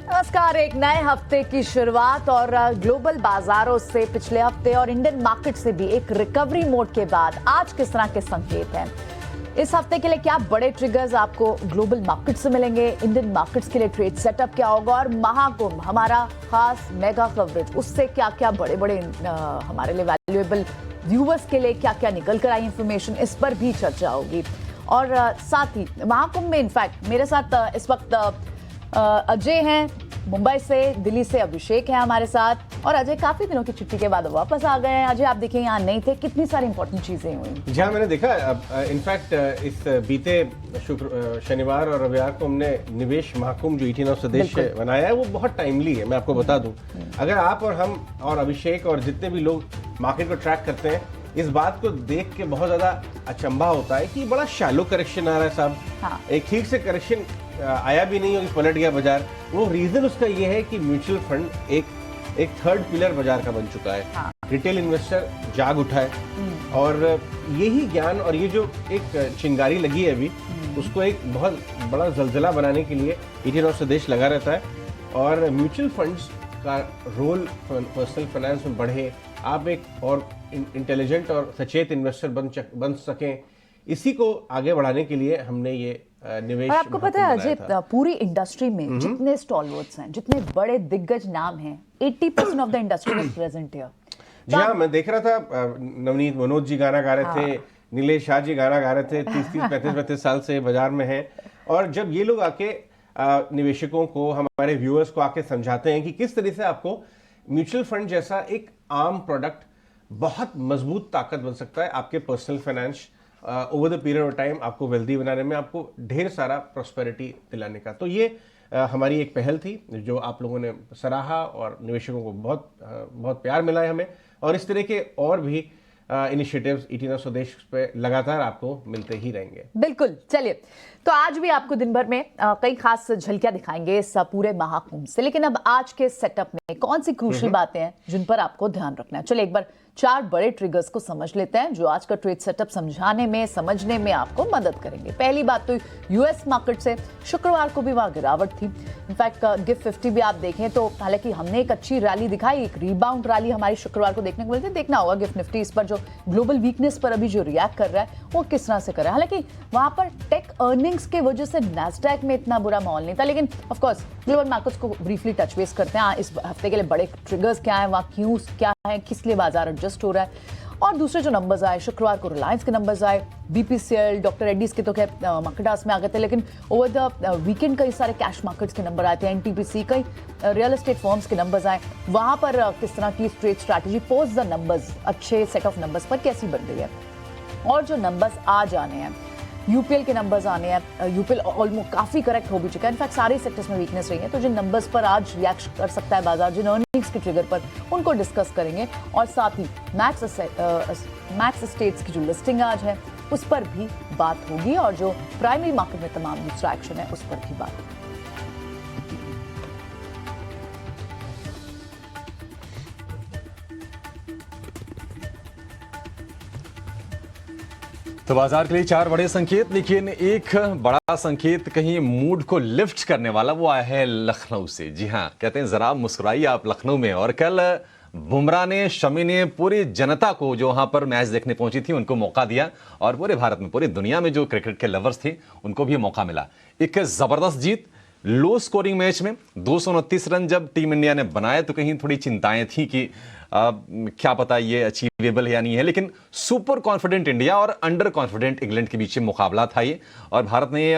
नमस्कार। एक नए हफ्ते की शुरुआत और ग्लोबल बाजारों से पिछले हफ्ते और इंडियन मार्केट से भी एक रिकवरी मोड के बाद आज किस तरह के संकेत हैं? इस हफ्ते के लिए क्या बड़े ट्रिगर्स आपको ग्लोबल मार्केट से मिलेंगे? इंडियन मार्केट्स के लिए ट्रेड सेटअप क्या होगा? और महाकुंभ, हमारा खास मेगा कवरेज, उससे क्या क्या बड़े बड़े हमारे लिए वैल्यूएबल व्यूअर्स के लिए क्या क्या निकल कर आई इंफॉर्मेशन, इस पर भी चर्चा होगी। और साथ ही महाकुंभ में इनफैक्ट मेरे साथ इस वक्त अजय हैं मुंबई से, दिल्ली से अभिषेक है हमारे साथ। और अजय काफी दिनों की छुट्टी के बाद वापस आ गए हैं। अजय, आप देखिए यहाँ नहीं थे, कितनी सारी इंपॉर्टेंट चीजें हुई। जहाँ मैंने देखा इनफैक्ट इस बीते शनिवार और रविवार को हमने निवेश महाकुंभ जो ईटी नाउ स्वदेश बनाया है वो बहुत टाइमली है। मैं आपको बता दूं, अगर आप और हम और अभिषेक और जितने भी लोग मार्केट को ट्रैक करते हैं, इस बात को देख के बहुत ज्यादा अचंभा होता है कि बड़ा शैलो करेक्शन आ रहा है साहब। हाँ। एक ठीक से करेक्शन आया भी नहीं और पलट गया बाजार। वो रीजन उसका ये है कि म्यूचुअल फंड एक थर्ड पिलर बाजार का बन चुका है। हाँ। रिटेल इन्वेस्टर जाग उठा है और यही ज्ञान और ये जो एक चिंगारी लगी है अभी, उसको एक बहुत बड़ा जलजला बनाने के लिए ईटी नाउ स्वदेश लगा रहता है। और म्यूचुअल फंड्स का रोल पर्सनल फाइनेंस में बढ़े, आप एक और इंटेलिजेंट और सचेत इन्वेस्टर बन सकें, इसी को आगे बढ़ाने के लिए हमने ये निवेश। और आपको पता है अजय, पूरी इंडस्ट्री में जितने स्टॉलवर्ड्स हैं, जितने बड़े दिग्गज नाम हैं, 80% of the industry is present here. जी हाँ, मैं देख रहा था नवनीत मनोज जी गाना गा रहे थे, नीलेश शाह जी गाना गा रहे थे, 30-35 साल से बाजार में हैं। और जब ये लोग आके निवेशकों को, हमारे व्यूअर्स को आके समझाते हैं कि किस तरह से आपको म्यूचुअल फंड जैसा एक आम प्रोडक्ट बहुत मजबूत ताकत बन सकता है आपके personal finance over the period of time, आपको वेल्दी बनाने में, आपको ढेर सारा प्रॉस्पेरिटी दिलाने का। तो ये हमारी एक पहल थी जो आप लोगों ने सराहा और निवेशकों को बहुत प्यार मिला है हमें। और इस तरह के और भी इनिशिएटिव्स ईटी नाउ स्वदेश पे लगातार आपको मिलते ही रहेंगे। बिल्कुल। चलिए, तो आज भी आपको दिन भर में कई खास झलकियां दिखाएंगे इस पूरे महाकुंभ से। लेकिन अब आज के सेटअप में कौन सी क्रूशियल बातें हैं जिन पर आपको ध्यान रखना है? चलिए एक बार 4 बड़े ट्रिगर्स को समझ लेते हैं जो आज का ट्रेड सेटअप समझाने में, समझने में आपको मदद करेंगे। पहली बात तो यूएस मार्केट से शुक्रवार को भी वहां गिरावट थी। इनफैक्ट गिफ्ट 50 भी आप देखें तो हालांकि हमने एक अच्छी रैली दिखाई, एक रिबाउंड रैली हमारी शुक्रवार को देखने को मिलती है। देखना होगा गिफ्ट निफ्टी इस पर जो ग्लोबल वीकनेस पर अभी जो रिएक्ट कर रहा है वो किस तरह से कर रहा है। हालांकि वहां पर टेक अर्निंग्स की वजह से नैस्डैक में इतना बुरा माहौल नहीं था। लेकिन ऑफ कोर्स ग्लोबल मार्केट्स को ब्रीफली टच बेस करते हैं। इस हफ्ते के लिए बड़े ट्रिगर्स क्या है, वहां क्यों क्या है, किस लिए बाजार एडजस्ट हो रहा है। और दूसरे जो नंबर्स आए शुक्रवार को, रिलायंस के नंबर्स आए, बीपीसीएल, डॉक्टर रेड्डीज के तो खैर मार्केट हाउस में आ गए थे। लेकिन ओवर द वीकेंड कई सारे कैश मार्केट्स के नंबर आए थे, एनटीपीसी, कई रियल एस्टेट फर्म्स के नंबर्स आए। वहां पर किस तरह की trade strategy post the numbers, अच्छे सेट ऑफ नंबर्स पर कैसी बन रही है। और जो नंबर्स आज आने हैं, यूपीएल के नंबर्स आने हैं। यूपीएल ऑलमोस्ट काफी करेक्ट हो भी चुका है। इनफैक्ट सारे सेक्टर्स में वीकनेस रही है। तो जिन नंबर्स पर आज रिएक्ट कर सकता है बाजार, जिन अर्निंग्स के ट्रिगर पर, उनको डिस्कस करेंगे। और साथ ही मैक्स एस्टेट्स की जो लिस्टिंग आज है उस पर भी बात होगी और जो प्राइमरी मार्केट में तमाम दूसरा एक्शन है उस पर भी बात होगी। तो बाजार के लिए 4 बड़े संकेत, लेकिन एक बड़ा संकेत कहीं मूड को लिफ्ट करने वाला वो आया है लखनऊ से। जी हाँ, कहते हैं जरा मुस्कुराइए आप लखनऊ में। और कल बुमराह ने, शमी ने पूरी जनता को जो वहां पर मैच देखने पहुंची थी उनको मौका दिया। और पूरे भारत में, पूरी दुनिया में जो क्रिकेट के लवर्स थे उनको भी मौका मिला। एक जबरदस्त जीत, लो स्कोरिंग मैच में 229 रन जब टीम इंडिया ने बनाए तो कहीं थोड़ी चिंताएं थी कि क्या पता ये अचीवेबल है या नहीं है। लेकिन सुपर कॉन्फिडेंट इंडिया और अंडर कॉन्फिडेंट इंग्लैंड के बीच मुकाबला था ये। और भारत ने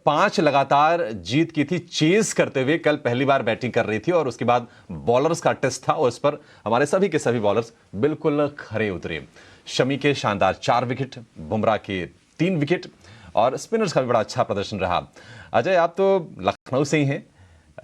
5 लगातार जीत की थी चेज करते हुए। कल पहली बार बैटिंग कर रही थी और उसके बाद बॉलर्स का टेस्ट था और उस पर हमारे सभी के सभी बॉलर्स बिल्कुल खरे उतरे। शमी के शानदार 4 विकेट, बुमराह के 3 विकेट और स्पिनर्स का भी बड़ा अच्छा प्रदर्शन रहा। अजय, आप तो लखनऊ से ही हैं,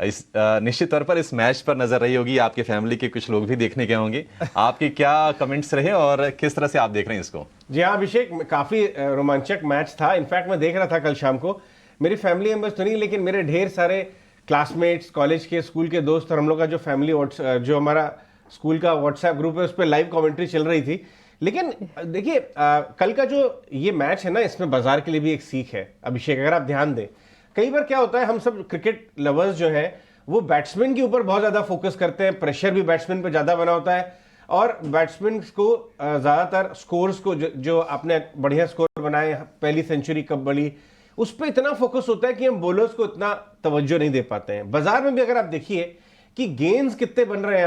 इस निश्चित तौर पर इस मैच पर नजर रही होगी, आपके फैमिली के कुछ लोग भी देखने गए होंगे। आपके क्या कमेंट्स रहे और किस तरह से आप देख रहे हैं इसको? जी हाँ अभिषेक, काफी रोमांचक मैच था। इनफैक्ट मैं देख रहा था कल शाम को, मेरी फैमिली मेंबर्स तो नहीं लेकिन मेरे ढेर सारे क्लासमेट्स, कॉलेज के, स्कूल के दोस्त और हम लोग का जो फैमिली, जो हमारा स्कूल का व्हाट्सएप ग्रुप है उस पर लाइव कमेंट्री चल रही थी। लेकिन देखिए कल का जो ये मैच है ना, इसमें बाजार के लिए भी एक सीख है अभिषेक। अगर आप ध्यान दें कई बार क्या होता है, हम सब क्रिकेट लवर्स जो है वो बैट्समैन के ऊपर बहुत ज्यादा फोकस करते हैं, प्रेशर भी बैट्समैन पे ज्यादा बना होता है, और बैट्समैन को ज्यादातर स्कोर्स को जो आपने बढ़िया स्कोर बनाए, पहली सेंचुरी कब बनी, उस पर इतना फोकस होता है कि हम बॉलर्स को इतना तवज्जो नहीं दे पाते हैं। बाजार में भी अगर आप देखिए कि गेंस कितने बन रहे हैं,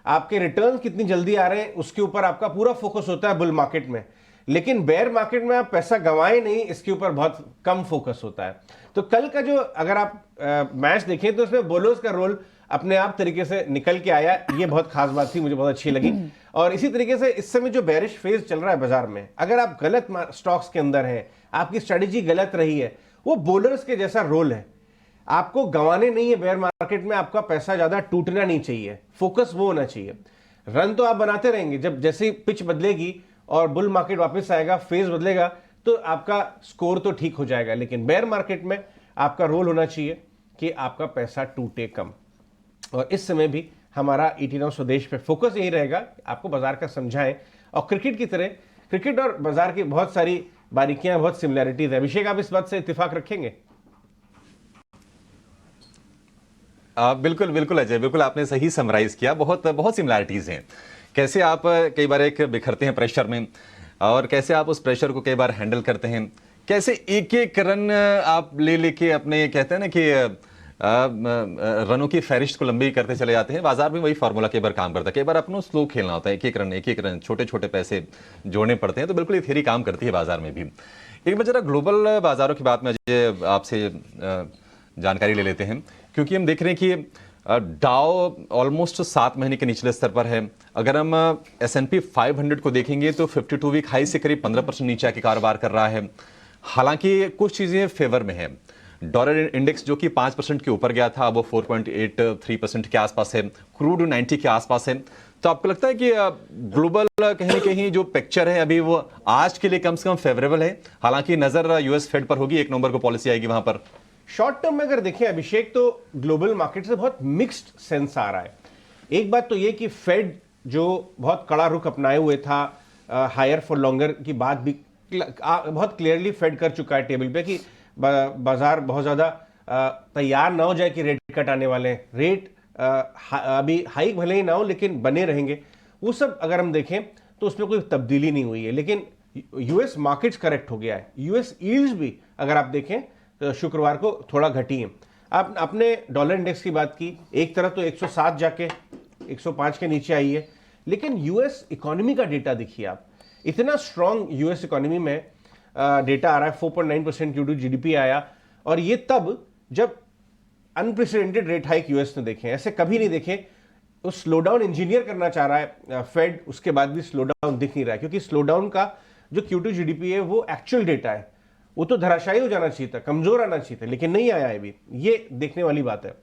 आपके रिटर्न कितनी जल्दी आ रहे हैं, उसके ऊपर आपका पूरा फोकस होता है बुल मार्केट में। लेकिन बेयर मार्केट में आप पैसा गंवाए नहीं, इसके ऊपर बहुत कम फोकस होता है। तो कल का जो अगर आप मैच देखें तो उसमें बॉलर्स का रोल अपने आप तरीके से निकल के आया, ये बहुत खास बात थी, मुझे बहुत अच्छी लगी। और इसी तरीके से इस समय जो बेरिश फेज चल रहा है बाजार में, अगर आप गलत स्टॉक्स के अंदर हैं, आपकी स्ट्रेटेजी गलत रही है, वो बॉलर्स के जैसा रोल है। आपको गंवाने नहीं है बेयर मार्केट में, आपका पैसा ज्यादा टूटना नहीं चाहिए, फोकस वो होना चाहिए। रन तो आप बनाते रहेंगे, जब जैसे ही पिच बदलेगी और बुल मार्केट वापस आएगा, फेज बदलेगा, तो आपका स्कोर तो ठीक हो जाएगा। लेकिन बेयर मार्केट में आपका रोल होना चाहिए कि आपका पैसा टूटे कम। और इस समय भी हमारा ईटी नाउ स्वदेश पे फोकस यही रहेगा, आपको बाजार का समझाएं। और क्रिकेट की तरह क्रिकेट और बाजार की बहुत सारी बारीकियां, बहुत सिमिलैरिटीज है। अभिषेक, आप इस बात से इत्तेफाक रखेंगे? बिल्कुल बिल्कुल अजय, बिल्कुल आपने सही समराइज किया। बहुत बहुत सिमिलैरिटीज हैं। कैसे आप कई बार एक बिखरते हैं प्रेशर में, और कैसे आप उस प्रेशर को कई बार हैंडल करते हैं, कैसे एक एक रन आप ले लेके अपने, कहते हैं ना कि रनों की फहरिस्त को लंबी करते चले जाते हैं। बाजार में वही फार्मूला कई बार काम करता है। कई बार अपनों स्लो खेलना होता है, एक एक रन छोटे छोटे पैसे जोड़ने पड़ते हैं। तो बिल्कुल ये थियरी काम करती है बाजार में भी। एक बार जरा ग्लोबल बाजारों की बात में अजय आपसे जानकारी ले लेते हैं, क्योंकि हम देख रहे हैं कि डाउ ऑलमोस्ट 7 महीने के निचले स्तर पर है। अगर हम S&P 500 को देखेंगे तो 52 वीक हाई से करीब 15% नीचे आके कारोबार कर रहा है। हालांकि कुछ चीजें फेवर में है। डॉलर इंडेक्स जो कि 5% के ऊपर गया था, वो 4.83% के आसपास है। क्रूड 90 के आसपास है। तो आपको लगता है कि ग्लोबल कहीं न कहीं जो पिक्चर है अभी वो आज के लिए कम से कम फेवरेबल है? हालांकि नजर यूएस फेड पर होगी, 1 नवंबर को पॉलिसी आएगी वहां पर। शॉर्ट टर्म में अगर देखें अभिषेक, तो ग्लोबल मार्केट से बहुत मिक्स्ड सेंस आ रहा है। एक बात तो ये कि फेड जो बहुत कड़ा रुख अपनाए हुए था, हायर फॉर लॉन्गर की बात भी बहुत क्लियरली फेड कर चुका है टेबल पे कि बाजार बहुत ज्यादा तैयार ना हो जाए कि रेट कट आने वाले हैं। रेट अभी हाइक भले ही ना हो लेकिन बने रहेंगे, वो सब अगर हम देखें तो उसमें कोई तब्दीली नहीं हुई है। लेकिन यूएस मार्केट्स करेक्ट हो गया है। यूएस यील्ड्स भी अगर आप देखें तो शुक्रवार को थोड़ा घटी है। आप अपने डॉलर इंडेक्स की बात की, एक तरफ तो 107 जाके 105 के नीचे आई है, लेकिन यूएस इकोनॉमी का डेटा देखिए आप, इतना स्ट्रांग यूएस इकोनॉमी में डेटा आ रहा है। 4.9% Q2 जीडीपी आया, और ये तब जब अनप्रेसिडेंटेड रेट हाइक यूएस ने देखे, ऐसे कभी नहीं देखे। वो स्लो डाउन इंजीनियर करना चाह रहा है फेड, उसके बाद भी स्लो डाउन दिख नहीं रहा है, क्योंकि स्लो डाउन का जो Q2 जीडीपी है वो एक्चुअल डेटा है, वो तो धराशायी हो जाना चाहिए था, कमजोर आना चाहिए था, लेकिन नहीं आया है अभी। ये देखने वाली बात है।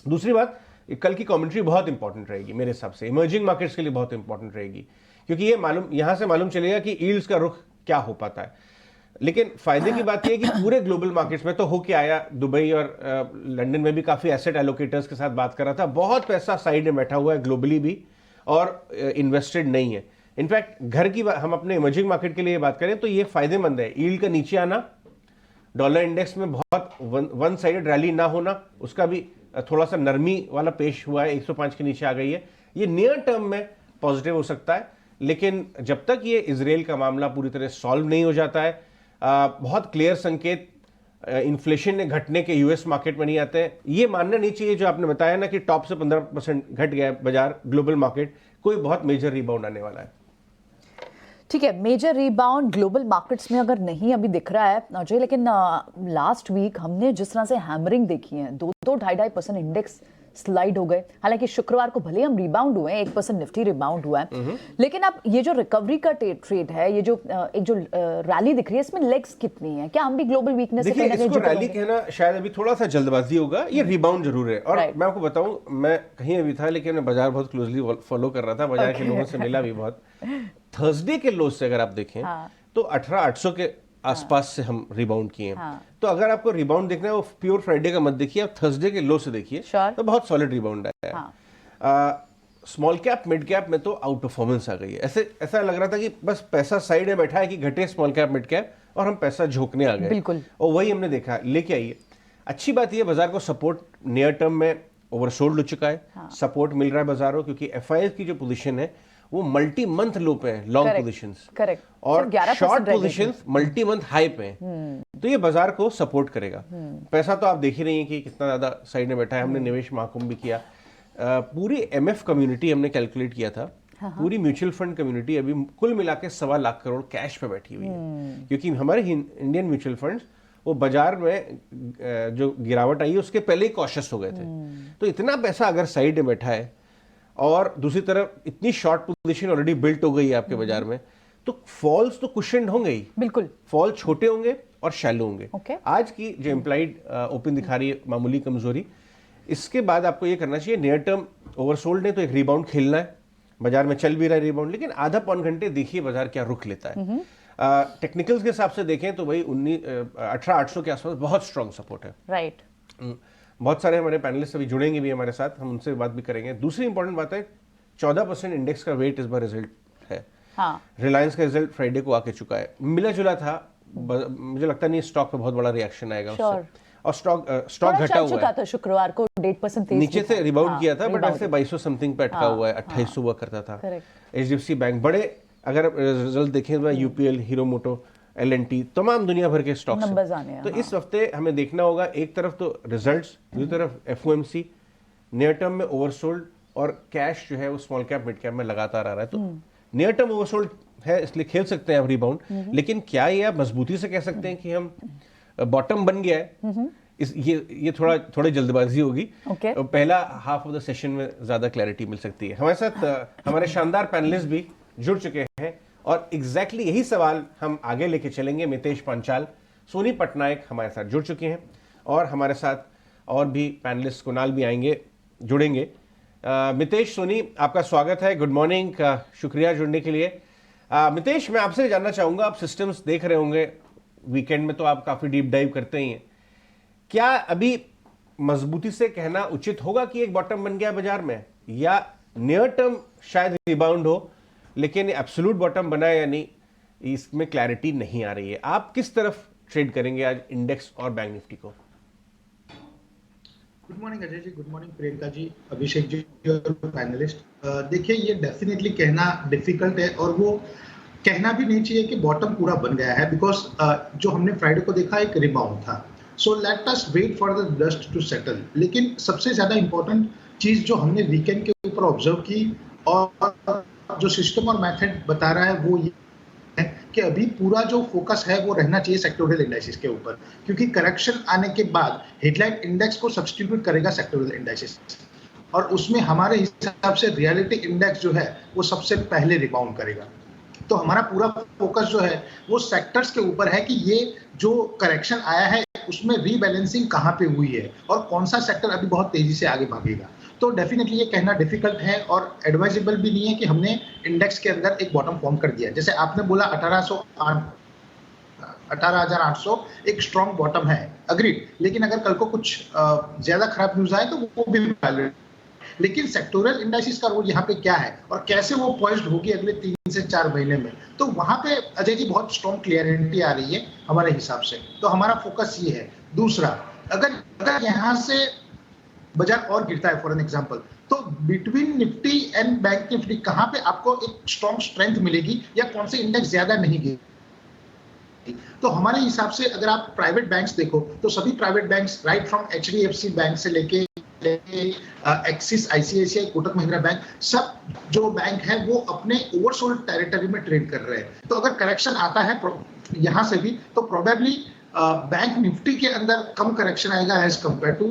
दूसरी बात, कल की कमेंट्री बहुत इंपॉर्टेंट रहेगी मेरे हिसाब से, इमर्जिंग मार्केट्स के लिए बहुत इंपॉर्टेंट रहेगी, क्योंकि ये यहां से मालूम चलेगा कि यील्ड्स का रुख क्या हो पाता है। लेकिन फायदे की बात यह है कि पूरे ग्लोबल मार्केट्स में तो होके आया, दुबई और लंदन में भी काफी एसेट एलोकेटर्स के साथ बात कर रहा था, बहुत पैसा साइड में बैठा हुआ है ग्लोबली भी, और इन्वेस्टेड नहीं है। इनफैक्ट घर की हम अपने इमर्जिंग मार्केट के लिए बात करें तो ये फायदेमंद है। यील्ड का नीचे आना, डॉलर इंडेक्स में बहुत वन साइडेड रैली ना होना, उसका भी थोड़ा सा नरमी वाला पेश हुआ है, 105 के नीचे आ गई है। ये नियर टर्म में पॉजिटिव हो सकता है, लेकिन जब तक ये इजराइल का मामला पूरी तरह सॉल्व नहीं हो जाता है, बहुत क्लियर संकेत इन्फ्लेशन ने घटने के यूएस मार्केट में नहीं आते हैं। ये मानना नहीं चाहिए जो आपने बताया ना कि टॉप से 15% घट गया है बाजार, ग्लोबल मार्केट, कोई बहुत मेजर रिबाउंड आने वाला है। ठीक है, मेजर रिबाउंड ग्लोबल मार्केट्स में अगर नहीं अभी दिख रहा है अजय, लेकिन लास्ट वीक हमने जिस तरह से हैमरिंग देखी है, 2-2.5% इंडेक्स स्लाइड हो गए। हालांकि शुक्रवार को भले हम रिबाउंड हुए, 1% निफ्टी रिबाउंड हुआ है, लेकिन अब ये जो रिकवरी का ट्रेड है, ये जो एक जो रैली दिख रही है, इसमें लेग्स कितनी है? क्या हम भी ग्लोबल वीकनेस देखिए, इसको रैली कहना शायद अभी थोड़ा सा जल्दबाजी होगा, ये रिबाउंड जरूर है। और मैं आपको बताऊं, मैं कहीं अभी था लेकिन मैं बाजार बहुत क्लोजली फॉलो कर रहा था, बाजार के लोगों से मिला भी बहुत। थर्सडे के लो से अगर आप देखें तो 18,800 के आसपास से हम रिबाउंड किए हैं। तो अगर आपको रिबाउंड देखना है, वो प्योर फ्राइडे का मत देखिए, आप थर्सडे के लो से देखिए, तो बहुत सॉलिड रिबाउंड आया है। स्मॉल कैप मिड कैप में तो आउट परफॉर्मेंस आ गई है। ऐसा लग रहा था कि बस पैसा साइड में बैठा है कि घटे स्मॉल कैप मिड कैप, और हम पैसा झोंकने आ गए, और वही हमने देखा। लेके आइए अच्छी बात यह बाजार को सपोर्ट नियर टर्म में ओवरसोल्ड हो चुका है। सपोर्ट मिल रहा है बाजार को क्योंकि एफआईआई की जो पोजीशन है वो मल्टी मंथ लो पे है, लॉन्ग पोजीशंस, करेक्ट, और short positions multi month high पे हैं। तो ये बाजार को सपोर्ट करेगा। पैसा तो आप देख ही रही हैं कि कितना ज्यादा साइड में बैठा है। हमने निवेश महाकुंभ भी किया, पूरी एमएफ कम्युनिटी हमने कैलकुलेट किया था, पूरी म्यूचुअल फंड कम्युनिटी अभी कुल मिला के 1.25 लाख करोड़ कैश पे बैठी हुई है। क्योंकि हमारे इंडियन म्यूचुअल फंड्स वो बाजार में जो गिरावट आई है उसके पहले ही कॉशियस हो गए थे। तो इतना पैसा अगर साइड में बैठा है और दूसरी तरफ इतनी शॉर्ट पोजीशन ऑलरेडी बिल्ट हो गई है आपके बाजार में, तो फॉल्स तो कुशन्ड होंगे ही, बिल्कुल फॉल छोटे होंगे और शैलो होंगे। आज की जो इम्प्लाइड ओपन दिखा रही है मामूली कमजोरी, इसके बाद आपको ये करना चाहिए, नियर टर्म ओवरसोल्ड ने तो एक रिबाउंड खेलना है, बाजार में चल भी रहा है रिबाउंड, लेकिन आधा पौन घंटे देखिए बाजार क्या रुख लेता है। टेक्निकल्स के हिसाब से देखें तो भाई 18,800 के आसपास बहुत स्ट्रांग सपोर्ट है। राइट, बहुत सारे हमारे पैनलिस्ट अभी जुड़ेंगे भी हमारे साथ, हम उनसे बात भी करेंगे। दूसरी इंपॉर्टेंट बात है, 14% इंडेक्स का वेट इस बार रिजल्ट है। रिलायंस का रिजल्ट फ्राइडे को आके चुका है, मिला जुला था, मुझे लगता नहीं स्टॉक पे बहुत बड़ा रिएक्शन आएगा उससे। और स्टॉक घटा हुआ है, शुक्रवार को 1.5% नीचे से रिबाउंड किया था, बट ऐसे 2200 समथिंग पे अटका हुआ है, 2800 हुआ करता था। एचडीएफसी बैंक, बड़े अगर रिजल्ट देखें तो यूपीएल, हीरो मोटो, एल&टी, तमाम दुनिया भर के स्टॉक्स हैं। तो इस हफ्ते हमें देखना होगा, एक तरफ तो रिजल्ट्स, दूसरी तरफ एफओएमसी, नियर टर्म में ओवरसोल्ड, और कैश जो है वो स्मॉल कैप मिड कैप में लगातार आ रहा है। तो नियर टर्म ओवरसोल्ड है, इसलिए खेल सकते हैं आप रिबाउंड, लेकिन क्या ये आप मजबूती से कह सकते हैं कि हम बॉटम बन गया है? ये थोड़ी जल्दबाजी होगी। पहला हाफ ऑफ द सेशन में ज्यादा क्लैरिटी मिल सकती है। हमारे साथ हमारे शानदार पैनलिस्ट भी जुड़ चुके हैं और एग्जैक्टली यही सवाल हम आगे लेके चलेंगे। मितेश पांचाल, सोनी पटनायक हमारे साथ जुड़ चुके हैं, और हमारे साथ और भी पैनलिस्ट कुणाल भी आएंगे, जुड़ेंगे। मितेश, सोनी, आपका स्वागत है, गुड मॉर्निंग, शुक्रिया जुड़ने के लिए। मितेश, मैं आपसे जानना चाहूंगा, आप सिस्टम्स देख रहे होंगे, वीकेंड में तो आप काफी डीप डाइव करते ही हैं, क्या अभी मजबूती से कहना उचित होगा कि एक बॉटम बन गया बाजार में, या नियर टर्म शायद रिबाउंड हो, लेकिन एब्सोल्यूट बॉटम बना है या नहीं, इसमें क्लैरिटी नहीं आ रही है? आप किस तरफ ट्रेड करेंगे आज इंडेक्स और बैंक निफ्टी को? गुड मॉर्निंग अजय जी, गुड मॉर्निंग प्रियंका जी, अभिषेक जी और पैनलिस्ट। देखिए, ये डेफिनेटली कहना डिफिकल्ट है, और वो कहना भी नहीं चाहिए कि बॉटम पूरा बन गया है, बिकॉज जो हमने फ्राइडे को देखा एक रिबाउंड था। So let us wait for the dust to settle. लेकिन सबसे ज्यादा इंपॉर्टेंट चीज जो हमने वीकेंड के ऊपर ऑब्जर्व की, और जो सिस्टम और मेथड बता रहा है, वो ये है कि अभी पूरा जो फोकस है वो रहना चाहिए सेक्टोरल इंडाइसिस के ऊपर, क्योंकि करेक्शन आने के बाद हेडलाइन इंडेक्स को सब्स्टिट्यूट करेगा सेक्टोरल इंडाइसिस, और उसमें हमारे हिसाब से रियलिटी इंडेक्स जो है वो सबसे पहले रिबाउंड करेगा। तो हमारा पूरा फोकस जो है वो सेक्टर्स के ऊपर है कि ये जो करेक्शन आया है उसमें रीबैलेंसिंग कहाँ पे हुई है और कौन सा सेक्टर अभी बहुत तेजी से आगे भागेगा। तो डेफिनेटली ये कहना डिफिकल्ट है और एडवाइजेबल भी नहीं है कि हमने इंडेक्स के अंदर एक बॉटम फॉर्म कर दिया है। जैसे आपने बोला 18,800 एक स्ट्रॉन्ग बॉटम है, अग्रीड, लेकिन अगर कल को कुछ ज्यादा खराब न्यूज आए तो वो भी वैलिड। लेकिन सेक्टोरल इंडाइसिस का रोल यहाँ पे क्या है और कैसे वो पॉइज्ड होगी अगले 3 से 4 महीने में, तो वहां पे अजय जी बहुत स्ट्रॉन्ग क्लियरिटी आ रही है हमारे हिसाब से। तो हमारा फोकस ये है। दूसरा, अगर यहाँ से बाजार और गिरता है फॉर एन एग्जांपल, तो between Nifty and bank Nifty कहाँ पे आपको एक स्ट्रॉन्ग स्ट्रेंथ मिलेगी या कौन से इंडेक्स ज्यादा नहीं गिरेगी। तो हमारे हिसाब से अगर आप प्राइवेट बैंक्स देखो तो सभी private banks right from HDFC bank से लेके axis, ICICI, Kotak Mahindra bank, सब जो बैंक है वो अपने ओवरसोल्ड टेरिटरी में ट्रेड कर रहे हैं। तो अगर करेक्शन आता है यहां से भी तो प्रोबेबली बैंक निफ्टी के अंदर कम करेक्शन आएगा एज कंपेयर टू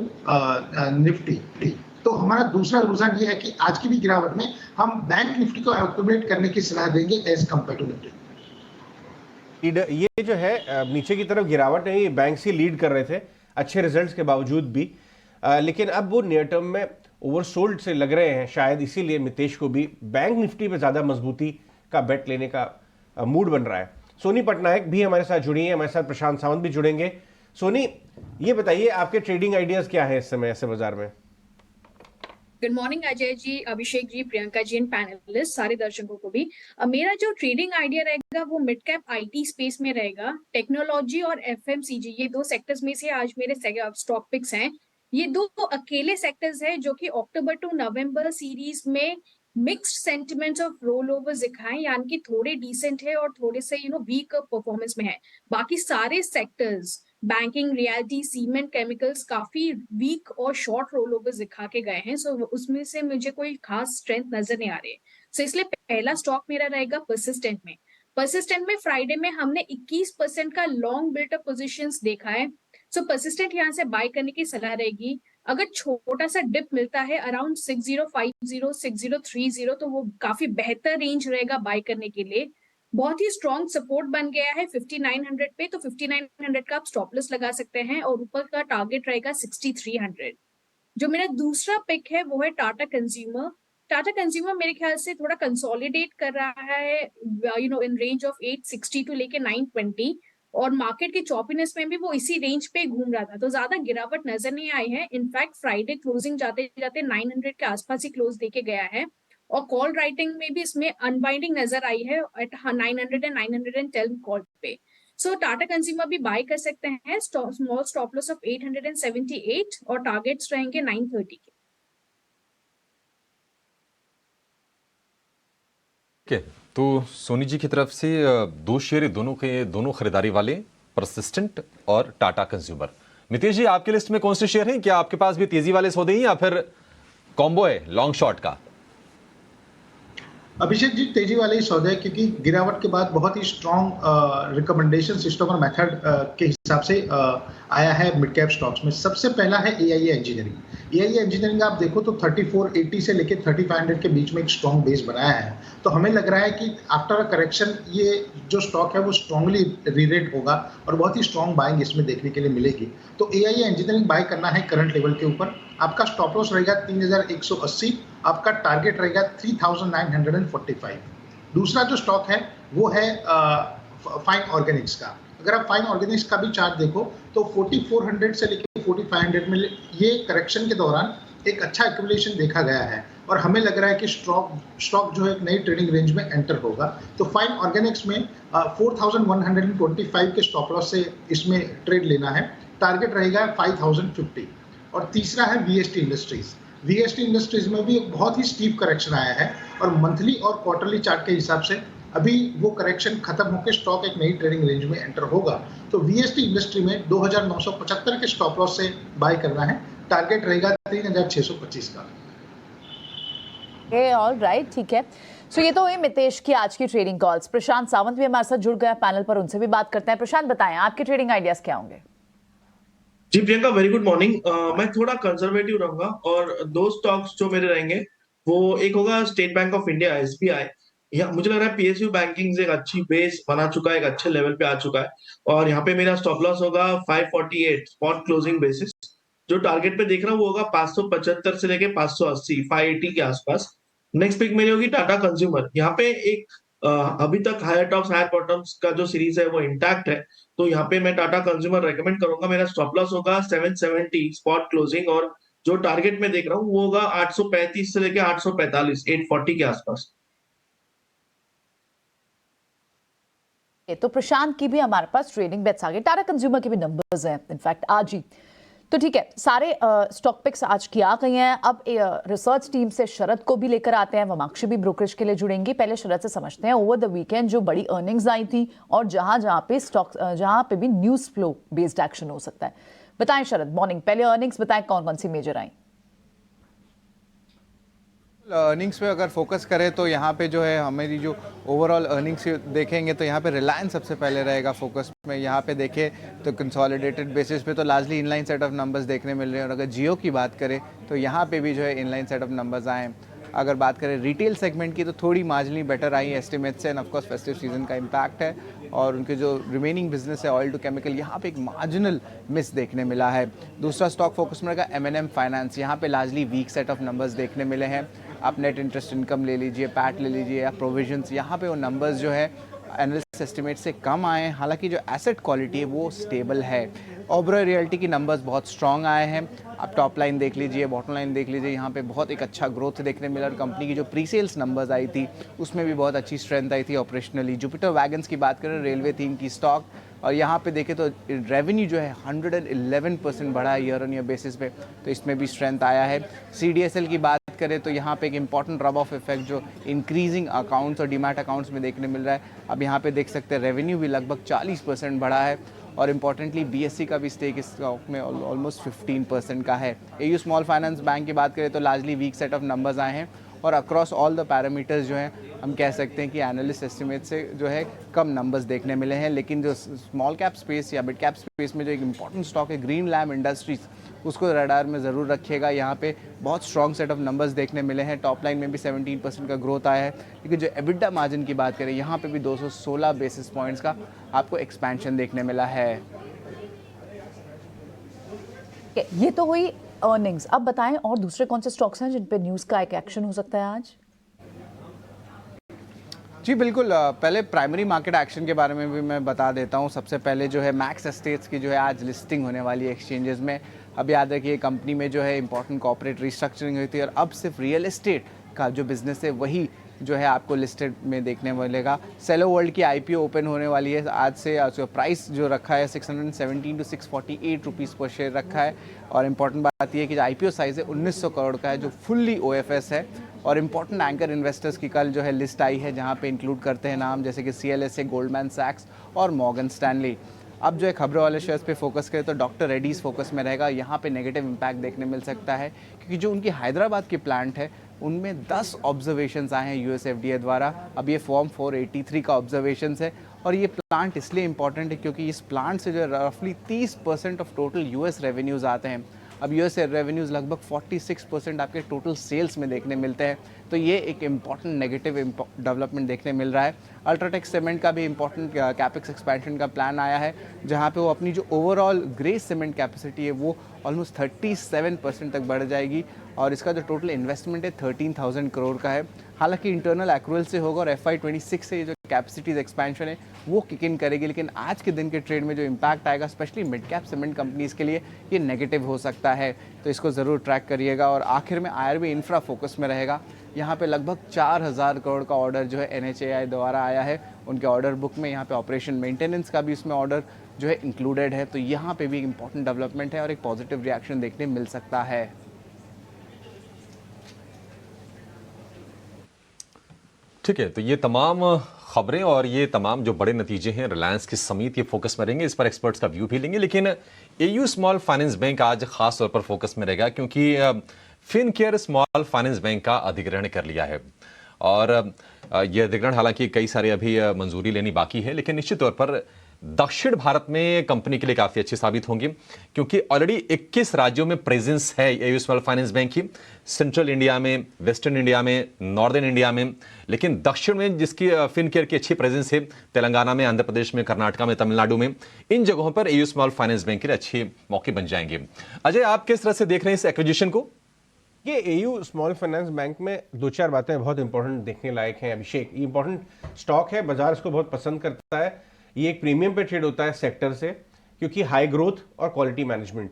निफ्टी। तो हमारा दूसरा रुझान ये है कि आज की भी गिरावट में हम बैंक निफ्टी को एक्यूमुलेट करने की सलाह देंगे एज कंपेयर टू निफ्टी। ये जो है नीचे की तरफ गिरावट है, ये बैंक से लीड कर रहे थे अच्छे रिजल्ट्स के बावजूद भी, लेकिन अब वो नियर टर्म में ओवरसोल्ड से लग रहे हैं, शायद इसीलिए मितेश को भी बैंक निफ्टी पे ज्यादा मजबूती का बेट लेने का मूड बन रहा है। सोनी पटनायक भी हमारे साथ जुड़ी हैं, हमारे साथ प्रशांत सावंत भी जुड़ेंगे। सोनी, ये बताइए आपके ट्रेडिंग आइडियाज क्या है इस समय ऐसे बाजार में? Good morning Ajay ji, Abhishek ji, Priyanka ji and panelist, सारे दर्शकों को भी। मेरा जो ट्रेडिंग आइडिया रहेगा वो मिड कैप आईटी स्पेस में रहेगा। टेक्नोलॉजी और एफएमसीजी, ये दो सेक्टर्स में से आज मेरे स्टॉक पिक्स हैं। ये दो अकेले सेक्टर्स हैं जो कि अक्टूबर टू नवंबर सीरीज में mixed sentiments of roll over दिखाएं, यानी कि थोड़े डिसेंट है और थोड़े से वीक परफॉर्मेंस में है। बाकी सारे sectors, banking, reality, cement, chemicals काफी वीक और शॉर्ट रोल ओवर दिखा के गए हैं। सो उसमें से मुझे कोई खास स्ट्रेंथ नजर नहीं आ रही है। सो इसलिए पहला स्टॉक मेरा रहेगा परसिस्टेंट में। परसिस्टेंट में फ्राइडे में हमने 21% का लॉन्ग बिल्टअप पोजीशंस देखा है। सो परसिस्टेंट यहाँ से बाय करने की सलाह रहेगी। अगर छोटा सा डिप मिलता है अराउंड 6050 6030, तो वो काफी बेहतर रेंज रहेगा बाय करने के लिए। बहुत ही स्ट्रॉन्ग सपोर्ट बन गया है 5900 पे, तो 5900 का आप स्टॉप लॉस लगा सकते हैं और ऊपर का टारगेट रहेगा 6300। जो मेरा दूसरा पिक है वो है टाटा कंज्यूमर। टाटा कंज्यूमर मेरे ख्याल से थोड़ा कंसोलिडेट कर रहा है इन रेंज ऑफ 860 टू लेके 920, और मार्केट के चॉपीनेस में भी वो इसी रेंज पे घूम रहा था, तो ज्यादा गिरावट नजर नहीं आई है। इनफैक्ट फ्राइडे क्लोजिंग जाते जाते 900 के आसपास ही क्लोज देके गया है, और कॉल राइटिंग में भी इसमें अनबाइंडिंग नजर आई है एट 900 एंड 910 कॉल पे। सो टाटा कंज्यूमर भी बाय कर सकते हैं। स्मॉल स्टॉप लॉस ऑफ 878 और टारगेट्स रहेंगे 930 के। ठीक है, तो सोनी जी की तरफ से दो शेयर, दोनों खरीदारी वाले, परसिस्टेंट और टाटा कंज्यूमर। मितेश जी, आपके लिस्ट में कौन से शेयर हैं? क्या आपके पास भी तेजी वाले सौदे हैं या फिर कॉम्बो है लॉन्ग शॉर्ट का? अभिषेक जी, तेजी वाले ही सौदे हैं, क्योंकि गिरावट के बाद बहुत ही स्ट्रॉन्ग रिकमेंडेशन सिस्टम और मेथड के हिसाब से आया है मिड कैप स्टॉक्स में। सबसे पहला है एआईए इंजीनियरिंग। एआईए इंजीनियरिंग आप देखो तो 3480 से लेके 3500 के बीच में एक स्ट्रॉन्ग बेस बनाया है, तो हमें लग रहा है कि आफ्टर अ करेक्शन ये जो स्टॉक है वो स्ट्रांगली रीरेट होगा और बहुत ही स्ट्रॉन्ग बाइंग इसमें देखने के लिए मिलेगी। तो एआईए इंजीनियरिंग बाय करना है करंट लेवल के ऊपर। आपका स्टॉप लॉस रहेगा 3180, आपका टारगेट रहेगा 3945। दूसरा जो स्टॉक है वो है फाइन ऑर्गेनिक्स का। अगर आप फाइन ऑर्गेनिक्स का भी चार्ट देखो तो 4400 से लेकर 4500 में ये करेक्शन के दौरान एक अच्छा एक्यूमुलेशन देखा गया है, और हमें लग रहा है कि स्टॉक जो है एक नई ट्रेडिंग रेंज में एंटर होगा। तो फाइन ऑर्गेनिक्स में 4125 के स्टॉप लॉस से इसमें ट्रेड लेना है, टारगेट रहेगा 5050। और तीसरा है वीएसटी इंडस्ट्रीज। वीएसटी इंडस्ट्रीज में भी एक बहुत ही स्टीप करेक्शन आया है, और मंथली और क्वार्टरली चार्ट के हिसाब से अभी वो करेक्शन खत्म होकर स्टॉक एक नई ट्रेडिंग रेंज में एंटर होगा। तो वीएसटी इंडस्ट्री में 2975 के स्टॉप लॉस से बाय करना है, टारगेट रहेगा 3625 का। ऑल राइट, ठीक है। सो ये तो हुई मितेश की आज की ट्रेडिंग कॉल्स। प्रशांत सावंत भी हमारे साथ जुड़ गया पैनल पर, उनसे भी बात करते हैं। प्रशांत, बताएं आपके ट्रेडिंग आइडियाज क्या होंगे? जी प्रियंका, वेरी गुड मॉर्निंग। मैं थोड़ा कंजर्वेटिव रहूंगा और दो स्टॉक्स जो मेरे रहेंगे वो एक होगा state bank of India, SBI. या मुझे लग रहा है पीएसयू बैंकिंग एक अच्छी बेस बना चुका है, एक अच्छे लेवल पे आ चुका है, और यहाँ पे मेरा स्टॉप लॉस होगा 548 स्पॉट क्लोजिंग बेसिस। जो टारगेट पे देख रहा हूँ वो होगा 575 से लेके 580, 580 के आसपास। नेक्स्ट पिक मेरी होगी टाटा कंज्यूमर। यहाँ पे एक अभी तक हायर टॉप्स हायर बॉटम्स का जो सीरीज है वो इंटैक्ट है, तो यहाँ पे मैं टाटा कंज्यूमर रेकमेंड करूंगा। मेरा स्टॉप लॉस होगा 770 स्पॉट क्लोजिंग, और जो टारगेट में देख रहा हूँ वो होगा 835 से लेके 845, 840 के आसपास। तो प्रशांत की भी हमारे पास ट्रेडिंग बेट्स आ गए, टाटा कंज्यूमर के भी नंबर्स हैं इनफैक्ट आज ही। तो ठीक है, सारे स्टॉक पिक्स आज की आ गई हैं। अब रिसर्च टीम से शरद को भी लेकर आते हैं, वमाक्षी भी ब्रोकरेज के लिए जुड़ेंगी। पहले शरद से समझते हैं ओवर द वीकेंड जो बड़ी अर्निंग्स आई थी और जहां पे स्टॉक जहां पे भी न्यूज फ्लो बेस्ड एक्शन हो सकता है। बताएं शरद, मॉर्निंग पहले अर्निंग्स बताएं कौन कौन सी मेजर आई। अर्निंग्स पे अगर फोकस करें तो यहाँ पे जो है हमारी जो ओवरऑल अर्निंग्स देखेंगे तो यहाँ पे रिलायंस सबसे पहले रहेगा फोकस में। यहाँ पे देखें तो कंसोलिडेटेड बेसिस पे तो largely inline set of numbers देखने मिल रहे हैं, और अगर जियो की बात करें तो यहाँ पे भी जो है इनलाइन सेट ऑफ नंबर्स आए। अगर बात करें रिटेल सेगमेंट की तो थोड़ी मार्जिनली बेटर आई एस्टिमेट से, एंड ऑफकोर्स फेस्टिव सीजन का इम्पैक्ट है, और उनके जो रिमेनिंग बिजनेस है ऑयल टू केमिकल यहाँ पे एक मार्जिनल मिस देखने मिला है। दूसरा स्टॉक फोकस में रहेगा M&M फाइनेंस। यहाँ पे largely weak set of numbers देखने मिले हैं। आप नेट इंटरेस्ट इनकम ले लीजिए, पैट ले लीजिए या प्रोविजंस, यहाँ पे वो नंबर्स जो है एनालिस्ट एस्टिमेट से कम आए हैं, हालांकि जो एसेट क्वालिटी है वो स्टेबल है। ओबरॉय रियल्टी की नंबर्स बहुत स्ट्रांग आए हैं। आप टॉप लाइन देख लीजिए, बॉटम लाइन देख लीजिए, यहाँ पे बहुत एक अच्छा ग्रोथ देखने मिला। और कंपनी की जो प्री सेल्स नंबर्स आई थी उसमें भी बहुत अच्छी स्ट्रेंथ आई थी ऑपरेशनली। जुपिटर वैगन्स की बात करें, रेलवे थीम की स्टॉक, और यहाँ पे देखें तो रेवेन्यू जो है 111% बढ़ा है ईयर ऑन ईयर बेसिस पे, तो इसमें भी स्ट्रेंथ आया है। CDSL की बात करें तो यहाँ पे एक इंपॉर्टेंट रब ऑफ इफेक्ट जो इंक्रीजिंग अकाउंट्स और डीमैट अकाउंट्स में देखने मिल रहा है। अब यहाँ पे देख सकते हैं रेवेन्यू भी लगभग 40% बढ़ा है, और इम्पॉर्टेंटली BSE का भी स्टेक इस स्टॉक में ऑलमोस्ट 15% का है। AU स्मॉल फाइनेंस बैंक की बात करें तो largely weak set of numbers आए हैं, और अक्रॉस ऑल द पैरामीटर्स जो हैं हम कह सकते हैं कि एनालिस्ट एस्टिमेट से जो है कम नंबर्स देखने मिले हैं। लेकिन जो स्मॉल कैप स्पेस या मिड कैप स्पेस में जो एक इंपॉर्टेंट स्टॉक है ग्रीन लैम्प इंडस्ट्रीज, उसको रडार में ज़रूर रखिएगा। यहाँ पे बहुत स्ट्रॉन्ग सेट ऑफ नंबर्स देखने मिले हैं। टॉप लाइन में भी 17% का ग्रोथ आया है, लेकिन जो एबिटा मार्जिन की बात करें यहाँ पे भी 216 बेसिस पॉइंट्स का आपको एक्सपेंशन देखने मिला है। ये तो हुई अर्निंग्स। अब बताएं और दूसरे कौन से स्टॉक्स हैं जिन पे न्यूज़ का एक एक्शन हो सकता है आज? जी बिल्कुल, पहले प्राइमरी मार्केट एक्शन के बारे में भी मैं बता देता हूँ। सबसे पहले जो है मैक्स एस्टेट्स की जो है आज लिस्टिंग होने वाली है एक्सचेंजेस में। अब याद रखिए कंपनी में जो है इंपॉर्टेंट कॉर्पोरेट रिस्ट्रक्चरिंग हुई थी, और अब सिर्फ रियल एस्टेट का जो बिजनेस है वही जो है आपको लिस्टेड में देखने मिलेगा। सेलो वर्ल्ड की IPO ओपन होने वाली है आज से। जो प्राइस जो रखा है 617 to 648 रुपीज़ पर शेयर रखा है, और इम्पॉर्टेंट बात यह है कि जो IPO साइज़ है 1900 करोड़ का है, जो फुल्ली OFS है। और इम्पॉर्टेंट एंकर इन्वेस्टर्स की कल जो है लिस्ट आई है, जहाँ पे इंक्लूड करते हैं नाम जैसे कि CLSA, गोल्डमैन सैक्स और मॉर्गन स्टैनली। अब जो है खबरों वाले शेयर्स पे फोकस करें तो डॉक्टर रेड्डीज फोकस में रहेगा। यहाँ पे नेगेटिव इम्पैक्ट देखने मिल सकता है, क्योंकि जो उनकी हैदराबाद की प्लांट है उनमें 10 ऑब्जर्वेशंस आए हैं US FDA द्वारा। अब ये फॉर्म 483 का ऑब्जर्वेशंस है, और ये प्लांट इसलिए इम्पॉर्टेंट है क्योंकि इस प्लांट से जो है रफली 30% ऑफ टोटल US रेवेन्यूज़ आते हैं। अब US रेवेन्यूज़ लगभग 46% आपके टोटल सेल्स में देखने मिलते हैं, तो ये एक इम्पॉर्टेंट नेगेटिव डेवलपमेंट देखने मिल रहा है। अल्ट्राटेक सीमेंट का भी इम्पॉर्टेंट कैपेक्स एक्सपेंशन का प्लान आया है, जहाँ पे वो अपनी जो ओवरऑल ग्रे सीमेंट कैपेसिटी है वो ऑलमोस्ट 37% तक बढ़ जाएगी, और इसका जो टोटल इन्वेस्टमेंट है 13,000 करोड़ का है। हालांकि इंटरनल एक्रूअल से होगा, और FY26 से ये जो कैपेसिटीज एक्सपेंशन है वो किक इन करेगी, लेकिन आज के दिन के ट्रेड में जो इम्पैक्ट आएगा specially mid cap cement companies के लिए ये नेगेटिव हो सकता है, तो इसको ज़रूर ट्रैक करिएगा। और आखिर में IRB इंफ्रा फोकस में रहेगा। यहाँ पे लगभग 4000 करोड़ का ऑर्डर जो है NHAI द्वारा आया है उनके ऑर्डर बुक में। यहाँ पे ऑपरेशन मेंटेनेंस का भी उसमें ऑर्डर जो है इंक्लूडेड है, तो यहाँ पे भी इंपॉर्टेंट डेवलपमेंट है और एक पॉजिटिव रिएक्शन देखने मिल सकता है। ठीक है, तो ये तमाम खबरें और ये तमाम जो बड़े नतीजे हैं रिलायंस की समेत ये फोकस में रहेंगे। इस पर एक्सपर्ट्स का व्यू भी लेंगे, लेकिन AU स्मॉल फाइनेंस बैंक आज खास तौर पर फोकस में रहेगा, क्योंकि फिनकेयर स्मॉल फाइनेंस बैंक का अधिग्रहण कर लिया है। और यह अधिग्रहण हालांकि कई सारे अभी मंजूरी लेनी बाकी है, लेकिन निश्चित तौर पर दक्षिण भारत में कंपनी के लिए काफी अच्छी साबित होंगी, क्योंकि ऑलरेडी 21 राज्यों में प्रेजेंस है AU स्मॉल फाइनेंस बैंक की। सेंट्रल इंडिया में, वेस्टर्न इंडिया में, नॉर्दर्न इंडिया में, लेकिन दक्षिण में जिसकी फिनकेयर की अच्छी प्रेजेंस है, तेलंगाना में, आंध्र प्रदेश में, कर्नाटका में, तमिलनाडु में, इन जगहों पर AU स्मॉल फाइनेंस बैंक के लिए अच्छे मौके बन जाएंगे। अजय, आप किस तरह से देख रहे हैं इस एक्विजिशन को? ये AU स्मॉल फाइनेंस बैंक में दो चार बातें बहुत इंपॉर्टेंट देखने लायक हैं। अभिषेक, ये इंपॉर्टेंट स्टॉक है, बाजार इसको बहुत पसंद करता है। ये एक प्रीमियम पे ट्रेड होता है सेक्टर से, क्योंकि हाई ग्रोथ और क्वालिटी मैनेजमेंट।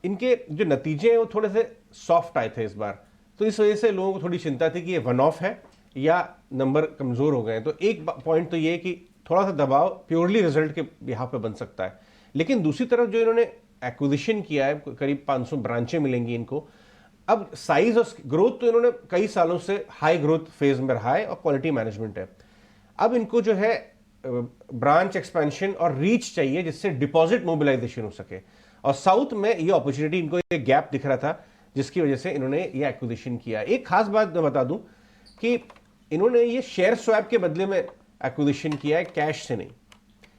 इनके जो नतीजे हैं वो थोड़े से सॉफ्ट आए थे इस बार, तो इस वजह से लोगों को थोड़ी चिंता थी कि ये वन ऑफ है या नंबर कमजोर हो गए। तो एक पॉइंट तो ये है कि थोड़ा सा दबाव प्योरली रिजल्ट के यहाँ पे बन सकता है। लेकिन दूसरी तरफ जो इन्होंने एक्विजिशन किया है, करीब 500 ब्रांचें मिलेंगी इनको। अब साइज और ग्रोथ तो इन्होंने कई सालों से हाई ग्रोथ फेज में रहा है और क्वालिटी मैनेजमेंट है। अब इनको जो है ब्रांच एक्सपेंशन और रीच चाहिए, जिससे डिपॉजिट मोबिलाइजेशन हो सके। और साउथ में ये अपॉर्चुनिटी, इनको ये गैप दिख रहा था, जिसकी वजह से इन्होंने ये एक्विजिशन किया। एक खास बात मैं बता दूं कि इन्होंने ये शेयर स्वैप के बदले में एक्विजिशन किया है, कैश से नहीं।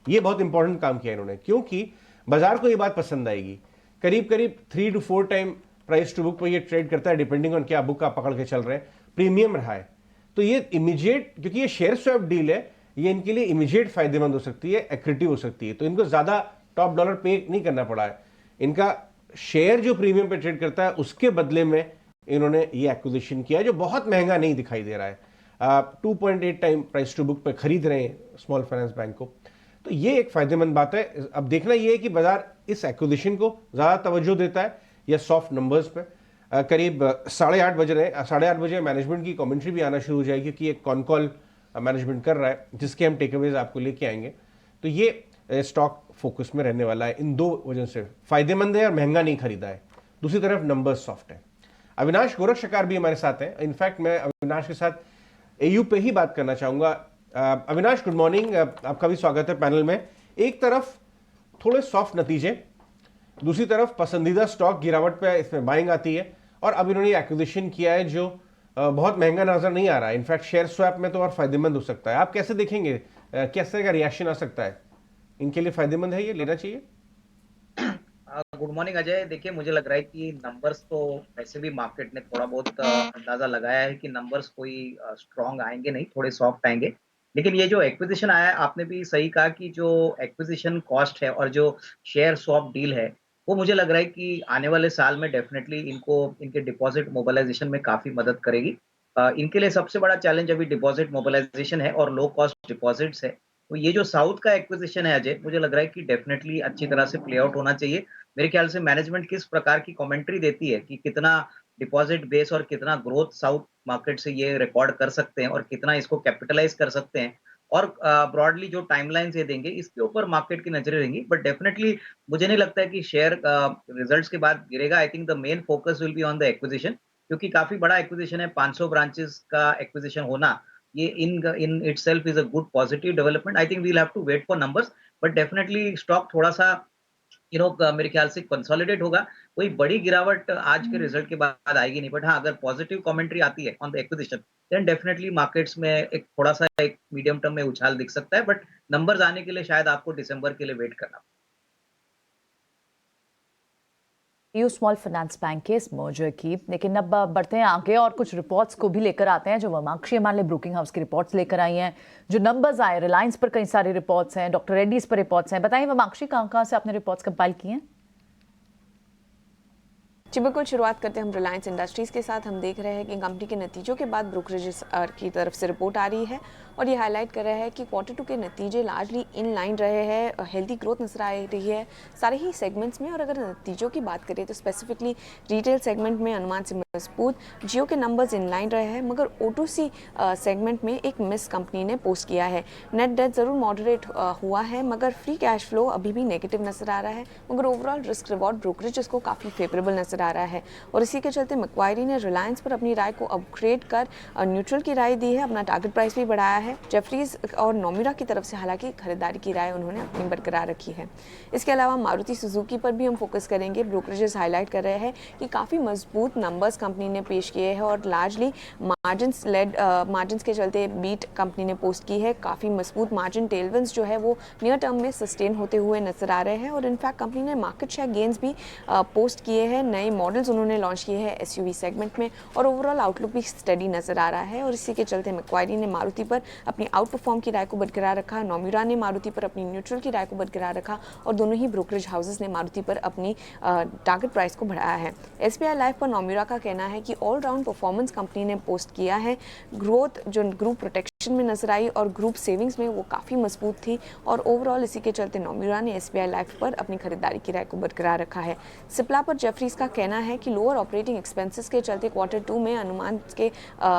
ये बहुत इंपॉर्टेंट काम किया इन्होंने, क्योंकि बाजार को ये बात पसंद आएगी। करीब करीब 3 to 4 time price to book पर ये ट्रेड करता है, डिपेंडिंग ऑन क्या बुक आप पकड़ के चल रहे हैं। प्रीमियम रहा है, तो ये इमीडिएट, क्योंकि ये शेयर स्वैप डील है, ये इनके लिए इमीडिएट फायदेमंद हो सकती है, एक्रेटिव हो सकती है। तो इनको ज्यादा टॉप डॉलर पे नहीं करना पड़ा है। इनका शेयर जो प्रीमियम पे ट्रेड करता है उसके बदले में इन्होंने ये एक्विजिशन किया, जो बहुत महंगा नहीं दिखाई दे रहा है। 2.8 टाइम प्राइस टू बुक पे खरीद रहे हैं स्मॉल फाइनेंस बैंक को, तो ये एक फायदेमंद बात है। अब देखना ये है कि बाजार इस एक्विजिशन को ज़्यादा तवज्जो देता है या सॉफ्ट नंबर्स पे। करीब 8:30 बज रहे हैं, 8:30 बजे मैनेजमेंट की कमेंट्री भी आना शुरू हो जाएगी क्योंकि एक कॉन कॉल मैनेजमेंट कर रहा है जिसके हम टेकअवेज आपको लेके आएंगे। तो ये स्टॉक फोकस में रहने वाला है इन दो वजह से, फायदेमंद है और महंगा नहीं खरीदा है। दूसरी तरफ नंबर्स सॉफ्ट है। अविनाश गोरखशकार भी हमारे साथ हैं। इनफैक्ट मैं अविनाश के साथ एयू पे ही बात करना चाहूंगा। अविनाश गुड मॉर्निंग, आपका भी स्वागत है पैनल में। एक तरफ थोड़े सॉफ्ट नतीजे, दूसरी तरफ पसंदीदा स्टॉक गिरावट पे इसमें बाइंग आती है, और अब इन्होंने एक्विजिशन किया है जो बहुत महंगा नजर नहीं आ रहा है। इनफैक्ट शेयर स्वैप में तो और फायदेमंद हो सकता है। आप कैसे देखेंगे, कैसे का रिएक्शन आ सकता है? इनके लिए फायदेमंद है, ये लेना चाहिए? Good morning Ajay. देखिए, मुझे लग रहा है कि नंबर्स तो वैसे भी मार्केट ने थोड़ा बहुत अंदाजा लगाया है कि नंबर्स कोई स्ट्रॉन्ग आएंगे नहीं, थोड़े सॉफ्ट आएंगे। लेकिन ये जो एक्विजिशन आया है, आपने भी सही कहा कि जो एक्विजिशन कॉस्ट है और जो शेयर स्वैप डील है, वो मुझे लग रहा है कि आने वाले साल में डेफिनेटली इनको इनके डिपॉजिट मोबिलाइजेशन में काफी मदद करेगी। इनके लिए सबसे बड़ा चैलेंज अभी डिपॉजिट मोबिलाइजेशन है और लो कॉस्ट डिपॉजिट्स है। तो ये जो साउथ का एक्विजिशन है अजय, मुझे लग रहा है कि डेफिनेटली अच्छी तरह से प्ले आउट होना चाहिए। मेरे ख्याल से मैनेजमेंट किस प्रकार की कमेंट्री देती है कि कितना डिपॉजिट बेस और कितना ग्रोथ साउथ मार्केट से ये रिकॉर्ड कर सकते हैं और कितना इसको कैपिटलाइज कर सकते हैं, और ब्रॉडली जो टाइमलाइंस ये देंगे, इसके ऊपर मार्केट की नजरें रहेंगी। बट डेफिनेटली मुझे नहीं लगता है कि शेयर रिजल्ट्स के बाद गिरेगा। I think the main focus will be on the acquisition, क्योंकि काफी बड़ा एक्विजिशन है। 500 ब्रांचेस का एक्विजिशन होना, ये in itself is a good positive development. I think we will have to wait for numbers, but definitely stock थोड़ा सा मेरे ख्याल से कंसोलिडेट होगा। कोई बड़ी गिरावट आज के रिजल्ट के बाद आएगी नहीं, बट हाँ, अगर पॉजिटिव कमेंट्री आती है on the acquisition, then definitely markets में एक थोड़ा सा एक मीडियम टर्म में उछाल दिख सकता है। बट नंबर्स आने के लिए शायद आपको दिसंबर के लिए वेट करना। यू स्मॉल फाइनेंस बैंक के इस मर्जर की, लेकिन अब बढ़ते हैं आगे और कुछ रिपोर्ट्स को भी लेकर आते हैं जो वमाक्षी हमारे लिए ब्रोकिंग हाउस की रिपोर्ट्स लेकर आई हैं। जो नंबर्स आए, रिलायंस पर कई सारी रिपोर्ट्स हैं, डॉक्टर रेड्डीज पर रिपोर्ट्स हैं। बताइए वमाक्षी, कहाँ से आपने रिपोर्ट्स कंपाइल की हैं? जी बिल्कुल, शुरुआत करते हैं हम रिलायंस इंडस्ट्रीज़ के साथ। हम देख रहे हैं कि कंपनी के नतीजों के बाद ब्रोकरेज की तरफ से रिपोर्ट आ रही है और ये हाईलाइट कर रहा है कि Q2 के नतीजे लार्जली इन लाइन रहे हैं। हेल्दी ग्रोथ नजर आ रही है सारे ही सेगमेंट्स में। और अगर नतीजों की बात करें तो स्पेसिफिकली रिटेल सेगमेंट में अनुमान से मजबूत, जियो के नंबर्स इन लाइन रहे हैं, मगर O2C सेगमेंट में एक मिस कंपनी ने पोस्ट किया है। नेट डेट ज़रूर मॉडरेट हुआ है, मगर फ्री कैश फ्लो अभी भी नेगेटिव नजर आ रहा है, मगर ओवरऑल रिस्क रिवॉर्ड ब्रोकरेज को काफ़ी फेवरेबल नजर आ रहा है। और इसी के चलते मैक्वायरी ने रिलायंस पर अपनी राय को अपग्रेड कर न्यूट्रल की राय दी है, अपना टारगेट प्राइस भी बढ़ाया है। जेफरीज और नोमिरा की तरफ से हालांकि खरीदारी की राय उन्होंने अपनी बरकरार रखी है। इसके अलावा मारुति सुजुकी पर भी हम फोकस करेंगे। ब्रोकरेजेस हाईलाइट कर रहे हैं कि काफ़ी मजबूत नंबर्स कंपनी ने पेश किए हैं और लार्जली मार्जिन्स के चलते बीट कंपनी ने पोस्ट की है। काफ़ी मजबूत मार्जिन टेलविंड्स जो है वो नियर टर्म में सस्टेन होते हुए नजर आ रहे हैं और इनफैक्ट कंपनी ने मार्केट शेयर गेन्स भी पोस्ट किए हैं। नए मॉडल्स उन्होंने लॉन्च किए हैं SUV सेगमेंट में और ओवरऑल आउटलुक भी स्टडी नजर आ रहा है। और इसी के चलते मैक्वायरी ने मारुति पर अपनी आउट परफॉर्म की राय को बरकरार रखा, नोमिरा ने मारुति पर अपनी न्यूट्रल की राय को बरकरार रखा और दोनों ही ब्रोकरेज हाउसेस ने मारुति पर अपनी टारगेट प्राइस को बढ़ाया है। SBI लाइफ पर नोमिरा का कहना है कि ऑल राउंड परफॉर्मेंस कंपनी ने पोस्ट किया है। ग्रोथ जो ग्रुप प्रोटेक्शन में नजर आई और ग्रुप सेविंग्स में वो काफ़ी मजबूत थी और ओवरऑल इसी के चलते नोमिरा ने SBI लाइफ पर अपनी खरीदारी की राय को बरकरार रखा है। सिप्ला पर जेफरीज का कहना है कि लोअर ऑपरेटिंग एक्सपेंसेस के चलते Q2 में अनुमान के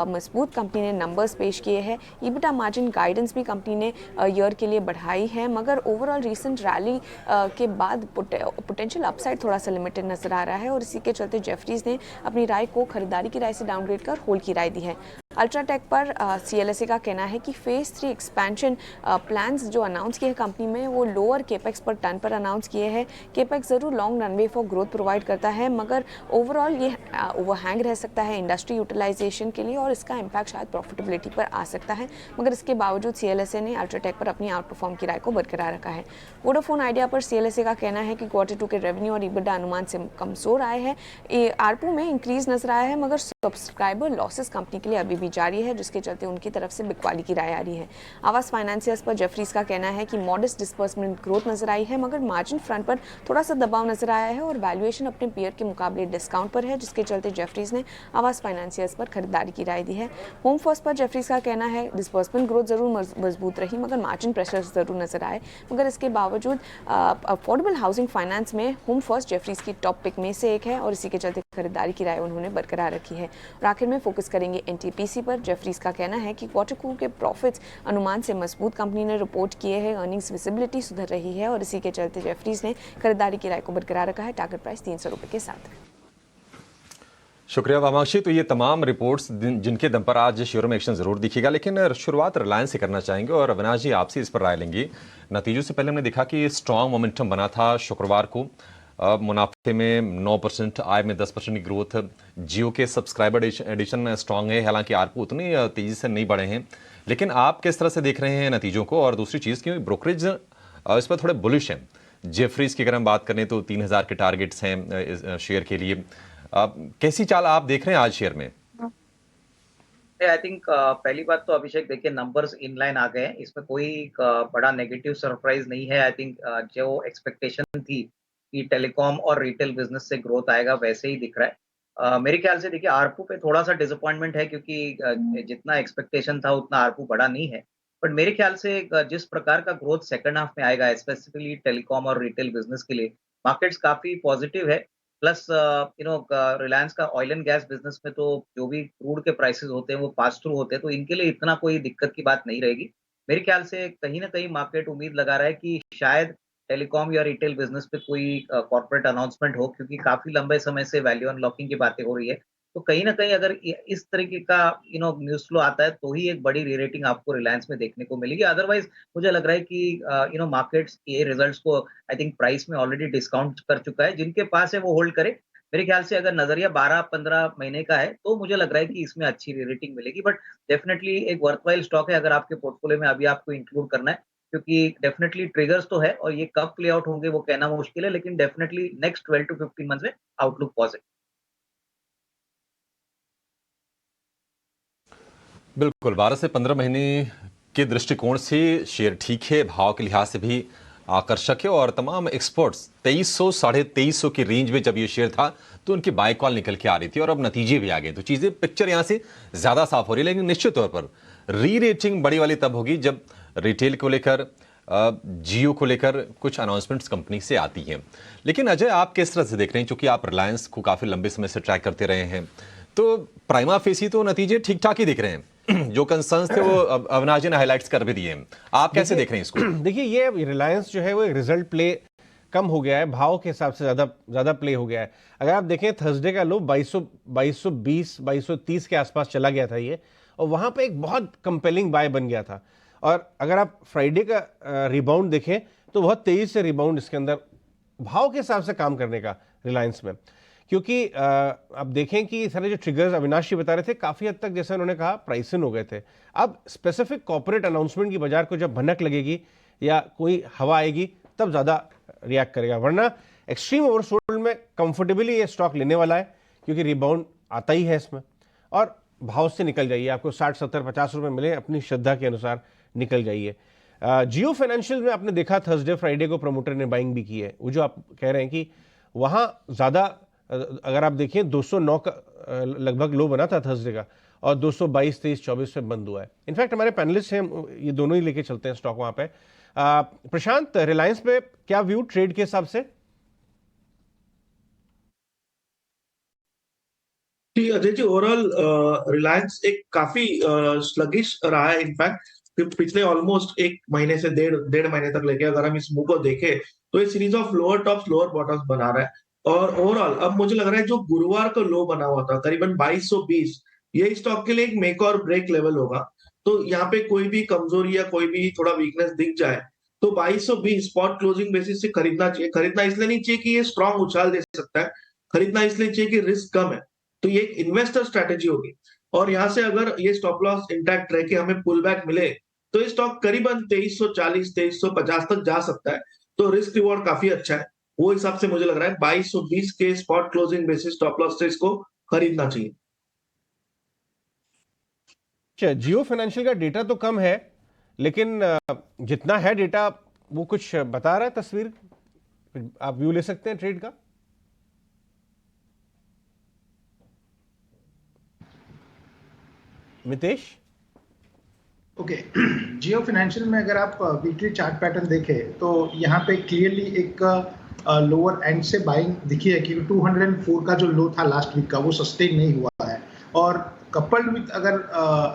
मजबूत कंपनी ने नंबर्स पेश किए हैं। EBITDA मार्जिन गाइडेंस भी कंपनी ने ईयर के लिए बढ़ाई है, मगर ओवरऑल रीसेंट रैली के बाद पोटेंशियल अपसाइड थोड़ा सा लिमिटेड नजर आ रहा है और इसी के चलते जेफरीज ने अपनी राय को खरीदारी की राय से डाउनग्रेड कर होल्ड की राय दी है। अल्ट्राटेक पर CLSA का कहना है कि फेज 3 एक्सपेंशन प्लान्स जो अनाउंस किए हैं कंपनी में वो लोअर केपेक्स पर टन पर अनाउंस किए हैं। केपेक्स जरूर long runway for growth provide करता है, मगर ओवरऑल ये ओवरहैंग रह सकता है इंडस्ट्री यूटिलाइजेशन के लिए और इसका इम्पैक्ट शायद प्रॉफिटेबिलिटी पर आ सकता है। मगर इसके बावजूद CLSA ने अल्ट्राटेक पर अपनी आउट परफॉर्म की राय को बरकरार रखा है। वोडाफोन आइडिया पर CLSA का कहना है कि Q2 के रेवेन्यू और EBITDA अनुमान से कमजोर आए हैं। ARPU में इंक्रीज नजर आया है, मगर सब्सक्राइबर लॉसेस कंपनी के लिए अभी भी भी जारी है, जिसके चलते उनकी तरफ से बिकवाली की राय आ रही है। आवास फाइनेंसियर्स पर जेफरीज का कहना है कि मॉडेस्ट डिस्बर्समेंट ग्रोथ नजर आई है, मगर मार्जिन फ्रंट पर थोड़ा सा दबाव नजर आया है और वैल्यूएशन अपने पीयर के मुकाबले डिस्काउंट पर है, जिसके चलते जेफरीज ने आवास फाइनेंसियर्स पर खरीदारी की राय दी है। होम फर्स्ट पर जेफरीज का कहना है डिस्बर्समेंट ग्रोथ जरूर मजबूत रही, मगर मार्जिन प्रेशर जरूर नजर आए, मगर इसके बावजूद अफोर्डेबल हाउसिंग फाइनेंस में होम फर्स्ट जेफरीज की टॉप पिक में से एक है और इसी के चलते खरीदारी की राय उन्होंने बरकरार रखी है। और आखिर में फोकस करेंगे एनटीपीसी पर। जेफरीज का कहना है कि क्वार्टर टू के प्रॉफिट्स अनुमान से मजबूत कंपनी ने रिपोर्ट किए हैं, अर्निंग्स विजिबिलिटी सुधर रही है और इसी के चलते जेफरीज ने खरीदारी की राय को बरकरार रखा है, टारगेट प्राइस 300 रुपये के साथ। शुक्रिया वामाक्षी। तो ये तमाम रिपोर्ट्स जिनके दम पर आज शेयरों में एक्शन जरूर दिखेगा, लेकिन शुरुआत रिलायंस से करना चाहेंगे और अविनाश जी आपसे इस पर राय लेंगे। नतीजों से पहले हमने देखा कि स्ट्रॉन्ग मोमेंटम बना था शुक्रवार को, मुनाफे में 9%, आय में 10% की ग्रोथ, जियो के सब्सक्राइबर एडिशन स्ट्रॉन्ग है, हालांकि आरपू उतनी तेजी से नहीं बढ़े हैं, लेकिन आप किस तरह से देख रहे हैं नतीजों को? और दूसरी चीज़ क्योंकि ब्रोकरेज इस पर थोड़े बुलिश हैं। जेफरीज की अगर हम बात करें तो 3000 के टारगेट्स हैं शेयर के लिए। कैसी चाल आप देख रहे हैं आज शेयर में? आई थिंक पहली बात तो अभिषेक देखिए नंबर्स इनलाइन आ गए हैं, इसमें कोई बड़ा नेगेटिव सरप्राइज नहीं है। आई थिंक जो एक्सपेक्टेशन थी कि टेलीकॉम और रिटेल बिजनेस से ग्रोथ आएगा वैसे ही दिख रहा है। मेरे ख्याल से देखिए आरपू पे थोड़ा सा डिसअपॉइंटमेंट है क्योंकि जितना एक्सपेक्टेशन था उतना आरपू बड़ा नहीं है, बट मेरे ख्याल से जिस प्रकार का ग्रोथ सेकंड हाफ में आएगा स्पेसिफिकली टेलीकॉम और रिटेल बिजनेस के लिए मार्केट्स काफी पॉजिटिव है। प्लस रिलायंस का ऑयल एंड गैस बिजनेस में तो जो भी क्रूड के प्राइसेस होते हैं वो पास थ्रू होते हैं, तो इनके लिए इतना कोई दिक्कत की बात नहीं रहेगी। मेरे ख्याल से कहीं ना कहीं मार्केट उम्मीद लगा रहा है कि शायद टेलीकॉम या रिटेल बिजनेस पे कोई कॉर्पोरेट अनाउंसमेंट हो, क्योंकि काफी लंबे समय से वैल्यू अनलॉकिंग की बातें हो रही है। तो कहीं ना कहीं अगर इस तरीके का न्यूज फ्लो आता है तो ही एक बड़ी री-रेटिंग आपको रिलायंस में देखने को मिलेगी। अदरवाइज मुझे लग रहा है कि मार्केट्स ये रिजल्ट्स को आई थिंक प्राइस में ऑलरेडी डिस्काउंट कर चुका है। जिनके पास है वो होल्ड करे। मेरे ख्याल से अगर नजरिया 12-15 महीने का है तो मुझे लग रहा है कि इसमें अच्छी री-रेटिंग मिलेगी, बट डेफिनेटली एक वर्थवाइल स्टॉक है अगर आपके पोर्टफोलियो में अभी आपको इंक्लूड करना है, क्योंकि डेफिनेटली ट्रिगर्स तो है और ये कब प्ले आउट होंगे वो कहना मुश्किल है, लेकिन डेफिनेटली नेक्स्ट 12 टू 15 मंथ्स में आउटलुक पॉजिटिव। बिल्कुल, 12 से 15 महीने के दृष्टिकोण से शेयर ठीक है, भाव के लिहाज से भी आकर्षक है और तमाम एक्सपर्ट्स 2300 साढ़े 2300 की रेंज में जब ये शेयर था तो उनकी बाय कॉल निकल के आ रही थी और अब नतीजे भी आ गए, तो चीजें पिक्चर यहां से ज्यादा साफ हो रही है। लेकिन निश्चित तौर पर री रेटिंग बड़ी वाली तब होगी जब रिटेल को लेकर, जियो को लेकर कुछ अनाउंसमेंट्स कंपनी से आती हैं। लेकिन अजय आप किस तरह से देख रहे हैं, क्योंकि आप रिलायंस को काफी लंबे समय से ट्रैक करते रहे हैं, तो प्राइमा फेसी तो नतीजे ठीक ठाक ही दिख रहे हैं, जो कंसर्न्स थे वो अविनाश जी ने हाईलाइट्स कर भी दिए हैं। आप कैसे देख रहे हैं इसको? देखिए ये रिलायंस जो है वो रिजल्ट प्ले कम हो गया है, भाव के हिसाब से ज्यादा प्ले हो गया है। अगर आप देखें थर्सडे का लो 2220 2230 के आसपास चला गया था ये, और वहां पे एक बहुत कंपेलिंग बाय बन गया था। और अगर आप फ्राइडे का रिबाउंड देखें तो बहुत तेजी से रिबाउंड इसके अंदर भाव के हिसाब से काम करने का रिलायंस में, क्योंकि आप देखें कि सारे जो ट्रिगर्स अविनाश जी बता रहे थे काफी हद तक जैसे उन्होंने कहा प्राइस इन हो गए थे। अब स्पेसिफिक कॉर्पोरेट अनाउंसमेंट की बाजार को जब भनक लगेगी या कोई हवा आएगी तब ज्यादा रिएक्ट करेगा, वरना एक्सट्रीम ओवरसोल्ड में कंफर्टेबली ये स्टॉक लेने वाला है, क्योंकि रिबाउंड आता ही है इसमें। और भाव से निकल जाइए, आपको 60 70 50 रुपए मिले अपनी श्रद्धा के अनुसार निकल जाइए। जियो फाइनेंशियल में आपने देखा थर्सडे फ्राइडे को प्रमोटर ने बाइंग भी की है, वो जो आप कह रहे हैं कि वहां ज्यादा, अगर आप देखिए 209 का लगभग लो बना था थर्सडे का और 222 23 24 पे बंद हुआ है। इनफैक्ट हमारे पैनलिस्ट हैं, ये दोनों ही लेके चलते हैं स्टॉक वहां पे। प्रशांत, रिलायंस पे क्या व्यू ट्रेड के हिसाब से? अजय जी ओवरऑल रिलायंस एक काफी स्लगिश रहा है। इनफैक्ट पिछले ऑलमोस्ट एक महीने से डेढ़ महीने तक लेके अगर हम इस मूव को देखें तो ये series of lower tops lower bottoms बना रहा है। और ओवरऑल अब मुझे लग रहा है जो गुरुवार को लो बना हुआ था करीबन 2220, ये स्टॉक के लिए एक मेक और ब्रेक लेवल होगा। तो यहाँ पे कोई भी कमजोरी या कोई भी थोड़ा वीकनेस दिख जाए तो 2220 स्पॉट क्लोजिंग बेसिस से खरीदना चाहिए। खरीदना इसलिए नहीं चाहिए कि ये स्ट्रॉन्ग उछाल दे सकता है, खरीदना इसलिए चाहिए कि रिस्क कम है। तो ये एक इन्वेस्टर स्ट्रैटेजी होगी और यहाँ से अगर ये स्टॉप लॉस इंटैक्ट रह के हमें पुल बैक मिले तो ये स्टॉक करीबन 2340 2350 तक जा सकता है। तो रिस्क रिवॉर्ड काफी अच्छा है, वो हिसाब से मुझे लग रहा है 2220 के spot closing basis stop loss से इसको खरीदना चाहिए। जियो फाइनेंशियल का डेटा तो कम है, लेकिन जितना है डेटा वो कुछ बता रहा है तस्वीर। आप व्यू ले सकते हैं ट्रेड का। मितेश। ओके, जियो फाइनेंशियल में अगर आप वीकली चार्ट पैटर्न देखें तो यहाँ पे क्लियरली एक लोअर एंड से बाइंग दिखी है, क्योंकि 204 का जो लो था लास्ट वीक का वो सस्टेन नहीं हुआ है। और कपल्ड विथ अगर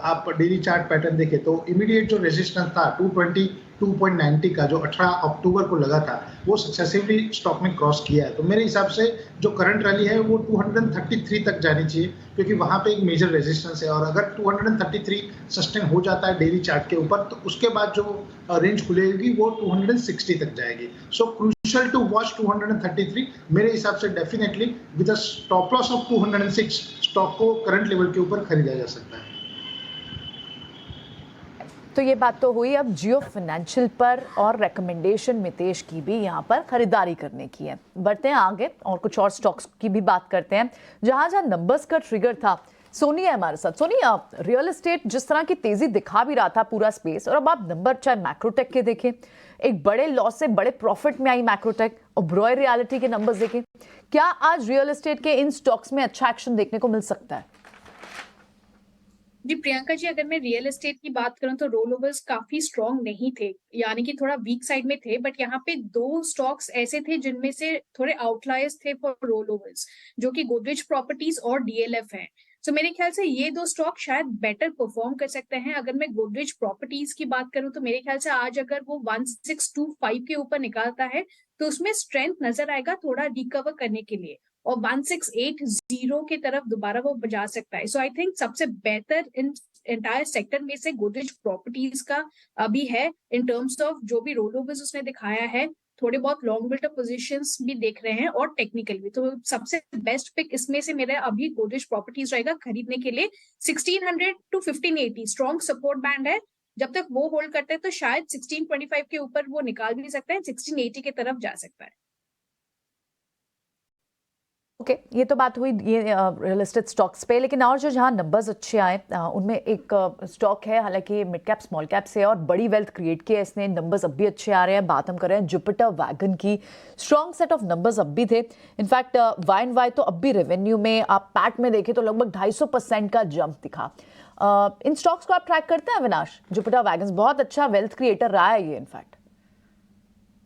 आप डेली चार्ट पैटर्न देखें तो इमीडिएट जो रेजिस्टेंस था 222.90 का जो 18 अक्टूबर को लगा था वो सक्सेसिवली स्टॉक ने क्रॉस किया है। तो मेरे हिसाब से जो करंट रैली है वो 233 तक जानी चाहिए, क्योंकि वहां पे एक मेजर रेजिस्टेंस है। और अगर 233 सस्टेन हो जाता है डेली चार्ट के ऊपर तो उसके बाद जो रेंज खुलेगी वो 260 तक जाएगी। सो क्रूशियल टू वॉच 233 मेरे हिसाब से definitely with a stop loss of 206 stock को करंट लेवल के ऊपर खरीदा जा सकता है। तो ये बात तो हुई अब जियो फाइनेंशियल पर, और रिकमेंडेशन मितेश की भी यहाँ पर खरीदारी करने की है। बढ़ते हैं आगे और कुछ और स्टॉक्स की भी बात करते हैं जहां जहां नंबर्स का ट्रिगर था। सोनी है हमारे साथ। सोनी, रियल एस्टेट जिस तरह की तेजी दिखा भी रहा था पूरा स्पेस, और अब आप नंबर चाहे मैक्रोटेक के देखें, एक बड़े लॉस से बड़े प्रॉफिट में आई मैक्रोटेक, ओबरॉय रियलिटी के नंबर्स देखें, क्या आज रियल एस्टेट के इन स्टॉक्स में अच्छा एक्शन देखने को मिल सकता है? जी प्रियंका जी, अगर मैं रियल एस्टेट की बात करूं तो रोल ओवर्स काफी स्ट्रॉन्ग नहीं थे, यानी कि थोड़ा वीक साइड में थे। बट यहाँ पे दो स्टॉक्स ऐसे थे जिनमें से थोड़े आउटलायर्स थे फॉर रोल ओवर्स, जो कि गोदरेज प्रॉपर्टीज और डीएलएफ है। तो मेरे ख्याल से ये दो स्टॉक शायद बेटर परफॉर्म कर सकते हैं। अगर मैं गोदरेज प्रॉपर्टीज की बात करूं तो मेरे ख्याल से आज अगर वो 1625 के ऊपर निकालता है तो उसमें स्ट्रेंथ नजर आएगा थोड़ा रिकवर करने के लिए, और 1680 की तरफ दोबारा वो जा सकता है। सो आई थिंक सबसे बेहतर इन एंटायर सेक्टर में से गोदरेज प्रॉपर्टीज का अभी है, इन टर्म्स ऑफ जो भी रोल ओवर्स उसने दिखाया है, थोड़े बहुत लॉन्ग बिल्टर पोजीशंस भी देख रहे हैं और टेक्निकल भी। तो सबसे बेस्ट पिक इसमें से मेरा अभी गोदरेज प्रॉपर्टीज रहेगा खरीदने के लिए। 1600 टू 1580 स्ट्रॉन्ग सपोर्ट बैंड है, जब तक वो होल्ड करते हैं तो शायद 1625 के ऊपर वो निकाल भी सकता है, 1680 की तरफ जा सकता है। ओके, ये तो बात हुई ये रियल एस्टेट स्टॉक्स पे, लेकिन और जो जहाँ नंबर्स अच्छे आए उनमें एक स्टॉक है, हालांकि मिड कैप स्मॉल कैप से और बड़ी वेल्थ क्रिएट किया इसने, नंबर्स अब भी अच्छे आ रहे हैं। बात हम कर रहे हैं जुपिटर वैगन की। स्ट्रॉन्ग सेट ऑफ नंबर्स अब भी थे। इनफैक्ट वाई तो अब भी रेवेन्यू में, आप पैट में देखें तो लगभग 250% का जंप दिखा। इन स्टॉक्स को आप ट्रैक करते हैं अविनाश? जुपिटर वैगन बहुत अच्छा वेल्थ क्रिएटर रहा है ये इनफैक्ट।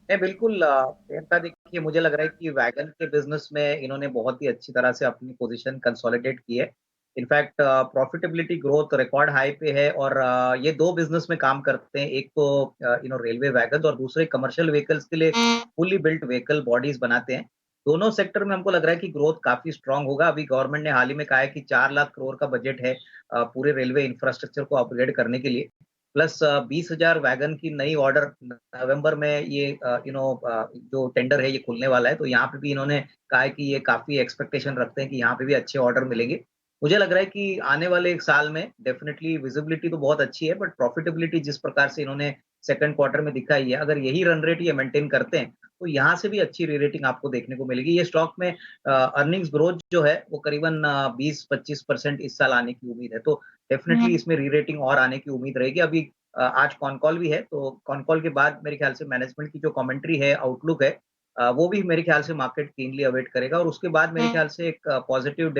बिल्कुल प्रियंका, देखिए मुझे लग रहा है कि वैगन के बिजनेस में इन्होंने बहुत ही अच्छी तरह से अपनी पोजीशन कंसोलिडेट की है। In fact profitability growth record high पे है, और ये दो बिजनेस में काम करते हैं। एक तो रेलवे वैगन और दूसरे कमर्शियल व्हीकल्स के लिए फुली बिल्ट व्हीकल बॉडीज बनाते हैं। दोनों सेक्टर में हमको लग रहा है कि ग्रोथ काफी स्ट्रांग होगा। अभी गवर्नमेंट ने हाल ही में कहा है कि 4 लाख करोड़ का बजट है पूरे रेलवे इंफ्रास्ट्रक्चर को अपग्रेड करने के लिए। प्लस 20,000 वैगन की नई ऑर्डर नवंबर में ये जो टेंडर है ये खुलने वाला है। तो यहाँ पे भी इन्होंने कहा है कि ये काफी एक्सपेक्टेशन रखते हैं कि यहाँ पे भी अच्छे ऑर्डर मिलेंगे। मुझे लग रहा है कि आने वाले एक साल में डेफिनेटली विजिबिलिटी तो बहुत अच्छी है, बट प्रॉफिटेबिलिटी जिस प्रकार से इन्होंने सेकंड क्वार्टर में दिखाई है, अगर यही रन रेट ये मेंटेन करते हैं तो यहाँ से भी अच्छी री-रेटिंग आपको देखने को मिलेगी। ये स्टॉक में अर्निंग्स ग्रोथ जो है वो करीबन 20-25% इस साल आने की उम्मीद है। तो डेफिनेटली इसमें री-रेटिंग और आने की उम्मीद रहेगी। अभी आज कॉन कॉल भी है, तो कॉन कॉल के बाद मेरे ख्याल से मैनेजमेंट की जो कमेंट्री है, आउटलुक है, वो भी मेरे ख्याल से मार्केट कीनली अवेट करेगा, और उसके बाद मेरे ख्याल से एक पॉजिटिव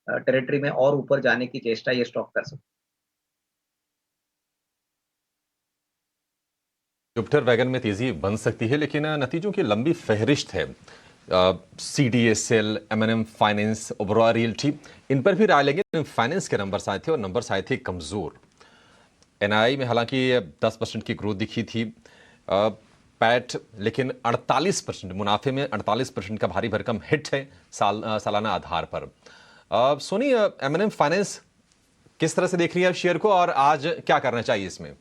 टेरिटरी में और ऊपर जाने की चेष्टा ये स्टॉक कर सकता है। जुपिटर वैगन में तेजी बन सकती है, लेकिन नतीजों की लंबी फहरिस्त है। CDSL, M&M finance, Oberoi realty, इन पर भी राय लेंगे। फाइनेंस के नंबर्स आए थे और नंबर्स आए थे कमजोर। NII में हालांकि 10% की ग्रोथ दिखी थी, पैट लेकिन 48%, मुनाफे में 48% का भारी भरकम हिट है सालाना आधार पर। सोनी, M&M फाइनेंस किस तरह से देख रही है शेयर को, और आज क्या करना चाहिए इसमें?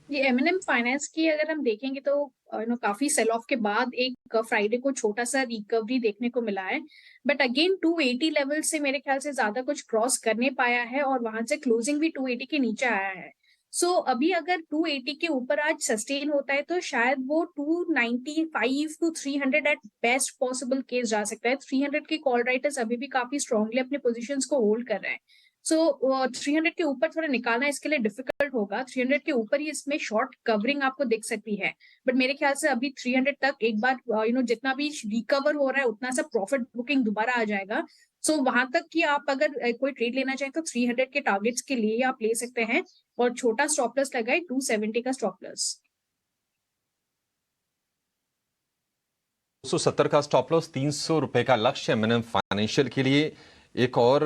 ये M&M फाइनेंस की अगर हम देखेंगे तो काफी सेल ऑफ के बाद एक फ्राइडे को छोटा सा रिकवरी देखने को मिला है, बट अगेन 280 लेवल से मेरे ख्याल से ज्यादा कुछ क्रॉस करने पाया है, और वहां से क्लोजिंग भी 280 के नीचे आया है। सो अभी अगर 280 के ऊपर आज सस्टेन होता है तो शायद वो 295 to 300 at best possible case जा सकता है। 300 के कॉल राइटर्स अभी भी काफी स्ट्रांगली अपने पोजीशंस को होल्ड कर रहे हैं। सो 300 के ऊपर थोड़ा निकालना इसके लिए डिफिकल्ट होगा। 300 के ऊपर ही इसमें शॉर्ट कवरिंग आपको दिख सकती है, बट मेरे ख्याल से अभी 300 तक एक बार जितना भी रिकवर हो रहा है उतना सा प्रॉफिट बुकिंग दोबारा आ जाएगा। सो वहां तक कि आप अगर कोई ट्रेड लेना चाहें तो 300 के टारगेट्स के लिए आप ले सकते हैं, और छोटा स्टॉप लॉस लगाए 270 का स्टॉप लॉस। 270 का स्टॉप लॉस, 300 रुपए का लक्ष्य एम&एम फाइनेंशियल के लिए। एक और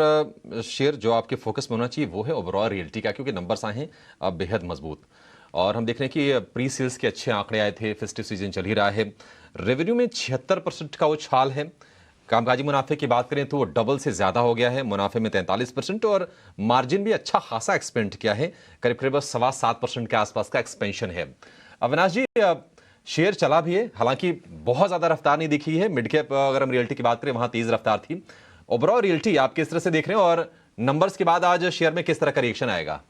शेयर जो आपके फोकस में होना चाहिए वो है ओबरॉय रियल्टी का, क्योंकि नंबर्स आए हैं अब बेहद मजबूत, और हम देख रहे हैं कि प्री सेल्स के अच्छे आंकड़े आए थे, फेस्टिव सीजन चल ही रहा है। रेवेन्यू में 76% का उछाल है। कामकाजी मुनाफे की बात करें तो वो डबल से ज्यादा हो गया है, मुनाफे में 43%, और मार्जिन भी अच्छा खासा एक्सपेंड किया है, करीब करीब 7.25% के आसपास का एक्सपेंशन है। अविनाश जी, शेयर चला भी है, हालांकि बहुत ज्यादा रफ्तार नहीं दिखी है। मिड कैप अगर हम रियल्टी की बात करें वहां तेज रफ्तार थी। ओवरऑल रियल्टी आप किस तरह से देख रहे हैं, और नंबर्स के बाद आज शेयर में किस तरह का रिएक्शन आएगा?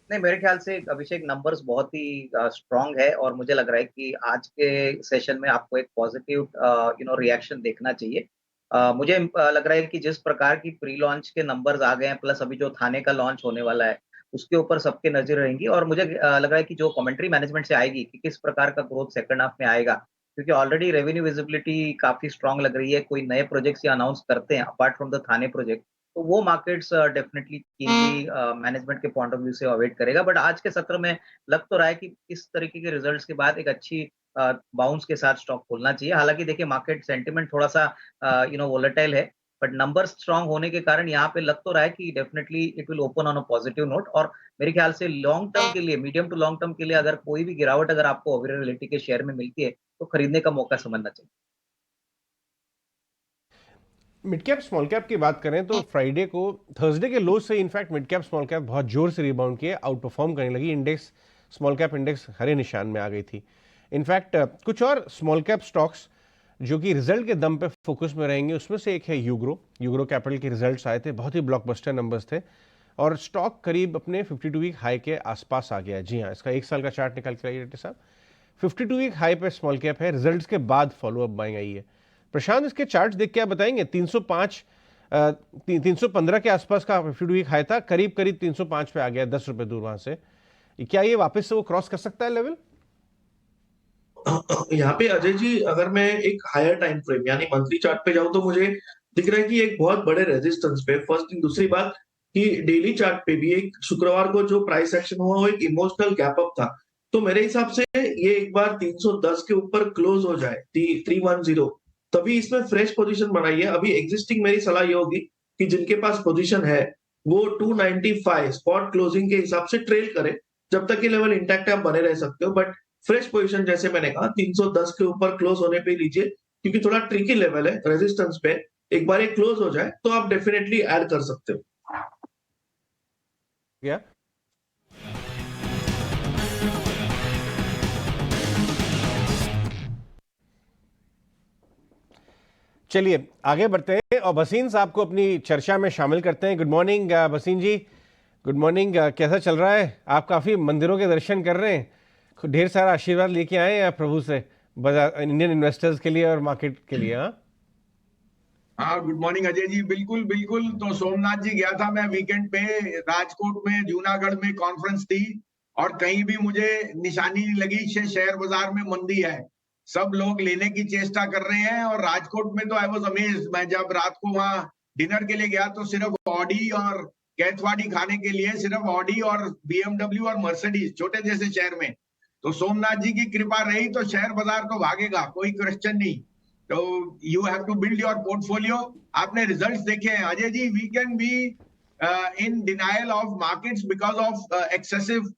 नहीं, मेरे ख्याल से अभिषेक नंबर्स बहुत ही स्ट्रांग है, और मुझे लग रहा है कि आज के सेशन में आपको एक पॉजिटिव रिएक्शन देखना चाहिए। मुझे लग रहा है कि जिस प्रकार की प्री लॉन्च के नंबर्स आ गए हैं, प्लस अभी जो थाने का लॉन्च होने वाला है उसके ऊपर सबके नजर रहेंगी, और मुझे लग रहा है कि जो कमेंट्री मैनेजमेंट से आएगी कि किस प्रकार का ग्रोथ सेकंड हाफ में आएगा, क्योंकि ऑलरेडी रेवेन्यू विजिबिलिटी काफी स्ट्रांग लग रही है। कोई नए प्रोजेक्ट्स या अनाउंस करते हैं apart from the Thane project, तो वो मार्केट्स डेफिनेटली कीनली मैनेजमेंट के पॉइंट ऑफ व्यू से अवेट करेगा। बट आज के सत्र में लग तो रहा है कि इस तरीके के रिजल्ट्स के बाद एक अच्छी बाउंस के साथ स्टॉक खोलना चाहिए। हालांकि देखिए मार्केट सेंटिमेंट थोड़ा सा वोलेटाइल है, बट नंबर स्ट्रांग होने के कारण यहाँ पे लग तो रहा है कि definitely it will open on a positive note. और मेरे ख्याल से लॉन्ग टर्म के लिए, मीडियम टू लॉन्ग टर्म के लिए अगर कोई भी गिरावट अगर आपको ओबरॉय रियल्टी के शेयर में मिलती है तो खरीदने का मौका समझना चाहिए। मिड कैप स्मॉल कैप की बात करें तो फ्राइडे को, थर्सडे के लो से in fact mid cap small cap बहुत जोर से रिबाउंड किए, आउट परफॉर्म करने लगी। इंडेक्स, स्मॉल कैप इंडेक्स हरे निशान में आ गई थी। इनफैक्ट कुछ और स्मॉल कैप स्टॉक्स जो कि रिजल्ट के दम पे फोकस में रहेंगे, उसमें से एक है यूग्रो कैपिटल के रिजल्ट्स आए थे, बहुत ही ब्लॉकबस्टर नंबर्स थे, और स्टॉक करीब अपने 52 वीक हाई के आसपास आ गया है। जी हाँ, इसका एक साल का चार्ट निकाल के लाइए साहब। 52 वीक हाई पे स्मॉल कैप है, रिजल्ट्स के बाद फॉलो अप बाइंग आई है। प्रशांत, इसके चार्ट देख के आप बताएंगे, 315 के आसपास का 52 वीक हाई था, करीब 305 पे आ गया, 10 रुपए दूर वहां से। क्या ये वापस से वो क्रॉस कर सकता है लेवल? यहाँ पे अजय जी, अगर मैं एक हायर टाइम फ्रेम यानी मंथली चार्ट पे जाऊं तो मुझे दिख रहा है कि एक बहुत बड़े रेजिस्टेंस पे, फर्स्ट थिंग। दूसरी बात कि डेली चार्ट पे भी एक शुक्रवार को जो प्राइस एक्शन हुआ वो एक इमोशनल गैप अप था। तो मेरे हिसाब से ये एक बार 310 के ऊपर क्लोज हो जाए, 310, तभी इसमें फ्रेश पोजीशन बनाइए। अभी एग्जिस्टिंग मेरी सलाह ये होगी कि जिनके पास पोजीशन है वो 295 स्पॉट क्लोजिंग के हिसाब से ट्रेल करे। जब तक ये लेवल इंटैक्ट है आप बने रह सकते हो, बट फ्रेश पोजीशन जैसे मैंने कहा 310 के ऊपर क्लोज होने पे लीजिए, क्योंकि थोड़ा ट्रिकी लेवल है रेजिस्टेंस पे। एक बार ये क्लोज हो जाए तो आप डेफिनेटली ऐड कर सकते हो। क्या चलिए आगे बढ़ते हैं और भसीन साहब को अपनी चर्चा में शामिल करते हैं। गुड मॉर्निंग भसीन जी, गुड मॉर्निंग। कैसा चल रहा है? आप काफी मंदिरों के दर्शन कर रहे हैं, ढेर सारा आशीर्वाद लेके आए हैं प्रभु से बाजार, इंडियन इन्वेस्टर्स के लिए और मार्केट के लिए। हाँ, गुड मॉर्निंग अजय जी। बिल्कुल बिल्कुल। तो सोमनाथ जी गया था मैं वीकेंड पे, राजकोट में, जूनागढ़ में कॉन्फ्रेंस थी, और कहीं भी मुझे निशानी नहीं लगी शेयर बाजार में मंदी है। सब लोग लेने की चेष्टा कर रहे हैं, और राजकोट में तो आई वाज अमेज्ड। मैं जब रात को वहां डिनर के लिए गया तो सिर्फ ऑडी और कैथवाड़ी खाने के लिए सिर्फ ऑडी और BMW और मर्सिडीज, छोटे जैसे शहर में। तो सोमनाथ जी की कृपा रही तो शेयर बाजार तो भागेगा, कोई क्वेश्चन नहीं। तो you have to build your portfolio. आपने रिजल्ट्स देखे हैं Ajay ji, we can be in denial of markets because of excessive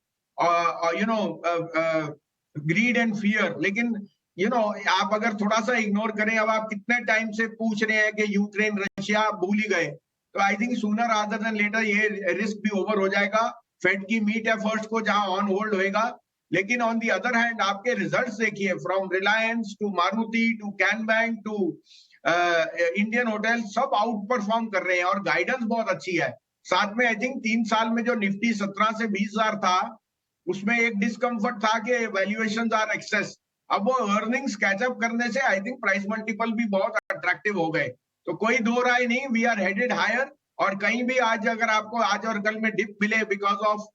greed and fear, लेकिन आप अगर थोड़ा सा इग्नोर करें, अब आप कितने टाइम से पूछ रहे हैं कि यूक्रेन रशिया भूल ही गए, तो I think sooner rather than later ये रिस्क भी ओवर हो जाएगा। फेड की मीट है फर्स्ट को जहां ऑन होल्ड होएगा। लेकिन ऑन दी अदर हैंड आपके रिजल्ट्स देखिए, from Reliance to Maruti to Can Bank to Indian hotel, सब आउट परफॉर्म कर रहे हैं और गाइडेंस बहुत अच्छी है। साथ में आई थिंक 3 साल में जो निफ्टी 17 से 20,000 था, उसमें एक डिस्कम्फर्ट था कि वैल्यूएशंस आर एक्सेस। अब वो अर्निंग्स कैचअप करने से आई थिंक प्राइस मल्टीपल भी बहुत अट्रैक्टिव हो गए। तो कोई दो राय नहीं, वी आर हेडेड हायर, और कहीं भी आज अगर आपको आज और कल में डिप मिले बिकॉज ऑफ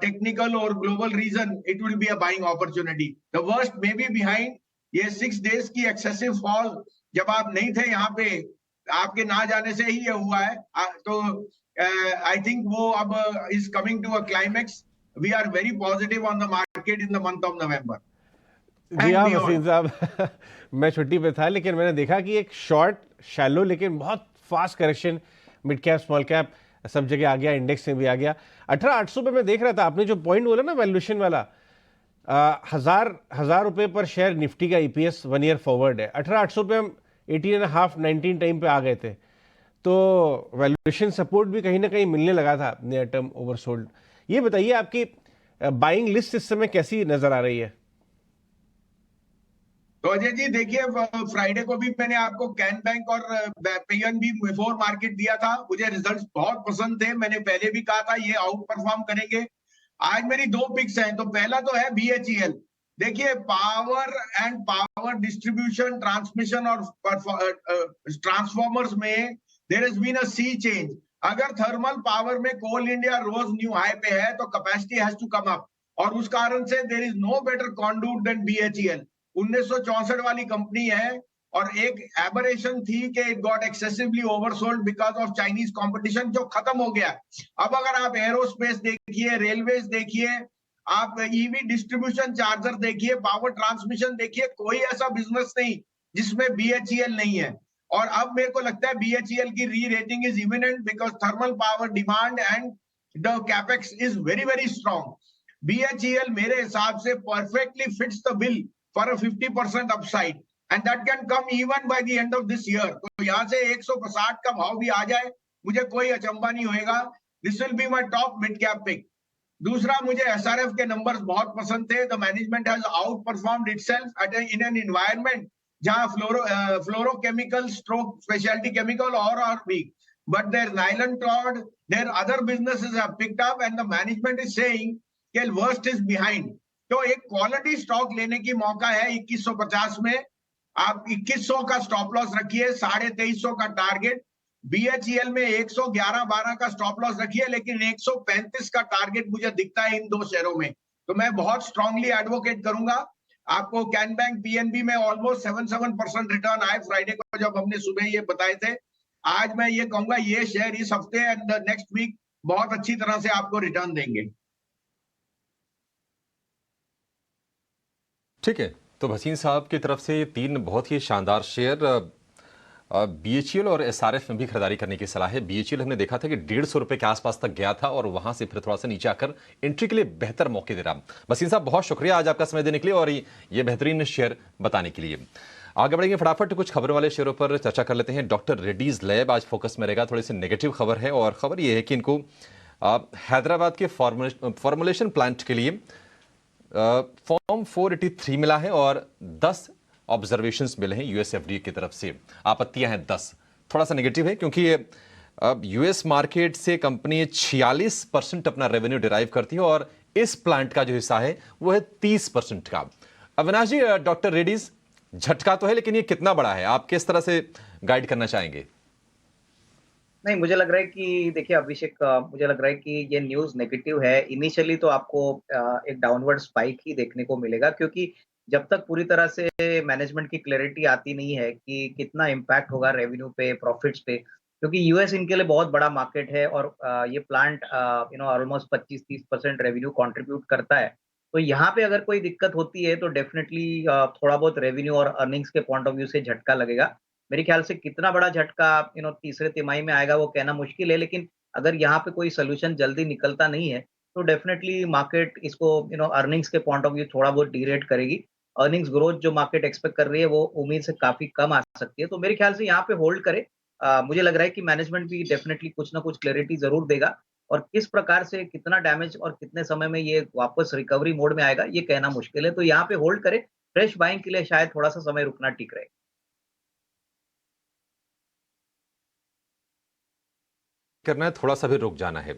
टेक्निकल और global reason, it will be a buying opportunity. The worst may be behind, ये 6 डेज की एक्सेसिव फॉल जब आप नहीं थे यहाँ पे, आपके ना जाने से ही ये हुआ है। तो आई थिंक वो अब is coming to a climax. We are very positive on the market in the month of November. जी हाँ वसीम साहब, मैं छुट्टी पे था लेकिन मैंने देखा कि एक शॉर्ट शैलो लेकिन बहुत fast correction mid cap small cap सब जगह आ गया, इंडेक्स में भी आ गया। 18,800 पे मैं देख रहा था, आपने जो पॉइंट बोला ना वैल्यूएशन वाला, हजार रुपए पर शेयर निफ्टी का ईपीएस 1 ईयर फॉरवर्ड है। 18,800 पे हम 18.5 19 टाइम पे आ गए थे, तो वैल्यूएशन सपोर्ट भी कहीं ना कहीं मिलने लगा था नियर टर्म ओवरसोल्ड। ये बताइए आपकी बाइंग लिस्ट इस समय कैसी नजर आ रही है? तो अजय जी देखिए, फ्राइडे को भी मैंने आपको कैन बैंक और पीएनबी बिफोर मार्केट दिया था। मुझे रिजल्ट्स बहुत पसंद थे, मैंने पहले भी कहा था ये आउट परफॉर्म करेंगे। आज मेरी 2 पिक्स हैं, तो पहला तो है बीएचईएल। देखिए, power and power distribution, transmission और ट्रांसफॉर्मर्स में there has been a sea change. अगर थर्मल पावर में कोल इंडिया रोज न्यू हाई पे है तो capacity has to come up, और उस कारण से there is no better conduit than BHEL. 1964 वाली कंपनी है, और एक एबरेशन थी कि it got excessively oversold because of Chinese competition, जो खत्म हो गया। अब अगर आप एरोस्पेस देखिए, रेलवेज देखिए, आप ईवी डिस्ट्रीब्यूशन चार्जर देखिए, पावर ट्रांसमिशन देखिए, कोई ऐसा बिजनेस नहीं जिसमें बीएचईएल नहीं है। और अब मेरे को लगता है बीएचईएल की rerating is imminent because thermal power demand and the capex is very very strong. BHEL मेरे हिसाब से perfectly fits the bill for a 50% upside, and that can come even by the end of this year. तो यहाँ से 160 का भाव भी आ जाए, मुझे कोई अचंभा नहीं होएगा। This will be my top mid cap pick. दूसरा, मुझे एसआरएफ के नंबर्स बहुत पसंद थे। The management has outperformed itself in an environment जहाँ फ्लोरोकेमिकल स्ट्रोक स्पेशलिटी केमिकल और weak, but their nylon rod, their other businesses have picked up, and the management is saying कि worst is behind. तो एक quality stock लेने की मौका है 2150 में। आप 2100 का स्टॉप लॉस रखिए, 2350 का टारगेट। बीएचईएल में 111-12 का स्टॉप लॉस रखिए, लेकिन 135 का टारगेट मुझे दिखता है इन 2 शेयरों में। तो मैं बहुत स्ट्रांगली एडवोकेट करूंगा। आपको कैन बैंक पीएनबी में ऑलमोस्ट 7% रिटर्न आए फ्राइडे को, जब हमने सुबह ये बताए थे। आज मैं ये कहूंगा ये शेयर इस हफ्ते एंड नेक्स्ट वीक बहुत अच्छी तरह से आपको रिटर्न देंगे। ठीक है, तो भसीन साहब की तरफ से 3 बहुत ही शानदार शेयर बीएचईएल और एसआरएफ में भी खरीदारी करने की सलाह है। बीएचईएल हमने देखा था कि 150 रुपए के आसपास तक गया था और वहां से फिर थोड़ा सा नीचे आकर एंट्री के लिए बेहतर मौके दे रहा। भसीन साहब बहुत शुक्रिया आज आपका समय देने के लिए और ये बेहतरीन शेयर बताने के लिए। आगे बढ़ेंगे, फटाफट कुछ खबरों वाले शेयरों पर चर्चा कर लेते हैं। डॉक्टर रेड्डीज लैब आज फोकस में रहेगा। थोड़ी सी नेगेटिव खबर है, और खबर यह है कि इनको हैदराबाद के फॉर्मुलेशन प्लांट के लिए फॉर्म 483 मिला है और 10 ऑब्जर्वेशंस मिले हैं यूएसएफडीए की तरफ से। आपत्तियां हैं 10। थोड़ा सा नेगेटिव है क्योंकि यूएस मार्केट से कंपनी 46% अपना रेवेन्यू डिराइव करती है और इस प्लांट का जो हिस्सा है वो है 30% का। अविनाश जी, डॉक्टर रेड्डीज झटका तो है, लेकिन ये कितना बड़ा है, आप किस तरह से गाइड करना चाहेंगे? नहीं, मुझे लग रहा है कि देखिए अभिषेक, मुझे लग रहा है कि ये न्यूज़ नेगेटिव है। इनिशियली तो आपको एक डाउनवर्ड स्पाइक ही देखने को मिलेगा, क्योंकि जब तक पूरी तरह से मैनेजमेंट की क्लैरिटी आती नहीं है कि कितना इम्पैक्ट होगा रेवेन्यू पे, प्रॉफिट्स पे, क्योंकि यूएस इनके लिए बहुत बड़ा मार्केट है और ये प्लांट ऑलमोस्ट 25-30% रेवेन्यू कंट्रीब्यूट करता है। तो यहाँ पे अगर कोई दिक्कत होती है तो डेफिनेटली थोड़ा बहुत रेवेन्यू और अर्निंग्स के पॉइंट ऑफ व्यू से झटका लगेगा। मेरे ख्याल से कितना बड़ा झटका तीसरे तिमाही में आएगा वो कहना मुश्किल है, लेकिन अगर यहाँ पे कोई सोल्यूशन जल्दी निकलता नहीं है तो डेफिनेटली मार्केट इसको अर्निंग्स के पॉइंट ऑफ व्यू थोड़ा बहुत डीरेट करेगी। अर्निंग्स ग्रोथ जो मार्केट एक्सपेक्ट कर रही है वो उम्मीद से काफी कम आ सकती है। तो मेरे ख्याल से यहाँ पे होल्ड करे। मुझे लग रहा है कि मैनेजमेंट भी डेफिनेटली कुछ ना कुछ क्लैरिटी जरूर देगा, और किस प्रकार से कितना डैमेज और कितने समय में ये वापस रिकवरी मोड में आएगा ये कहना मुश्किल है। तो यहाँ पे होल्ड करे। फ्रेश बाइंग के लिए शायद थोड़ा सा समय रुकना ठीक रहेगा। करना है, थोड़ा सा भी रुक जाना है।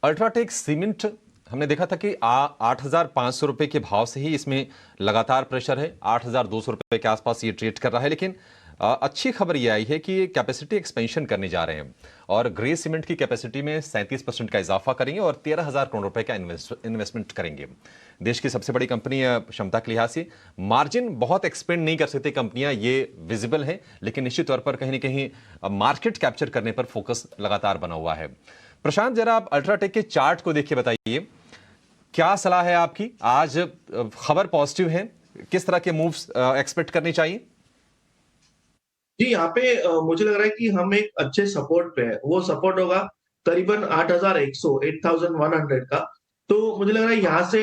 अल्ट्राटेक सीमेंट हमने देखा था कि 8,500 रुपए के भाव से ही इसमें लगातार प्रेशर है। 8,200 रुपए के आसपास ये ट्रेड कर रहा है, लेकिन अच्छी खबर यह आई है कि कैपेसिटी एक्सपेंशन करने जा रहे हैं और ग्रे सीमेंट की कैपेसिटी में 37% का इजाफा करेंगे और 13,000 करोड़ रुपए का इन्वेस्टमेंट करेंगे। देश की सबसे बड़ी कंपनी क्षमता के लिहाज से मार्जिन बहुत एक्सपेंड नहीं कर सकती कंपनियां, ये विजिबल है, लेकिन निश्चित तौर पर कहीं ना कहीं मार्केट कैप्चर करने पर फोकस लगातार बना हुआ है। प्रशांत, जरा आप अल्ट्राटेक के चार्ट को देख के बताइए, क्या सलाह है आपकी? आज खबर पॉजिटिव है, किस तरह के मूव्स एक्सपेक्ट करनी चाहिए? जी, यहाँ पे मुझे लग रहा है कि हम एक अच्छे सपोर्ट पे है। वो सपोर्ट होगा करीबन 8,100 8,100 का। तो मुझे लग रहा है यहाँ से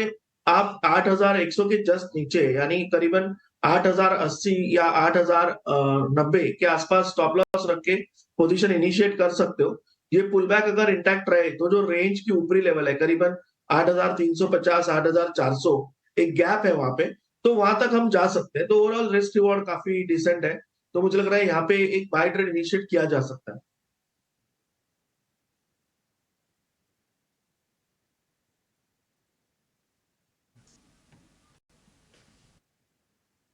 आप 8,100 के जस्ट नीचे यानी करीबन 8,080 या 8,090 के आसपास स्टॉप लॉस रख के पोजीशन इनिशिएट कर सकते हो। ये पुल बैक अगर इंटैक्ट रहे तो जो रेंज की ऊपरी लेवल है करीबन 8,350 8,400 एक गैप है वहां पे, तो वहां तक हम जा सकते हैं। तो ओवरऑल रिस्क रिवॉर्ड काफी डिसेंट है। तो मुझे लग रहा है यहाँ पे एक बाय ट्रेड इनिशिएट किया जा सकता है।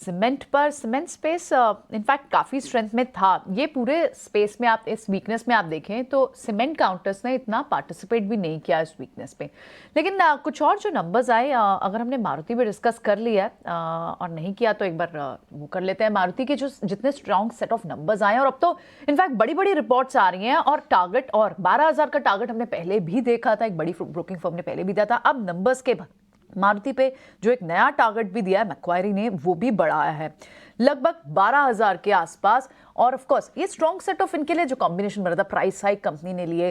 सीमेंट पर सीमेंट स्पेस इनफैक्ट काफ़ी स्ट्रेंथ में था। ये पूरे स्पेस में आप इस वीकनेस में आप देखें तो सीमेंट काउंटर्स ने इतना पार्टिसिपेट भी नहीं किया इस वीकनेस पे। लेकिन कुछ और जो नंबर्स आए, अगर हमने मारुति भी डिस्कस कर लिया और नहीं किया तो एक बार वो कर लेते हैं। मारुति के जो जितने स्ट्रॉन्ग सेट ऑफ नंबर्स आए और अब तो इनफैक्ट बड़ी बड़ी रिपोर्ट्स आ रही हैं और टारगेट और 12,000 का टारगेट हमने पहले भी देखा था, एक बड़ी ब्रोकिंग फर्म ने पहले भी दिया था। अब नंबर्स के मारुति पे जो एक नया टारगेट भी दिया है मैक्वायरी ने, वो भी बढ़ाया है लगभग 12,000 के आसपास। और ऑफ कोर्स ये स्ट्रॉन्ग सेट ऑफ इनके लिए जो कॉम्बिनेशन बना था, प्राइस हाइक कंपनी ने लिए,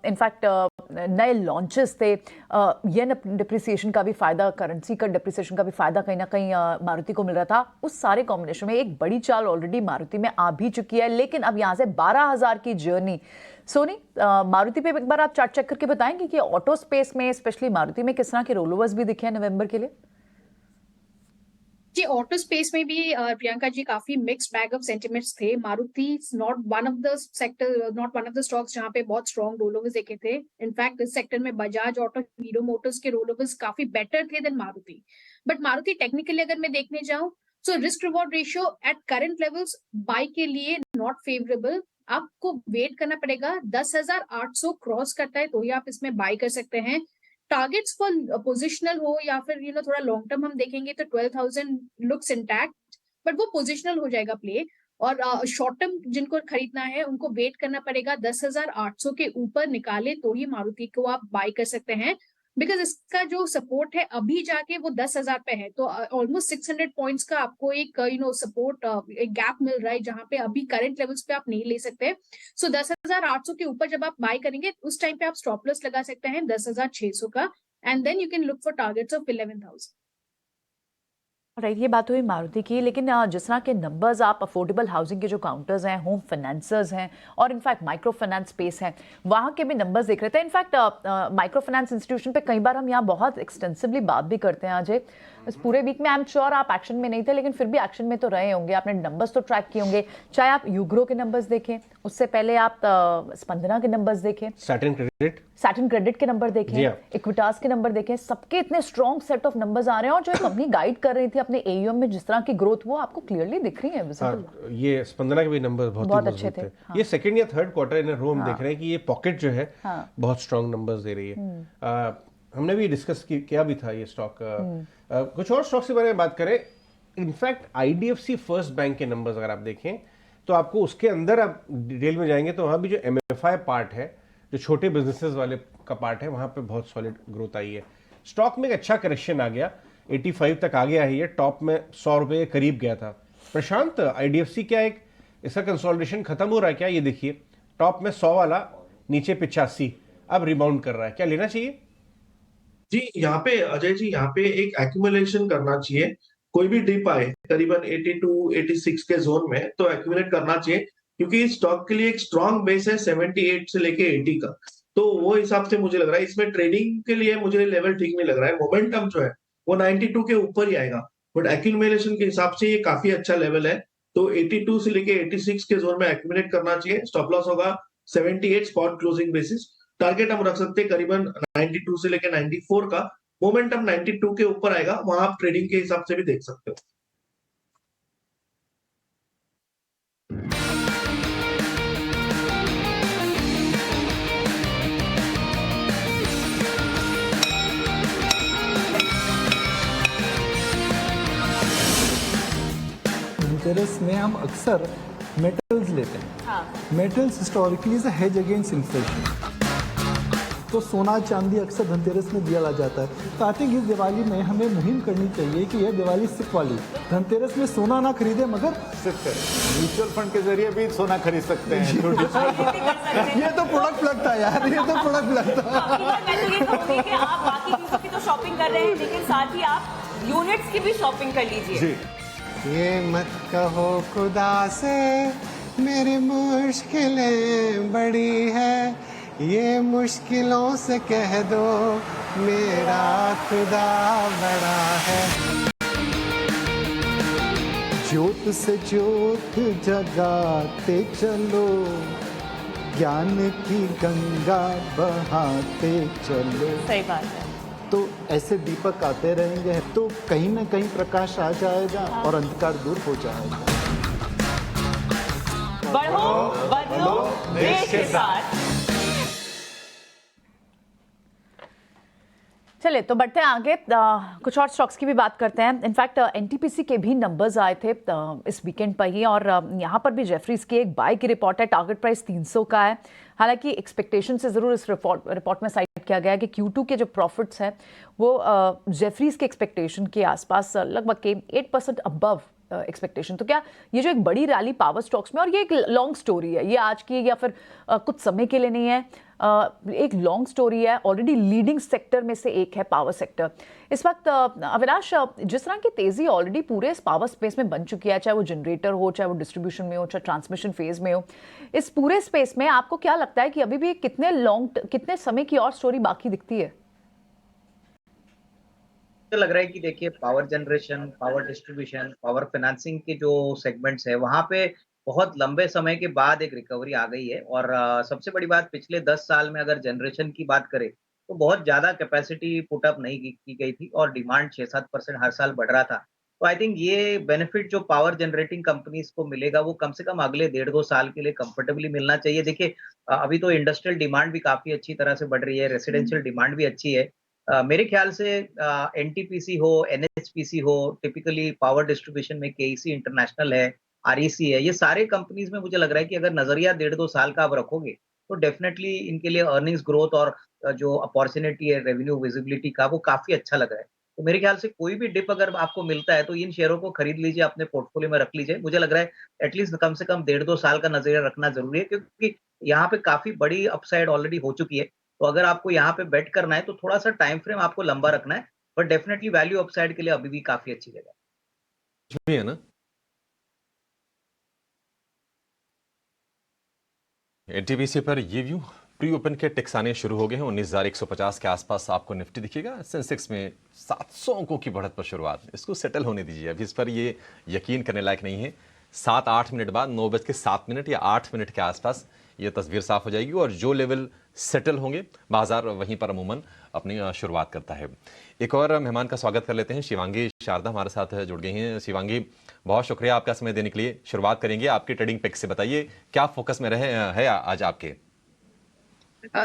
इनफैक्ट नए लॉन्चेस थे, येन डिप्रिसिएशन का भी फायदा, करेंसी का डिप्रिसिएशन का भी फायदा कहीं ना कहीं मारुति को मिल रहा था। उस सारे कॉम्बिनेशन में एक बड़ी चाल ऑलरेडी मारुति में आ भी चुकी है। लेकिन अब यहाँ से 12,000 की जर्नी, सोनी मारुति पे एक बार आप चार्ट चेक करके बताएंगे कि ऑटो स्पेस में स्पेशली मारुति में किस तरह के रोलओवर्स भी दिखे हैं नवंबर के लिए? जी, ऑटो स्पेस में भी प्रियंका जी काफी मिक्स्ड बैग ऑफ सेंटिमेंट्स थे। Maruti not one of the sector, not one of the stocks जहां पे बहुत स्ट्रॉन्ग रोलओवर्स देखे थे। इनफैक्ट इस सेक्टर में बजाज ऑटो, हीरो मोटर्स के रोलओवर्स काफी बेटर थे than Maruti. But Maruti technically अगर मैं देखने जाऊं so risk reward ratio at current levels buy के लिए नॉट फेवरेबल। आपको वेट करना पड़ेगा, 10,800 क्रॉस करता है तो ही आप इसमें बाय कर सकते हैं। टारगेट्स फॉर पोजिशनल हो या फिर थोड़ा लॉन्ग टर्म हम देखेंगे तो 12,000 लुक्स इंटैक्ट, बट वो पोजिशनल हो जाएगा प्ले। और शॉर्ट टर्म जिनको खरीदना है उनको वेट करना पड़ेगा, 10,800 के ऊपर निकाले तो ही मारुति को आप बाय कर सकते हैं। बिकॉज इसका जो सपोर्ट है अभी जाके वो 10,000 पे है, तो ऑलमोस्ट 600 पॉइंट्स का आपको एक सपोर्ट एक गैप मिल रहा है जहां पे अभी करंट लेवल्स पे आप नहीं ले सकते। सो 10,800 के ऊपर जब आप बाय करेंगे उस टाइम पे आप स्टॉप लॉस लगा सकते हैं 10,600 का, and then you can look for targets of 11,000। Right, ये बात हुई मारुति की। लेकिन जिस तरह के नंबर्स आप अफोर्डेबल हाउसिंग के जो काउंटर्स हैं, होम फाइनेंसर्स हैं और इनफैक्ट माइक्रो फाइनेंस स्पेस हैं, वहाँ के भी नंबर्स देख रहे थे। इनफैक्ट माइक्रो फाइनेंस इंस्टीट्यूशन पे कई बार हम यहाँ बहुत एक्सटेंसिवली बात भी करते हैं। अजय, इस पूरे वीक में आई एम श्योर आप एक्शन में नहीं थे, लेकिन फिर भी एक्शन में तो रहे होंगे, आपने नंबर्स तो ट्रैक किए होंगे। चाहे आप यूग्रो के नंबर्स देखें, उससे पहले आप स्पंदना के नंबर्स देखें, सैटर्न क्रेडिट के नंबर देखें, इक्विटास के नंबर देखें, सबके इतने स्ट्रॉन्ग सेट ऑफ नंबर्स आ रहे हैं और जो कंपनी गाइड कर रही थी अपने एयूएम में जिस तरह की ग्रोथ, वो आपको क्लियरली दिख रही है। हाँ, ये स्पंदना के भी नंबर बहुत अच्छे थे। हाँ। ये सेकंड या थर्ड क्वार्टर इन रो हम देख रहे हैं कि ये पॉकेट जो है बहुत स्ट्रॉन्ग नंबर्स दे रही है। हमने भी डिस्कस किया भी था ये स्टॉक। कुछ और स्टॉक्स के बारे में बात करें, इनफैक्ट आईडीएफसी फर्स्ट बैंक के नंबर्स अगर आप देखें तो आपको उसके अंदर आप डिटेल में जाएंगे तो वहां भी जो एमएफआई पार्ट है, जो छोटे बिजनेसेस वाले का पार्ट है, वहां पे बहुत सॉलिड ग्रोथ आई है। स्टॉक में एक अच्छा करेक्शन आ गया, 85 तक आ गया है, ये टॉप में 100 रुपए के करीब गया था। प्रशांत, आईडीएफसी क्या एक इसका कंसोलिडेशन खत्म हो रहा है क्या? ये देखिए टॉप में 100 वाला, नीचे 85, अब रिबाउंड कर रहा है, क्या लेना चाहिए? जी, यहाँ पे अजय जी, यहाँ पे एक एक्यूमुलेशन करना चाहिए। कोई भी डिप आए करीबन 82 86 के जोन में तो एक्यूमुलेट करना चाहिए, क्योंकि इस स्टॉक के लिए एक स्ट्रॉन्ग बेस है 78 से लेके 80 का। तो वो हिसाब से मुझे लग रहा है इसमें ट्रेडिंग के लिए मुझे लेवल ठीक नहीं लग रहा है। मोमेंटम जो है वो 92 के ऊपर ही आएगा, बट एक्यूमुलेशन के हिसाब से ये काफी अच्छा लेवल है। तो 82 से लेके 86 के जोन में एक्यूमुलेट करना चाहिए। स्टॉप लॉस होगा 78 स्पॉट क्लोजिंग बेसिस। टारगेट हम रख सकते हैं करीबन 92 से लेके 94 का। मोमेंटम 92 के ऊपर आएगा, वहां आप ट्रेडिंग के हिसाब से भी देख सकते हो। धनतेरस में हम अक्सर मेटल्स लेते हैं। Metals historically is a hedge against inflation, तो सोना चांदी अक्सर धनतेरस में दिया जाता है। तो आई थिंक इस दिवाली में हमें मुहिम करनी चाहिए कि यह दिवाली सिर्फ वाली धनतेरस में सोना ना खरीदे, मगर सिर्फ म्यूचुअल फंड के जरिए भी सोना खरीद सकते हैं। ये तो प्रोडक्ट लगता है यार, ये तो प्रोडक्ट लगता है। मैं तो ये कहूंगी कि आप बाकी चीजों की तो शॉपिंग कर रहे हैं, लेकिन साथ ही आप यूनिट्स की भी शॉपिंग कर लीजिए। ये मत कहो खुदा से मेरी मुश्किलें बड़ी है, ये मुश्किलों से कह दो मेरा खुदा बड़ा है। ज्योत से ज्योत जगाते चलो, ज्ञान की गंगा बहाते चलो। सही बात है। तो ऐसे दीपक आते रहेंगे तो कहीं ना कहीं प्रकाश आ जाएगा और अंधकार दूर हो जाएगा। बढ़ो बदलो देश के साथ। चलिए तो बढ़ते हैं आगे, कुछ और स्टॉक्स की भी बात करते हैं। इनफैक्ट एनटीपीसी के भी नंबर्स आए थे इस वीकेंड पर ही, और यहाँ पर भी जेफरीज की एक बाय की रिपोर्ट है। टारगेट प्राइस 300 का है। हालांकि एक्सपेक्टेशन से ज़रूर इस रिपोर्ट में साइट किया गया है कि Q2 के जो प्रॉफिट्स हैं वो जेफरीज के एक्सपेक्टेशन के आसपास लगभग के 8% अबव एक्सपेक्टेशन। तो क्या ये जो एक बड़ी रैली पावर स्टॉक्स में, और ये एक लॉन्ग स्टोरी है, ये आज की या फिर कुछ समय के लिए नहीं है, एक लॉन्ग स्टोरी है। ऑलरेडी लीडिंग सेक्टर में से एक है पावर सेक्टर। इस वक्त अविनाश, जिस तरह की तेजी ऑलरेडी पूरे इस पावर स्पेस में बन चुकी है, चाहे वो जनरेटर हो, चाहे वो डिस्ट्रीब्यूशन में हो, चाहे ट्रांसमिशन फेज में हो, इस पूरे स्पेस में आपको क्या लगता है कि अभी भी कितने समय की और स्टोरी बाकी दिखती है? मुझे लग रहा है कि देखिए, power generation, power distribution, power financing के जो सेगमेंट्स है, वहां पे बहुत लंबे समय के बाद एक रिकवरी आ गई है। और सबसे बड़ी बात, पिछले 10 साल में अगर जनरेशन की बात करें तो बहुत ज्यादा कैपेसिटी पुटअप नहीं की गई थी और डिमांड 6-7% हर साल बढ़ रहा था। तो आई थिंक ये बेनिफिट जो पावर जनरेटिंग कंपनीज को मिलेगा वो कम से कम अगले 1.5-2 साल के लिए कंफर्टेबली मिलना चाहिए। देखिए, अभी तो इंडस्ट्रियल डिमांड भी काफी अच्छी तरह से बढ़ रही है, रेसिडेंशियल डिमांड भी अच्छी है। मेरे ख्याल से एनटीपीसी हो, एनएचपीसी हो, टिपिकली पावर डिस्ट्रीब्यूशन में केईसी इंटरनेशनल है, आरईसी है, ये सारे कंपनीज में मुझे लग रहा है कि अगर नजरिया 1.5-2 साल का आप रखोगे तो डेफिनेटली इनके लिए अर्निंग्स ग्रोथ और जो अपॉर्चुनिटी है रेवेन्यू विजिबिलिटी का, वो काफी अच्छा लग रहा है। तो मेरे ख्याल से कोई भी डिप अगर आपको मिलता है तो इन शेयरों को खरीद लीजिए, अपने पोर्टफोलियो में रख लीजिए। मुझे लग रहा है एटलीस्ट कम से कम 1.5-2 साल का नजरिया रखना जरूरी है, क्योंकि यहाँ पे काफी बड़ी अपसाइड ऑलरेडी हो चुकी है। तो अगर आपको यहाँ पे बेट करना है तो थोड़ा सा टाइम फ्रेम आपको लंबा रखना है, बट डेफिनेटली वैल्यू अपसाइड के लिए अभी भी काफी अच्छी जगह है ना। एनटीपीसी पर ये व्यू, प्री ओपन के टिक्स आने शुरू हो गए हैं। 19,150 के आसपास आपको निफ्टी दिखेगा। सेंसेक्स में 700 अंकों की बढ़त पर शुरुआत, इसको सेटल होने दीजिए, अभी इस पर ये यकीन करने लायक नहीं है। 7-8 मिनट बाद 9:07 या 8 मिनट के आसपास ये तस्वीर साफ हो जाएगी और जो लेवल सेटल होंगे बाजार वहीं पर अमूमन अपनी शुरुआत करता है। एक और मेहमान का स्वागत कर लेते हैं। शिवांगी शारदा हमारे साथ जुड़ गई हैं। शिवांगी, बहुत शुक्रिया आपका समय देने के लिए। शुरुआत करेंगे आपके ट्रेडिंग पिक से, बताइए क्या फोकस में रहे है आज आपके?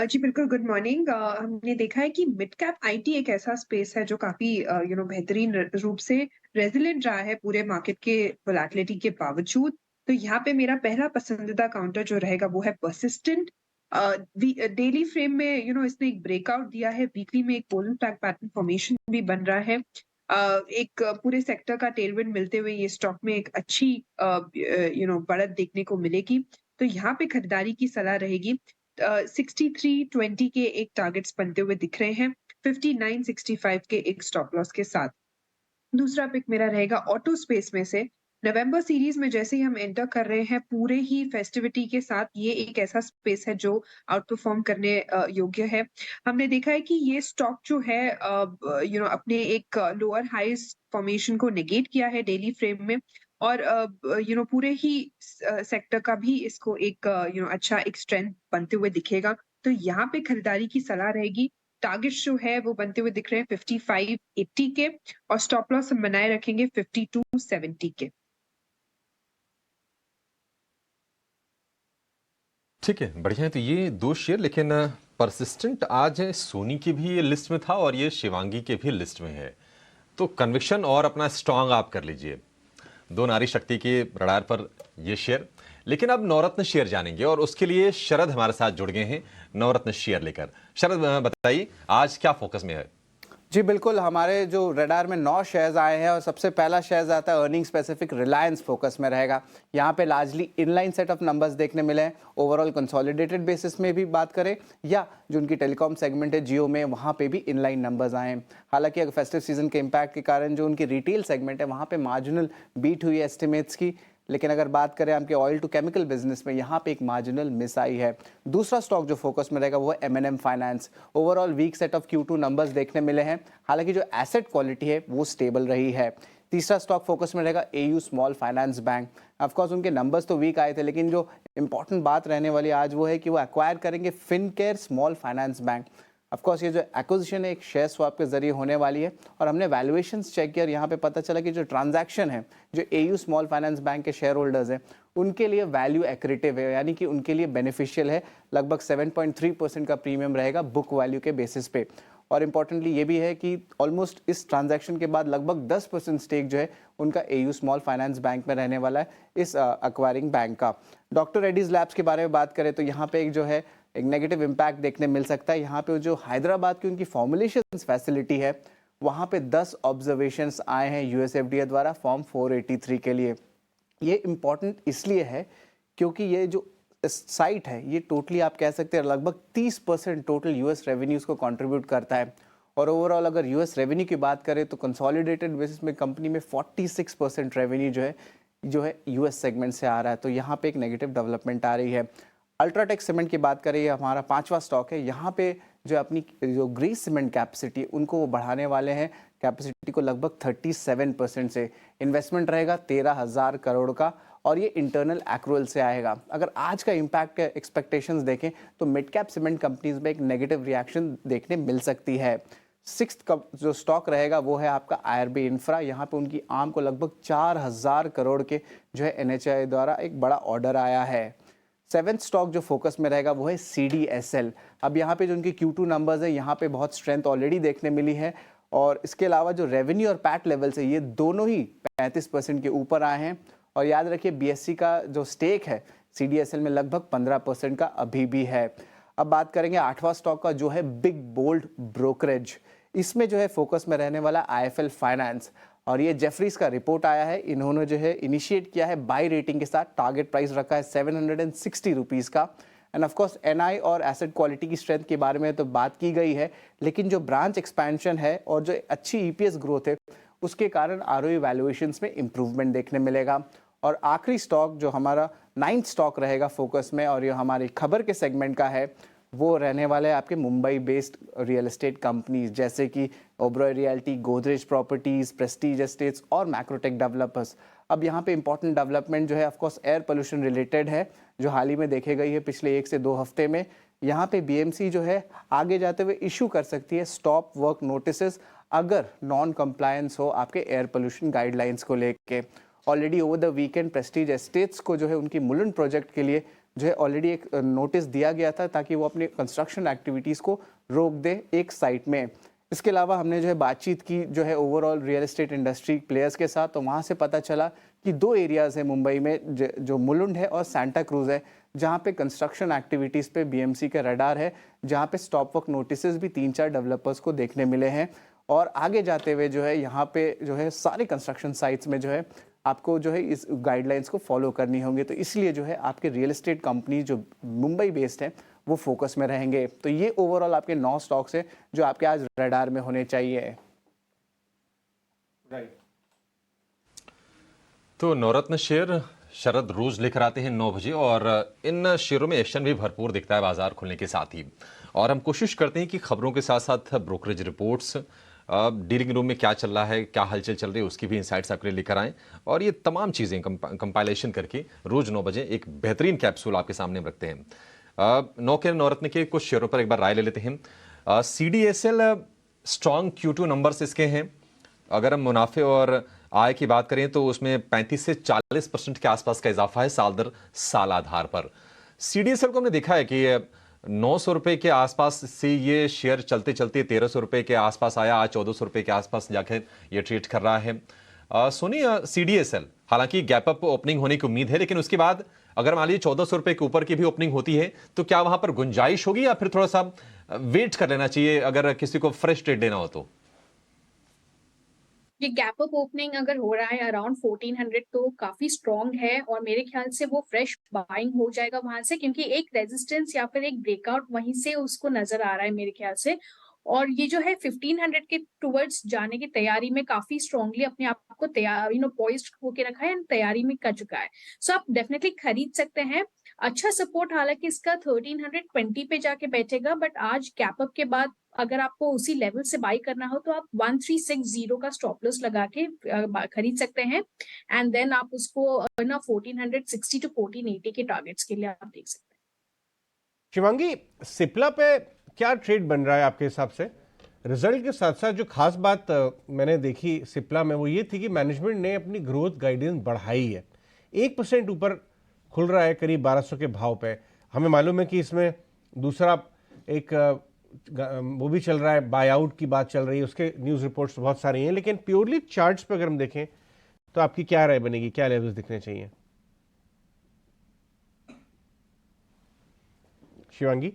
जी बिल्कुल, गुड मॉर्निंग। हमने देखा है कि मिड कैप आईटी एक ऐसा स्पेस है जो काफी बेहतरीन रूप से रेजिलेंट रहा है पूरे मार्केट के वोलेटिलिटी के बावजूद। तो यहाँ पे मेरा पहला पसंदीदा काउंटर जो रहेगा वो है परसिस्टेंट। डेली फ्रेम में इसने एक ब्रेकआउट दिया है, वीकली में एक गोल्डन फ्लैग पैटर्न फॉर्मेशन भी बन रहा है। एक पूरे सेक्टर का टेलविंड मिलते हुए ये स्टॉक में एक अच्छी बढ़त देखने को मिलेगी। तो यहाँ पे खरीदारी की सलाह रहेगी। 63.20 के एक टारगेट्स बनते हुए दिख रहे हैं, 59.65 के एक स्टॉप लॉस के साथ। दूसरा पिक मेरा रहेगा ऑटो स्पेस में से। नवंबर सीरीज में जैसे ही हम एंटर कर रहे हैं, पूरे ही फेस्टिविटी के साथ ये एक ऐसा स्पेस है जो आउट परफॉर्म करने योग्य है। हमने देखा है कि ये स्टॉक जो है अपने एक लोअर हाइज फॉर्मेशन को नेगेट किया है डेली फ्रेम में, और पूरे ही सेक्टर का भी इसको एक अच्छा एक स्ट्रेंथ बनते हुए दिखेगा। तो यहाँ पे खरीदारी की सलाह रहेगी। टारगेट जो है वो बनते हुए दिख रहे हैं 55.80 के, और स्टॉप लॉस हम बनाए रखेंगे 52.70 के। ठीक है, बढ़िया है। तो ये दो शेयर, लेकिन परसिस्टेंट आज सोनी की भी लिस्ट में था और ये शिवांगी के भी लिस्ट में है, तो कन्विक्शन और अपना स्ट्रांग आप कर लीजिए। दो नारी शक्ति के रडार पर ये शेयर। लेकिन अब नवरत्न शेयर जानेंगे और उसके लिए शरद हमारे साथ जुड़ गए हैं नवरत्न शेयर लेकर। शरद बताइए आज क्या फोकस में है? जी बिल्कुल, हमारे जो रडार में 9 शेयर्स आए हैं और सबसे पहला शेयर आता है अर्निंग स्पेसिफिक रिलायंस फोकस में रहेगा। यहाँ पे largely inline set of numbers देखने मिले हैं। ओवरऑल कंसोलिडेटेड बेसिस में भी बात करें या जो उनकी टेलीकॉम सेगमेंट है जियो में, वहाँ पे भी इनलाइन नंबर्स आए हैं। हालांकि अगर फेस्टिव सीजन के इम्पैक्ट के कारण जो उनकी रिटेल सेगमेंट है वहाँ पे मार्जिनल बीट हुई है एस्टिमेट्स की, लेकिन अगर बात करें आपके ऑयल टू केमिकल बिजनेस में यहाँ पे एक मार्जिनल मिस आई है। दूसरा स्टॉक जो फोकस में रहेगा वो है M&M finance. Overall weak set of Q2 numbers देखने मिले हैं, हालांकि जो एसेट क्वालिटी है वो स्टेबल रही है। तीसरा स्टॉक फोकस में रहेगा AU small finance bank. Of course उनके नंबर्स तो वीक आए थे, लेकिन जो इंपॉर्टेंट बात रहने वाली आज वो है कि वो एक्वायर करेंगे Fincare small finance bank. Of course ये जो एक्विजिशन है एक शेयर स्वैप के जरिए होने वाली है और हमने वैल्यूएशंस चेक किया और यहाँ पे पता चला कि जो ट्रांजैक्शन है जो AU स्मॉल फाइनेंस बैंक के शेयर होल्डर्स हैं उनके लिए वैल्यू एक्रेटिव है, यानी कि उनके लिए बेनिफिशियल है। लगभग 7.3% का प्रीमियम रहेगा बुक वैल्यू के बेसिस पे। और इम्पॉर्टेंटली ये भी है कि ऑलमोस्ट इस ट्रांजैक्शन के बाद लगभग 10% स्टेक जो है उनका AU स्मॉल फाइनेंस बैंक में रहने वाला है इस एक्वायरिंग बैंक का। डॉक्टर रेड्डीज लैब्स के बारे में बात करें तो यहाँ पे एक जो है एक नेगेटिव इम्पैक्ट देखने मिल सकता है। यहाँ पे जो हैदराबाद की उनकी फॉर्मुलेशन फैसिलिटी है वहाँ पे 10 ऑब्जर्वेशंस आए हैं US FDA द्वारा फॉर्म 483 के लिए। ये इम्पॉर्टेंट इसलिए है क्योंकि ये जो साइट है ये टोटली आप कह सकते हैं लगभग 30% टोटल US रेवेन्यूज़ को कंट्रीब्यूट करता है। और ओवरऑल अगर US रेवेन्यू की बात करें तो कंसोलिडेटेड बेसिस में कंपनी में 46% रेवेन्यू जो है US सेगमेंट से आ रहा है। तो यहाँ पे एक नेगेटिव डेवलपमेंट आ रही है। अल्ट्राटेक सीमेंट की बात करें, हमारा 5वां स्टॉक है। यहाँ पे जो अपनी जो ग्रीस सीमेंट कैपेसिटी उनको वो बढ़ाने वाले हैं, कैपेसिटी को लगभग 37% से। इन्वेस्टमेंट रहेगा 13,000 करोड़ का और ये इंटरनल एक्रूअल से आएगा। अगर आज का इम्पैक्ट एक्सपेक्टेशंस देखें तो मिड कैप सीमेंट कंपनीज में एक नेगेटिव रिएक्शन देखने मिल सकती है। 6th जो स्टॉक रहेगा वो है आपका IRB इंफ्रा। यहाँ पे उनकी आर्म को लगभग 4,000 करोड़ के जो है NHAI द्वारा एक बड़ा ऑर्डर आया है। 7th स्टॉक जो फोकस में रहेगा वो है CDSL। अब यहाँ पे जो उनकी Q2 नंबर्स है यहाँ पे बहुत स्ट्रेंथ ऑलरेडी देखने मिली है और इसके अलावा जो रेवेन्यू और पैट लेवल से ये दोनों ही 35% के ऊपर आए हैं। और याद रखिए BSE का जो स्टेक है CDSL में लगभग 15% का अभी भी है। अब बात करेंगे 8वां स्टॉक का जो है बिग बोल्ड ब्रोकरेज। इसमें जो है फोकस में रहने वाला IIFL फाइनेंस और ये जेफरीज का रिपोर्ट आया है। इन्होंने जो है इनिशिएट किया है बाय रेटिंग के साथ, टारगेट प्राइस रखा है 760 रुपीज़ का। एंड ऑफ कोर्स NI और एसेट क्वालिटी की स्ट्रेंथ के बारे में तो बात की गई है, लेकिन जो ब्रांच एक्सपेंशन है और जो अच्छी EPS ग्रोथ है उसके कारण ROE वैल्यूएशंस में इंप्रूवमेंट देखने मिलेगा। और आखिरी स्टॉक जो हमारा 9th स्टॉक रहेगा फोकस में और ये हमारी खबर के सेगमेंट का है वो रहने वाले हैं आपके Mumbai based real estate companies जैसे कि Oberoi realty, Godrej properties, Prestige estates और मैक्रोटेक डेवलपर्स। अब यहाँ पे इंपॉर्टेंट डेवलपमेंट जो है of course air pollution related है जो हाल ही में देखे गई है पिछले 1 से 2 हफ्ते में। यहाँ पे BMC जो है आगे जाते हुए इशू कर सकती है स्टॉप वर्क नोटिसेस अगर नॉन कंप्लायंस हो आपके एयर पोल्यूशन गाइडलाइंस को लेके। Already over the weekend Prestige estates को जो है उनकी मुलुंड प्रोजेक्ट के लिए जो है ऑलरेडी एक नोटिस दिया गया था ताकि वो अपनी कंस्ट्रक्शन एक्टिविटीज़ को रोक दे एक साइट में। इसके अलावा हमने जो है बातचीत की जो है overall real estate industry players के साथ, तो वहाँ से पता चला कि 2 एरियाज़ है मुंबई में जो मुलुंड है और सांता क्रूज है जहाँ पे कंस्ट्रक्शन एक्टिविटीज़ पे BMC का रडार है, जहाँ पे स्टॉप वर्क नोटिसेस भी 3-4 डेवलपर्स को देखने मिले हैं। और आगे जाते हुए जो है यहाँ पे जो है सारी कंस्ट्रक्शन साइट्स में जो है आपको जो है इस गाइडलाइंस को फॉलो करनी होंगी। तो इसलिए जो है आपके रियल एस्टेट कंपनी जो मुंबई बेस्ड है वो फोकस में रहेंगे। तो ये ओवरऑल आपके 9 स्टॉक्स हैं जो आपके आज रडार में होने चाहिए। राइट। तो नवरत्न शेयर शरद रोज लेकर आते हैं 9 बजे और इन शेयरों में एक्शन भी भरपूर दिखता है बाजार खुलने के साथ ही। और हम कोशिश करते हैं कि खबरों के साथ साथ ब्रोकरेज रिपोर्ट्स, डीलिंग रूम में क्या चल रहा है, क्या हलचल चल रही है, उसकी भी इंसाइट्स आपके लिए लेकर आएँ और ये तमाम चीज़ें कंपाइलेशन करके रोज़ 9 बजे एक बेहतरीन कैप्सूल आपके सामने रखते हैं। नवरत्न के कुछ शेयरों पर एक बार राय ले लेते हैं। CDSL स्ट्रॉन्ग Q2 नंबर्स इसके हैं। अगर हम मुनाफे और आय की बात करें तो उसमें 35 से 40% के आसपास का इजाफा है साल दर साल आधार पर। CDSL को हमने देखा है कि 900 रुपए के आसपास से ये शेयर चलते चलते 1300 रुपए के आसपास आया, आज 1400 रुपए के आसपास जाकर ये ट्रेड कर रहा है। सोनी, CDSL हालांकि गैप अप ओपनिंग होने की उम्मीद है, लेकिन उसके बाद अगर मान लीजिए 1400 रुपए के ऊपर की भी ओपनिंग होती है तो क्या वहां पर गुंजाइश होगी या फिर थोड़ा सा वेट कर लेना चाहिए अगर किसी को फ्रेश ट्रेड लेना हो तो? ये गैप अप ओपनिंग अगर हो रहा है अराउंड 1400 तो काफी स्ट्रॉन्ग है और मेरे ख्याल से वो फ्रेश बाइंग हो जाएगा वहां से, क्योंकि एक रेजिस्टेंस या फिर एक ब्रेकआउट वहीं से उसको नजर आ रहा है मेरे ख्याल से। और ये जो है 1500 के टुवर्ड्स जाने की तैयारी में काफी स्ट्रांगली अपने आप को तैयार पॉइज्ड होके रखा है, तैयारी में कर चुका है। सो आप डेफिनेटली खरीद सकते हैं। अच्छा सपोर्ट हालांकि इसका 1320 पे जाके बैठेगा, बट आज गैप अप के बाद अगर आपको उसी लेवल से बाई करना हो तो आप 1360 का स्टॉप लॉस लगा के खरीद सकते हैं, एंड देन आप उसको 1460 टू 1480 के टारगेट्स के लिए आप देख सकते हैं। शिवांगी, सिप्ला पे क्या ट्रेड बन रहा है आपके हिसाब से? रिजल्ट के साथ साथ जो खास बात मैंने देखी सिप्ला में वो ये थी कि मैनेजमेंट ने अपनी ग्रोथ गाइडेंस बढ़ाई है। 1% ऊपर खुल रहा है करीब 1200 के भाव पे। हमें मालूम है कि इसमें दूसरा एक वो भी चल रहा है, बाय आउट की बात चल रही है, उसके न्यूज़ रिपोर्ट्स बहुत सारी हैं, लेकिन प्योरली चार्ट्स पे अगर हम देखें तो आपकी क्या राय बनेगी, क्या लेवल्स दिखने चाहिए? शिवांगी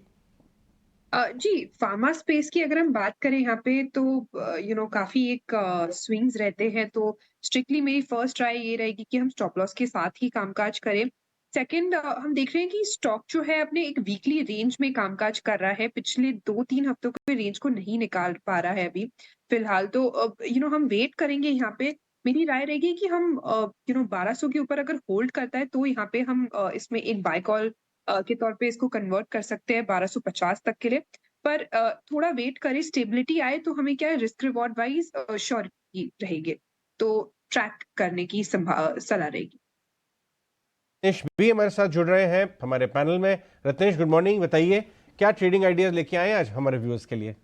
जी, फार्मा स्पेस की अगर हम बात करें यहाँ पे तो काफी एक स्विंग्स रहते हैं, तो स्ट्रिक्टली मेरी फर्स्ट राय ये रहेगी कि हम स्टॉप लॉस के साथ ही कामकाज करें। सेकंड, हम देख रहे हैं कि स्टॉक जो है अपने एक वीकली रेंज में कामकाज कर रहा है, पिछले 2-3 हफ्तों के रेंज को नहीं निकाल पा रहा है अभी फिलहाल। तो हम वेट करेंगे यहाँ पे। मेरी राय रहेगी कि हम 1200 के ऊपर अगर होल्ड करता है तो यहाँ पे हम इसमें एक बाय कॉल के तौर पे इसको कन्वर्ट कर सकते हैं 1250 तक के लिए। पर थोड़ा वेट करें, स्टेबिलिटी आए तो हमें क्या है, रिस्क रिवॉर्ड वाइज श्योरिटी रहेगी, तो ट्रैक करने की सलाह रहेगी। रत्नेश भी हमारे साथ जुड़ रहे हैं हमारे पैनल में। Ratnesh, good morning. बताइए क्या ट्रेडिंग आइडियाज लेके आए आज हमारे व्यूअर्स के लिए?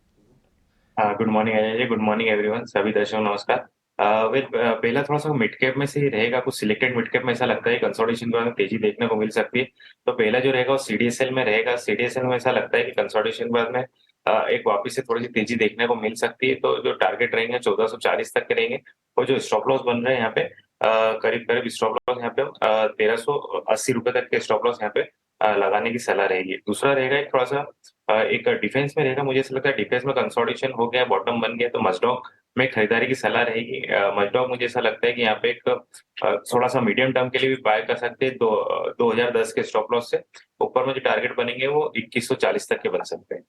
गुड मॉर्निंग अजय जी, गुड मॉर्निंग एवरीवन, सभी दर्शकों नमस्कार। पहला थोड़ा सा मिड कैप में से ही रहेगा, कुछ सिलेक्टेड मिड कैप में ऐसा लगता है कंसोलिडेशन के बाद तेजी देखने को मिल सकती है। तो पहला जो रहेगा वो CDSL में रहेगा। CDSL में ऐसा लगता है कि कंसोलिडेशन के बाद में एक वापस से थोड़ी सी तेजी देखने को मिल सकती है। तो जो टारगेट रहेंगे 1440 तक के रहेंगे, और जो स्टॉप लॉस बन रहे हैं यहाँ पे करीब करीब स्टॉप लॉस यहाँ पे 1380 रुपए तक के स्टॉप लॉस यहाँ पे लगाने की सलाह रहेगी। दूसरा रहेगा एक थोड़ा सा एक डिफेंस में रहेगा। मुझे ऐसा लगता है डिफेंस में कंसोलिडेशन हो गया, बॉटम बन गया, तो मस्टॉक में खरीदारी की सलाह रहेगी। मस्टॉक मुझे ऐसा लगता है कि यहाँ पे एक थोड़ा सा मीडियम टर्म के लिए भी बाय कर सकते हैं। 2010 के स्टॉप लॉस से ऊपर में जो टारगेट बनेंगे वो 2140 तक के बन सकते हैं।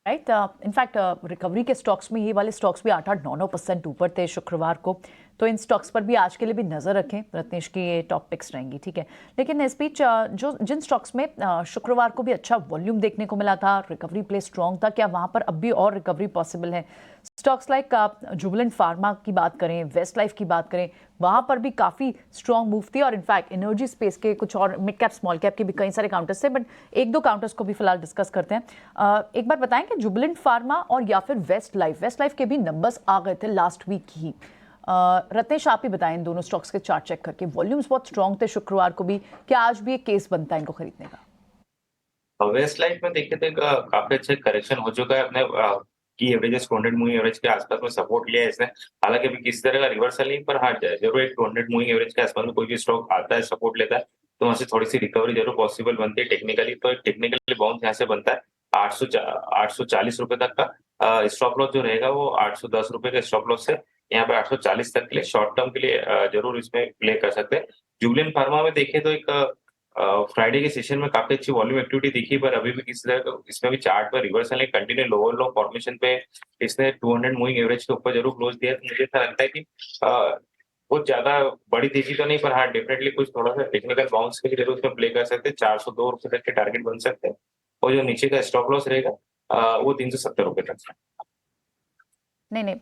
राइट, इनफैक्ट रिकवरी के स्टॉक्स में ये वाले स्टॉक्स भी 8-9% ऊपर थे शुक्रवार को, तो इन स्टॉक्स पर भी आज के लिए भी नजर रखें। रत्नेश की ये टॉप पिक्स रहेंगी, ठीक है। लेकिन इस बीच जो जिन स्टॉक्स में शुक्रवार को भी अच्छा वॉल्यूम देखने को मिला था, रिकवरी प्ले स्ट्रॉन्ग था, क्या वहां पर अब भी और रिकवरी पॉसिबल है? स्टॉक्स लाइक जुबिलेंट फार्मा की बात करें, वेस्ट लाइफ की बात करें, वहां पर भी काफी स्ट्रॉन्ग मूव थी, और इनफैक्ट एनर्जी स्पेस के कुछ और मिड कैप स्मॉल कैप के भी कई सारे काउंटर्स थे, बट एक दो काउंटर्स को भी फिलहाल डिस्कस करते हैं। एक बार बताएं कि जुबिलेंट फार्मा और या फिर वेस्ट लाइफ के भी नंबर्स आ गए थे लास्ट वीक ही। रत्नेश, आप ही बताएं इन दोनों स्टॉक्स के चार्ट चेक करके, वॉल्यूम्स बहुत स्ट्रॉन्ग थे शुक्रवार को भी, क्या आज भी एक केस बनता है इनको खरीदने का? वेस्ट लाइफ में देखे तो काफी अच्छा करेक्शन हो चुका है। अपने की एवरेजेस 200 मूविंग एवरेज के आसपास में सपोर्ट लिया है इसने। हालांकि अभी किसी तरह का रिवर्सल नहीं, पर हाँ जरूर एक 200 मूविंग एवरेज के आसपास में कोई भी स्टॉक आता है, सपोर्ट लेता है, तो वहां से थोड़ी सी रिकवरी जरूर पॉसिबल बनती है टेक्निकली। तो एक टेक्निकली बाउंस यहाँ से बनता है 840 रुपए तक का। स्टॉप लॉस जो रहेगा वो 810 रुपए के स्टॉप लॉस से यहाँ पे 840 तक के लिए शॉर्ट टर्म के लिए जरूर इसमें प्ले कर सकते हैं। जुबिलेंट फार्मा में देखें तो एक फ्राइडे के सेशन में काफी अच्छी वॉल्यूम एक्टिविटी दिखी, पर अभी भी किसी तरह इसमें भी चार्ट पर रिवर्सल है, कंटिन्यू लोअर लो फॉर्मेशन पे इसने 200 मूविंग एवरेज के ऊपर जरूर क्लोज दिया। तो मुझे ऐसा लगता है कि बहुत ज्यादा बड़ी तेजी तो नहीं, पर हाँ डेफिनेटली कुछ थोड़ा सा टेक्निकल बाउंस के लिए जरूर इसमें प्ले कर सकते हैं। 402 रुपए तक के टारगेट बन सकते हैं, और जो नीचे का स्टॉप लॉस रहेगा वो 370 रुपए तक। नहीं,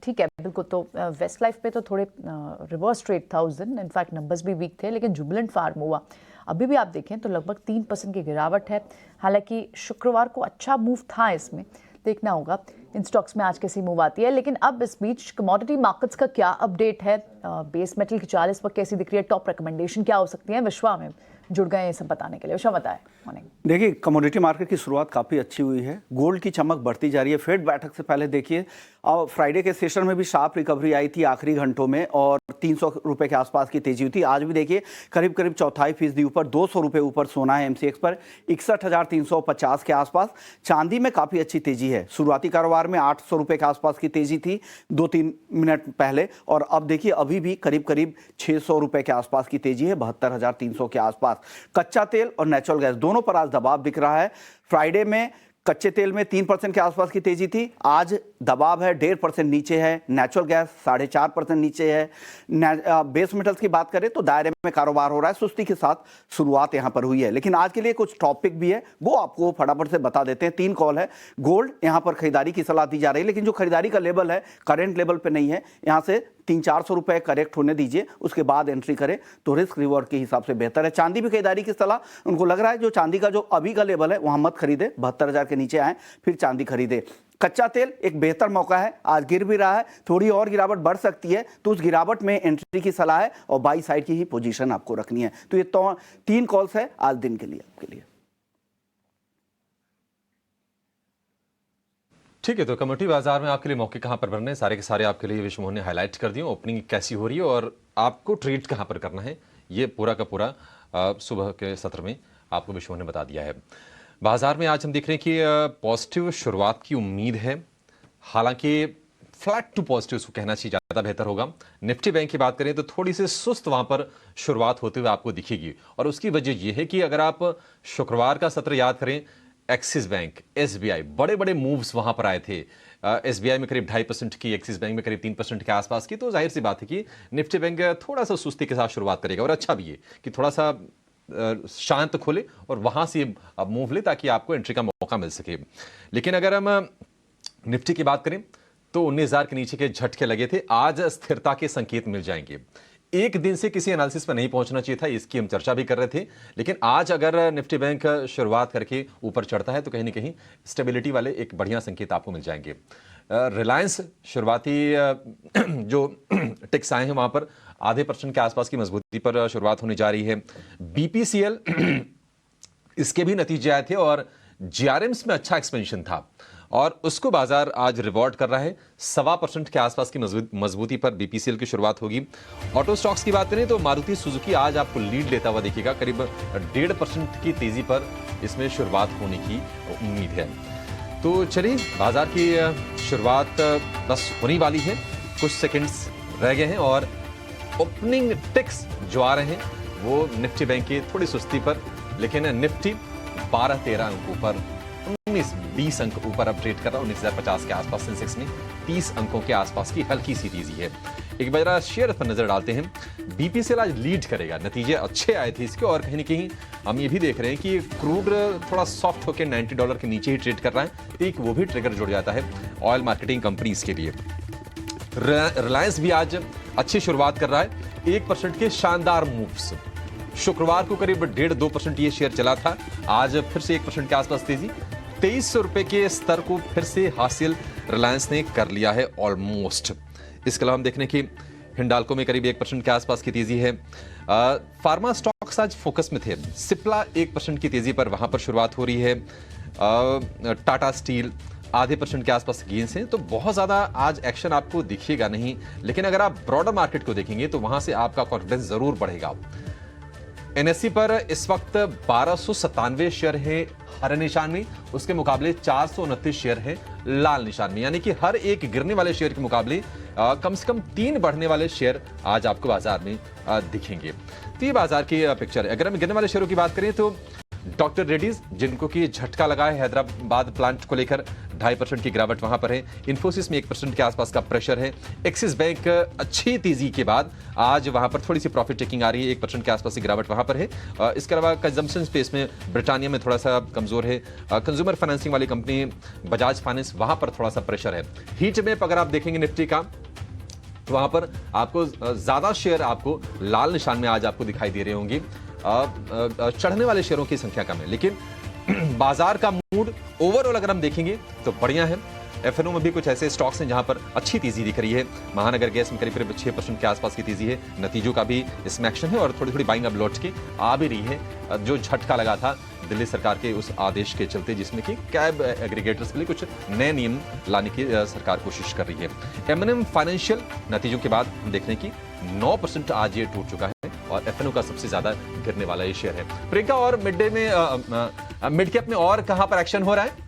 ठीक है, बिल्कुल। तो वेस्ट लाइफ पे तो थोड़े रिवर्स ट्रेड था उस दिन, इनफैक्ट नंबर्स भी वीक थे, लेकिन जुबिलेंट फार्म हुआ अभी भी आप देखें तो लगभग 3% की गिरावट है। हालांकि शुक्रवार को अच्छा मूव था, इसमें देखना होगा इन स्टॉक्स में आज कैसी मूव आती है। लेकिन अब इस बीच कमोडिटी मार्केट्स का क्या अपडेट है? बेस मेटल की 40 पर कैसी दिख रही है? टॉप रिकमेंडेशन क्या हो सकती है? विश्वा में जुड़ गए हैं सब बताने के लिए। उषा बताएं। मॉर्निंग। देखिए, कमोडिटी मार्केट की शुरुआत काफ़ी अच्छी हुई है, गोल्ड की चमक बढ़ती जा रही है। फेड बैठक से पहले देखिए, और फ्राइडे के सेशन में भी शार्प रिकवरी आई थी आखिरी घंटों में और 300 रुपए के आसपास की तेजी हुई थी। आज भी देखिए करीब करीब 0.25% ऊपर, 200 रुपए ऊपर सोना है MCX पर 61,350 के आसपास। चांदी में काफ़ी अच्छी तेजी है, शुरुआती कारोबार में 800 रुपए के आसपास की तेजी थी 2-3 मिनट पहले, और अब देखिए अभी भी करीब करीब 600 रुपए के आसपास की तेजी है, 72,300 के आसपास। कच्चा तेल और नेचुरल गैस दोनों पर आज दबाव दिख रहा है। फ्राइडे में कच्चे तेल में 3% के आसपास की तेजी थी, आज दबाव है 1.5% नीचे है। नेचुरल गैस 4.5% नीचे है। बेस मेटल्स की बात करें तो दायरे में कारोबार हो रहा है, सुस्ती के साथ शुरुआत यहां पर हुई है। लेकिन आज के लिए कुछ टॉपिक भी है, वो आपको फटाफट से बता देते हैं। 3 कॉल है। गोल्ड, यहां पर खरीदारी की सलाह दी जा रही है, लेकिन जो खरीदारी का लेवल है करंट लेवल पे नहीं है, यहां से 300-400 रुपए करेक्ट होने दीजिए, उसके बाद एंट्री करें तो रिस्क रिवॉर्ड के हिसाब से बेहतर है। चांदी भी खरीदारी की सलाह, उनको लग रहा है जो चांदी का जो अभी का लेवल है वहां मत खरीदे, 72,000 के नीचे आए फिर चांदी खरीदे। कच्चा तेल एक बेहतर मौका है, आज गिर भी रहा है, थोड़ी और गिरावट बढ़ सकती है, तो उस गिरावट में एंट्री की सलाह है और बाई साइड की ही पोजीशन आपको रखनी है। तो ये 3 कॉल्स है आज दिन के लिए आपके लिए। ठीक है, तो कमोडिटी बाजार में आपके लिए मौके कहां पर बन रहे हैं, सारे के सारे आपके लिए विश्व मोहन ने हाईलाइट कर दिए। ओपनिंग कैसी हो रही है और आपको ट्रेड कहां पर करना है, ये पूरा का पूरा सुबह के सत्र में आपको विश्व मोहन ने बता दिया है। बाजार में आज हम देख रहे हैं कि पॉजिटिव शुरुआत की उम्मीद है, हालांकि फ्लैट टू पॉजिटिव उसको कहना चाहिए, ज़्यादा बेहतर होगा। निफ्टी बैंक की बात करें तो थोड़ी सी सुस्त वहां पर शुरुआत होते हुए आपको दिखेगी, और उसकी वजह यह है कि अगर आप शुक्रवार का सत्र याद करें, एक्सिस बैंक, SBI, बड़े बड़े मूव्स वहां पर आए थे। SBI में करीब 2.5% की, एक्सिस बैंक में करीब 3% के आसपास की, तो जाहिर सी बात है कि निफ्टी बैंक थोड़ा सा सुस्ती के साथ शुरुआत करेगा, और अच्छा भी है कि थोड़ा सा शांत खोले और वहां से अब मूव ले ताकि आपको एंट्री का मौका मिल सके। लेकिन अगर हम निफ्टी की बात करें तो 19,000 के नीचे के झटके लगे थे, आज स्थिरता के संकेत मिल जाएंगे। एक दिन से किसी एनालिसिस पर नहीं पहुंचना चाहिए था, इसकी हम चर्चा भी कर रहे थे, लेकिन आज अगर निफ्टी बैंक शुरुआत करके ऊपर चढ़ता है तो कहीं ना कहीं स्टेबिलिटी वाले एक बढ़िया संकेत आपको मिल जाएंगे। रिलायंस शुरुआती जो टिक्स आए हैं वहां पर 0.5% के आसपास की मजबूती पर शुरुआत होने जा रही है। BPCL इसके भी नतीजे आए थे और GRMs में अच्छा एक्सपेंशन था और उसको बाजार आज रिवॉर्ड कर रहा है। 1.25% के आसपास की मजबूती पर BPCL की शुरुआत होगी। ऑटो स्टॉक्स की बात करें तो मारुति सुजुकी आज आपको लीड लेता हुआ दिखेगा, करीब 1.5% की तेजी पर इसमें शुरुआत होने की उम्मीद है। तो चलिए, बाजार की शुरुआत बस होने वाली है, कुछ सेकंड्स रह गए हैं और ओपनिंग टिक्स जो आ रहे हैं वो निफ्टी बैंक की थोड़ी सुस्ती पर, लेकिन निफ्टी 12-13 अंकों पर, 19-20 अंक ऊपर अब ट्रेड कर रहा है। 19,050 के आसपास, सेंसेक्स में 30 अंकों के आसपास की हल्की सी तेजी है। एक बार शेयर पर नजर डालते हैं। BPCL आज लीड करेगा, नतीजे अच्छे आए थे इसके, और कहीं ना कहीं हम ये भी देख रहे हैं कि क्रूड थोड़ा सॉफ्ट होकर $90 के नीचे ही ट्रेड कर रहा है, एक वो भी ट्रिगर जुड़ जाता है ऑयल मार्केटिंग कंपनीज के लिए। रिलायंस भी आज अच्छी शुरुआत कर रहा है, 1% के शानदार मूव्स। शुक्रवार को करीब 1.5-2% ये शेयर चला था, आज फिर से 1% के आसपास तेजी, 2300 रुपए के स्तर को फिर से हासिल रिलायंस ने कर लिया है ऑलमोस्ट। इसके अलावा हम देखने की हिंडाल्को में करीब 1% के आसपास की तेजी है। फार्मा स्टॉक्स आज फोकस में थे, सिप्ला 1% की तेजी पर वहां पर शुरुआत हो रही है। टाटा स्टील 0.5% के आसपास गेंस हैं, तो बहुत ज्यादा आज एक्शन आपको दिखेगा नहीं, लेकिन अगर आप ब्रॉडर मार्केट को देखेंगे तो वहां से आपका कॉन्फिडेंस जरूर बढ़ेगा। NSE पर इस वक्त 1297 शेयर है हरे निशान में, उसके मुकाबले 429 शेयर है लाल निशान में, यानी कि हर एक गिरने वाले शेयर के मुकाबले कम से कम 3 बढ़ने वाले शेयर आज आपको बाजार में दिखेंगे। तो ये बाजार की पिक्चर है। अगर हम गिरने वाले शेयरों की बात करें तो डॉक्टर रेड्डीज, जिनको कि झटका लगा है हैदराबाद प्लांट को लेकर, 2.5% की गिरावट वहां पर है। इन्फोसिस में 1% के आसपास का प्रेशर है। एक्सिस बैंक अच्छी तेजी के बाद आज वहां पर थोड़ी सी प्रॉफिट टेकिंग आ रही है, 1% के आसपास की गिरावट वहां पर है। इसके अलावा कंजम्पशन स्पेस में ब्रिटानिया में थोड़ा सा कमजोर है। कंज्यूमर फाइनेंसिंग वाली कंपनी बजाज फाइनेंस, वहां पर थोड़ा सा प्रेशर है। हीट मैप अगर आप देखेंगे निफ्टी का तो वहां पर आपको ज्यादा शेयर आपको लाल निशान में आज आपको दिखाई दे रहे होंगे। चढ़ने वाले शेयरों की संख्या कम है, लेकिन बाजार का मूड ओवरऑल अगर हम देखेंगे तो बढ़िया है। एफएनओ में भी कुछ ऐसे स्टॉक्स हैं जहां पर अच्छी तेजी दिख रही है। महानगर गैस में करीब 6% के आसपास की तेजी है। नतीजों का भी इसमें एक्शन है और थोड़ी थोड़ी बाइंग अब लौट के आ भी रही है। जो झटका लगा था दिल्ली सरकार के उस आदेश के चलते जिसमें कि कैब एग्रीगेटर्स के लिए कुछ नए नियम लाने की सरकार कोशिश कर रही है। एमएनएम फाइनेंशियल नतीजों के बाद हम देखने की 9% आज ये टूट चुका है और एफएनओ का सबसे ज्यादा गिरने वाला ये शेयर है। प्रियंका, और मिड डे में मिड कैप में और कहां पर एक्शन हो रहा है?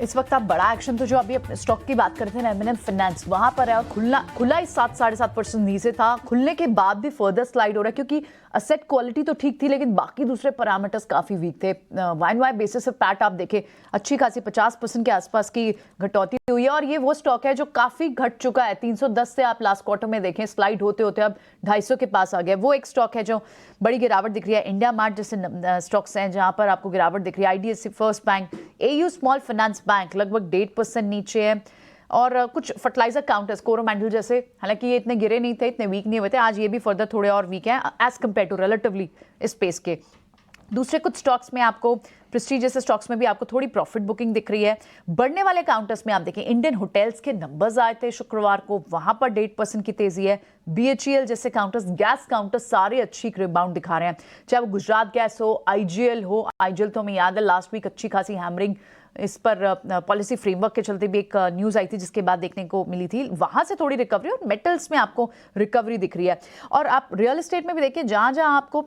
इस वक्त आप बड़ा एक्शन तो जो अभी स्टॉक की बात करते हैं ना, एमएनएम फाइनेंस वहां पर है और खुला ही 7-7.5% नीचे था। खुलने के बाद भी फर्दर स्लाइड हो रहा है क्योंकि असेट क्वालिटी तो ठीक थी लेकिन बाकी दूसरे पैरामीटर्स काफी वीक थे। वाई बेसिस पे पैट आप देखें अच्छी खासी 50% के आसपास की घटौती हुई है और ये वो स्टॉक है जो काफी घट चुका है। 310 से आप लास्ट क्वार्टर में देखें स्लाइड होते होते अब 250 के पास आ गया। वो एक स्टॉक है जो बड़ी गिरावट दिख रही है। इंडिया मार्ट जैसे स्टॉक्स हैं जहां पर आपको गिरावट दिख रही है। IDFC first bank, AU small finance bank लगभग 1.5% नीचे है और कुछ फर्टिलाइजर काउंटर्स कोरोमंडल जैसे, हालांकि ये इतने गिरे नहीं थे, इतने वीक नहीं हुए थे, आज ये भी फर्दर थोड़े और वीक हैं एज कंपेयर टू रिलेटिवली इस स्पेस के। दूसरे कुछ स्टॉक्स में आपको प्रेस्टीज जैसे स्टॉक्स में भी आपको थोड़ी प्रॉफिट बुकिंग दिख रही है। बढ़ने वाले काउंटर्स में आप देखें इंडियन होटल्स के नंबर्स आए थे शुक्रवार को, वहां पर 1.5% की तेजी है। बीएचईएल जैसे काउंटर्स, गैस काउंटर्स सारे अच्छी रिबाउंड दिखा रहे हैं, चाहे वो गुजरात गैस हो, आईजीएल हो। आईजीएल तो हमें याद है लास्ट वीक अच्छी खासी हैमरिंग इस पर पॉलिसी फ्रेमवर्क के चलते भी एक न्यूज आई थी जिसके बाद देखने को मिली थी, वहां से थोड़ी रिकवरी और मेटल्स में आपको रिकवरी दिख रही है। और आप रियल एस्टेट में भी देखिए जहां जहां आपको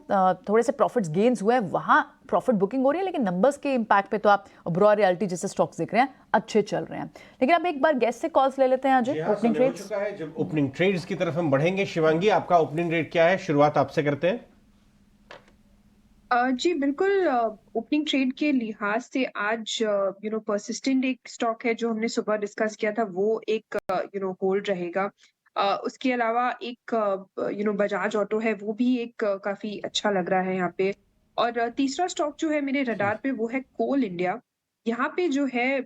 थोड़े से प्रॉफिट्स गेन्स हुए हैं वहां प्रॉफिट बुकिंग हो रही है, लेकिन नंबर्स के इंपैक्ट पे तो आप ओबरॉय रियलिटी जैसे स्टॉक्स दिख रहे हैं अच्छे चल रहे हैं। लेकिन अब एक बार गेस्ट से कॉल्स ले लेते हैं अजय। ओपनिंग ट्रेड्स जब ओपनिंग ट्रेड्स की तरफ हम बढ़ेंगे, शिवांगी आपका ओपनिंग रेट क्या है? शुरुआत आपसे करते हैं। जी बिल्कुल, ओपनिंग ट्रेड के लिहाज से आज परसिस्टेंट एक स्टॉक है जो हमने सुबह डिस्कस किया था, वो एक होल्ड रहेगा। उसके अलावा एक बजाज ऑटो है, वो भी एक काफी अच्छा लग रहा है यहाँ पे। और तीसरा स्टॉक जो है मेरे रडार पे वो है कोल इंडिया। यहाँ पे जो है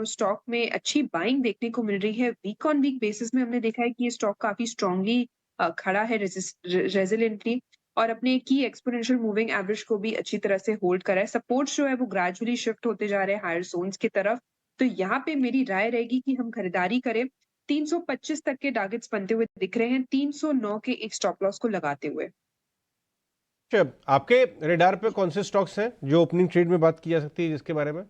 स्टॉक में अच्छी बाइंग देखने को मिल रही है। वीक ऑन वीक बेसिस में हमने देखा है कि ये स्टॉक काफी स्ट्रांगली खड़ा है रेजिलिएंटली और अपने की एक्सपोनेंशियल मूविंग एवरेज को भी अच्छी तरह से होल्ड करा है। सपोर्ट्स जो है वो ग्रेजुअली शिफ्ट होते जा रहे हैं हायर जोन्स की तरफ। तो यहाँ पे मेरी राय रहेगी कि हम खरीदारी करें। 325 तक के टारगेट्स बनते हुए दिख रहे हैं, 309 के एक स्टॉप लॉस को लगाते हुए। आपके रेडार पे कौन से स्टॉक्स हैं जो ओपनिंग ट्रेड में बात की जा सकती है जिसके बारे में?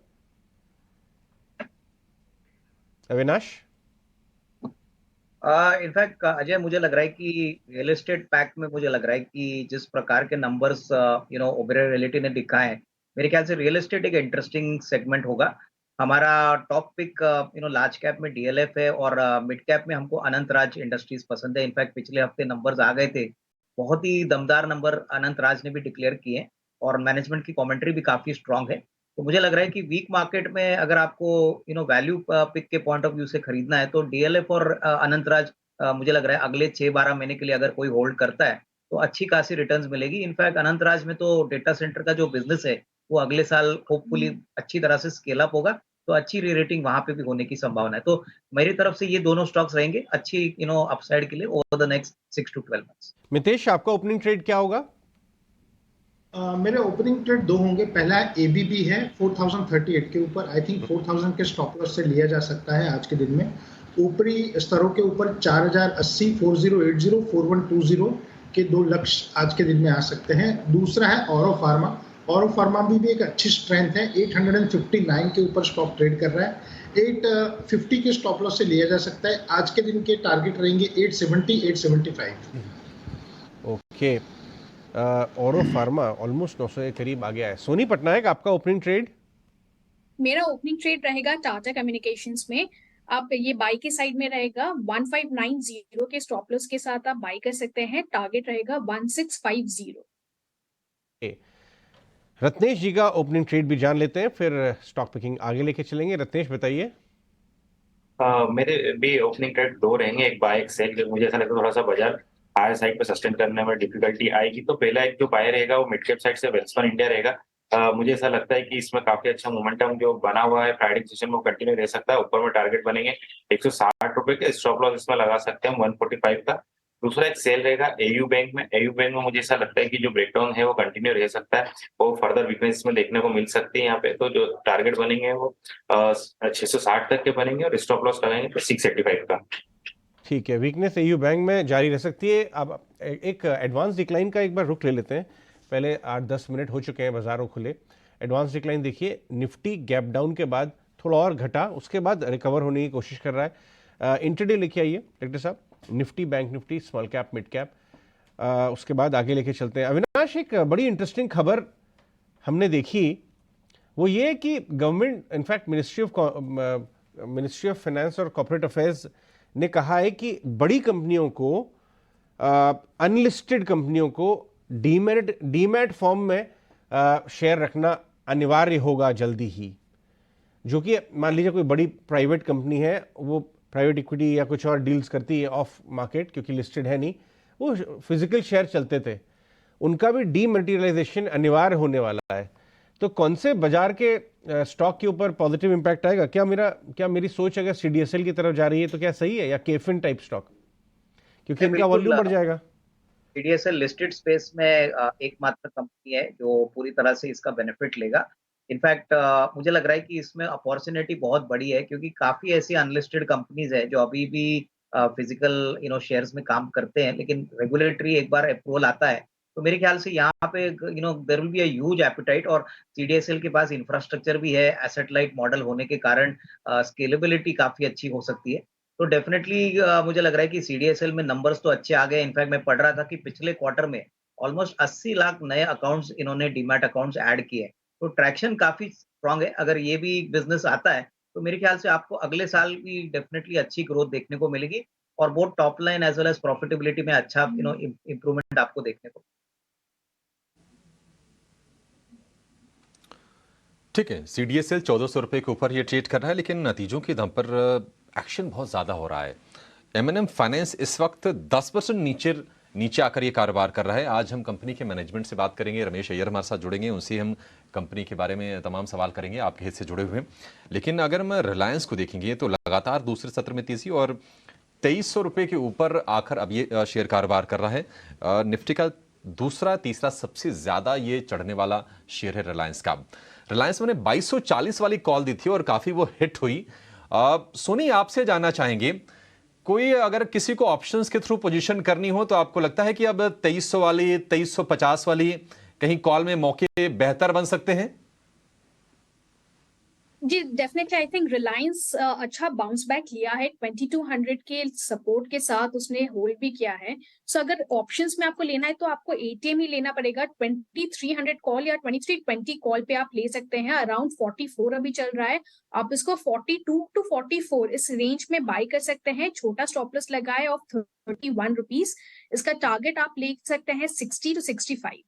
अविनाश? इनफैक्ट अजय, मुझे लग रहा है कि रियल एस्टेट पैक में मुझे लग रहा है कि जिस प्रकार के नंबर्स ओबेरॉय रियलिटी ने दिखाए हैं, मेरे ख्याल से रियल एस्टेट एक इंटरेस्टिंग सेगमेंट होगा। हमारा टॉप पिक लार्ज कैप में डीएलएफ है और मिड कैप में हमको अनंत राज इंडस्ट्रीज पसंद है। इनफैक्ट पिछले हफ्ते नंबर्स आ गए थे, बहुत ही दमदार नंबर अनंत राज ने भी डिक्लेयर किए और मैनेजमेंट की कमेंट्री भी काफी स्ट्रांग है। तो मुझे लग रहा है कि वीक मार्केट में अगर आपको वैल्यू पिक के पॉइंट ऑफ व्यू से खरीदना है तो डीएलएफ और अनंत राज मुझे लग रहा है अगले 6-12 महीने के लिए अगर कोई होल्ड करता है तो अच्छी खासी रिटर्न्स मिलेगी। इनफैक्ट अनंत राज में तो डेटा सेंटर का जो बिजनेस है वो अगले साल होपफुली अच्छी तरह से स्केल अप होगा, तो अच्छी री-रेटिंग वहां पे भी होने की संभावना है। तो मेरी तरफ से ये दोनों स्टॉक्स रहेंगे अच्छी अपसाइड के लिए over the next 6 to 12 months. Mitesh, आपका ओपनिंग ट्रेड क्या होगा? मेरे ओपनिंग ट्रेड दो होंगे। पहला एबीबी है 4038 के ऊपर। आई थिंक 4000 के स्टॉप लॉस से लिया जा सकता है आज के दिन में। ऊपरी स्तरों के ऊपर 4080, 4080, 4120 के दो लक्ष्य आज के दिन में आ सकते हैं। दूसरा है ऑरो फार्मा। ऑरो फार्मा भी एक अच्छी स्ट्रेंथ है, 859 के ऊपर स्टॉक ट्रेड कर रहा है। 850 के स्टॉप लॉस से लिया जा सकता है। आज के दिन के टारगेट रहेंगे 870, 875। ओके, ऑरो फार्मा ऑलमोस्ट 900 के करीब आ गया है। सोनी पटनायक, आपका ओपनिंग ट्रेड? मेरा ओपनिंग ट्रेड रहेगा टाटा कम्युनिकेशंस में। आप ये बाई के साइड में रहेगा 1590 के स्टॉप लॉस के साथ आप बाई कर सकते हैं। टारगेट रहेगा 1650। रत्नेश जी का ओपनिंग ट्रेड भी जान लेते हैं, फिर स्टॉक पिकिंग आगे लेके चलेंगे। रत्नेश बताइए। मेरे भी ओपनिंग ट्रेड दो रहेंगे, एक बाय एक सेल। मुझे ऐसा लगता है थोड़ा सा बाजार हायर साइड पे सस्टेन करने में डिफिकल्टी आएगी, तो पहला एक जो बाय रहेगा वो मिड कैप साइड से वेल्सपन इंडिया रहेगा। मुझे ऐसा लगता है कि इसमें काफी अच्छा मोमेंटम जो बना हुआ है फ्राइडे सेशन में कंटिन्यू रह सकता है। ऊपर में टारगेट बनेंगे 160 रुपए के, स्टॉप लॉस इसमें लगा सकते हैं 145 का। दूसरा एक सेल रहेगा एयू बैंक में मुझे ऐसा लगता है कि जो ब्रेकडाउन है वो कंटिन्यू रह सकता है, वो फर्दर वीकनेस में देखने को मिल सकती है यहाँ पे। तो जो टारगेट बनेंगे वो 660 तक के बनेंगे और स्टॉप लॉस लगाएंगे तो 685 का। ठीक है, वीकनेस एयू बैंक में जारी रह सकती है। अब एक एडवांस डिक्लाइन का एक बार रुख ले लेते हैं। पहले 8-10 मिनट हो चुके हैं बाजारों खुले। एडवांस डिक्लाइन देखिए, निफ्टी गैप डाउन के बाद थोड़ा और घटा, उसके बाद रिकवर होने की कोशिश कर रहा है। इंटरडे लेके आइए डायरेक्टर साहब, Nifty, bank Nifty, small cap, mid cap, उसके बाद आगे लेके चलते हैं। अविनाश, एक बड़ी इंटरेस्टिंग खबर हमने देखी, वो ये कि government, in fact ministry of finance और कॉर्पोरेट अफेयर्स ने कहा है कि बड़ी कंपनियों को, अनलिस्टेड कंपनियों को डीमैट फॉर्म में शेयर रखना अनिवार्य होगा जल्दी ही। जो कि मान लीजिए कोई बड़ी प्राइवेट कंपनी है, वो प्राइवेट इक्विटी या कुछ और डील्स करती है ऑफ मार्केट, क्योंकि लिस्टेड है नहीं, वो फिजिकल शेयर चलते थे, उनका भी डीमैटेरियलाइजेशन अनिवार्य होने वाला है। तो कौन से बाजार के स्टॉक के ऊपर पॉजिटिव इंपैक्ट आएगा? क्या मेरी सोच अगर सीडीएसएल की तरफ जा रही है तो क्या सही है, या केफिन टाइप स्टॉक, क्योंकि इनका वॉल्यूम बढ़ जाएगा? सीडीएसएल लिस्टेड स्पेस में एकमात्र कंपनी है जो पूरी तरह से इसका बेनिफिट लेगा। इनफैक्ट मुझे लग रहा है कि इसमें अपॉर्चुनिटी बहुत बड़ी है, क्योंकि काफी ऐसी अनलिस्टेड कंपनीज है जो अभी भी फिजिकल शेयर्स में काम करते हैं, लेकिन रेगुलेटरी एक बार अप्रूवल आता है तो मेरे ख्याल से यहाँ पे there will be a huge appetite. और सीडीएसएल के पास इंफ्रास्ट्रक्चर भी है, एसेट लाइट मॉडल होने के कारण स्केलेबिलिटी काफी अच्छी हो सकती है। तो डेफिनेटली मुझे लग रहा है कि सीडीएसएल में नंबर्स तो अच्छे आ गए। इनफैक्ट मैं पढ़ रहा था कि पिछले क्वार्टर में ऑलमोस्ट 80 लाख नए अकाउंट्स इन्होंने डीमैट अकाउंट्स ऐड किए, तो ट्रैक्शन काफी स्ट्रांग है। अगर ये भी बिजनेस आता है तो मेरे ख्याल से आपको अगले साल भी डेफिनेटली अच्छी ग्रोथ देखने को मिलेगी, और both top line as well as profitability में अच्छा इंप्रूवमेंट आपको देखने को। ठीक है, सीडीएसएल 1400 रुपए के ऊपर ये ट्रेड कर रहा है, लेकिन नतीजों के दम पर एक्शन बहुत ज्यादा हो रहा है। एमएनएम फाइनेंस इस वक्त 10% नीचे आकर ये कारोबार कर रहा है। आज हम कंपनी के मैनेजमेंट से बात करेंगे, रमेश अय्यर हमारे साथ जुड़ेंगे, उनसे हम कंपनी के बारे में तमाम सवाल करेंगे आपके हित से जुड़े हुए। लेकिन अगर हम रिलायंस को देखेंगे तो लगातार दूसरे सत्र में तेजी, और 2300 रुपए के ऊपर आकर अब ये शेयर कारोबार कर रहा है। निफ्टी का दूसरा तीसरा सबसे ज्यादा ये चढ़ने वाला शेयर है रिलायंस का। रिलायंस मैंने 2240 वाली कॉल दी थी और काफी वो हिट हुई। सोनी, आपसे जानना चाहेंगे, कोई अगर किसी को ऑप्शंस के थ्रू पोजीशन करनी हो तो आपको लगता है कि अब 2300 वाली, 2350 वाली कहीं कॉल में मौके बेहतर बन सकते हैं? जी डेफिनेटली, आई थिंक रिलायंस अच्छा बाउंस बैक लिया है। 2200 के सपोर्ट के साथ उसने होल्ड भी किया है। सो अगर ऑप्शंस में आपको लेना है तो आपको एटीएम ही लेना पड़ेगा। 2300 कॉल या 2320 कॉल पे आप ले सकते हैं। अराउंड 44 अभी चल रहा है, आप इसको 42 to 44 इस रेंज में बाय कर सकते हैं। छोटा स्टॉपलॉस लगाए ऑफ 31 रुपीज। इसका टारगेट आप ले सकते हैं 60 to 65।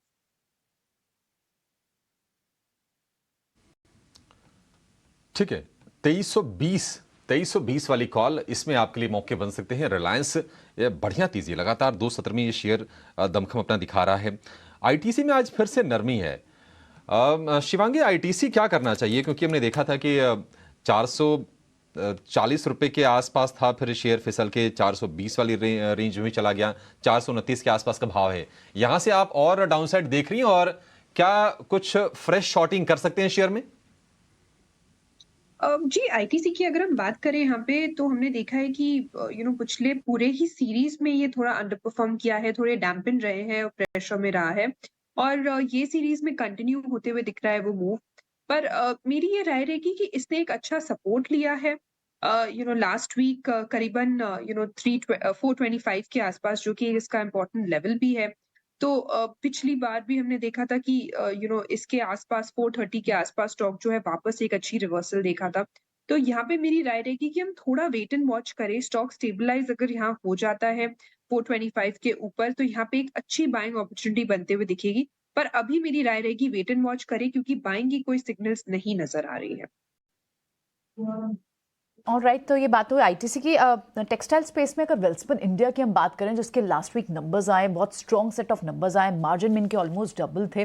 ठीक है, 2320 वाली कॉल, इसमें आपके लिए मौके बन सकते हैं। रिलायंस बढ़िया तेजी, लगातार 2 सत्र में ये शेयर दमखम अपना दिखा रहा है। आईटीसी में आज फिर से नरमी है। शिवांगी, आईटीसी क्या करना चाहिए? क्योंकि हमने देखा था कि 440 रुपए के आसपास था, फिर शेयर फिसल के 420 वाली रेंज में चला गया, 429 के आसपास का भाव है। यहां से आप और डाउनसाइड देख रही हैं, और क्या कुछ फ्रेश शॉर्टिंग कर सकते हैं शेयर में? जी आईटीसी की अगर हम बात करें यहाँ पे, तो हमने देखा है कि पिछले पूरे ही सीरीज में ये थोड़ा अंडर परफॉर्म किया है, थोड़े डैम्पन रहे हैं और प्रेशर में रहा है, और ये सीरीज में कंटिन्यू होते हुए दिख रहा है वो मूव। पर मेरी ये राय रहेगी कि इसने एक अच्छा सपोर्ट लिया है लास्ट वीक करीबन 425 के आसपास, जो कि इसका इम्पोर्टेंट लेवल भी है। तो पिछली बार भी हमने देखा था कि इसके आसपास 430 के आसपास स्टॉक जो है वापस एक अच्छी रिवर्सल देखा था। तो यहाँ पे मेरी राय रहेगी कि हम थोड़ा वेट एंड वॉच करें। स्टॉक स्टेबलाइज अगर यहाँ हो जाता है 425 के ऊपर, तो यहाँ पे एक अच्छी बाइंग अपॉर्चुनिटी बनते हुए दिखेगी। पर अभी मेरी राय रहेगी वेट एंड वॉच करें, क्योंकि बाइंग की कोई सिग्नल्स नहीं नजर आ रही है। ऑलराइट, तो ये बात हुई आईटीसी की। टेक्सटाइल स्पेस में अगर वेल्सपन इंडिया की हम बात करें, जिसके लास्ट वीक नंबर्स आए, बहुत स्ट्रॉन्ग सेट ऑफ नंबर्स आए, मार्जिन में इनके ऑलमोस्ट डबल थे।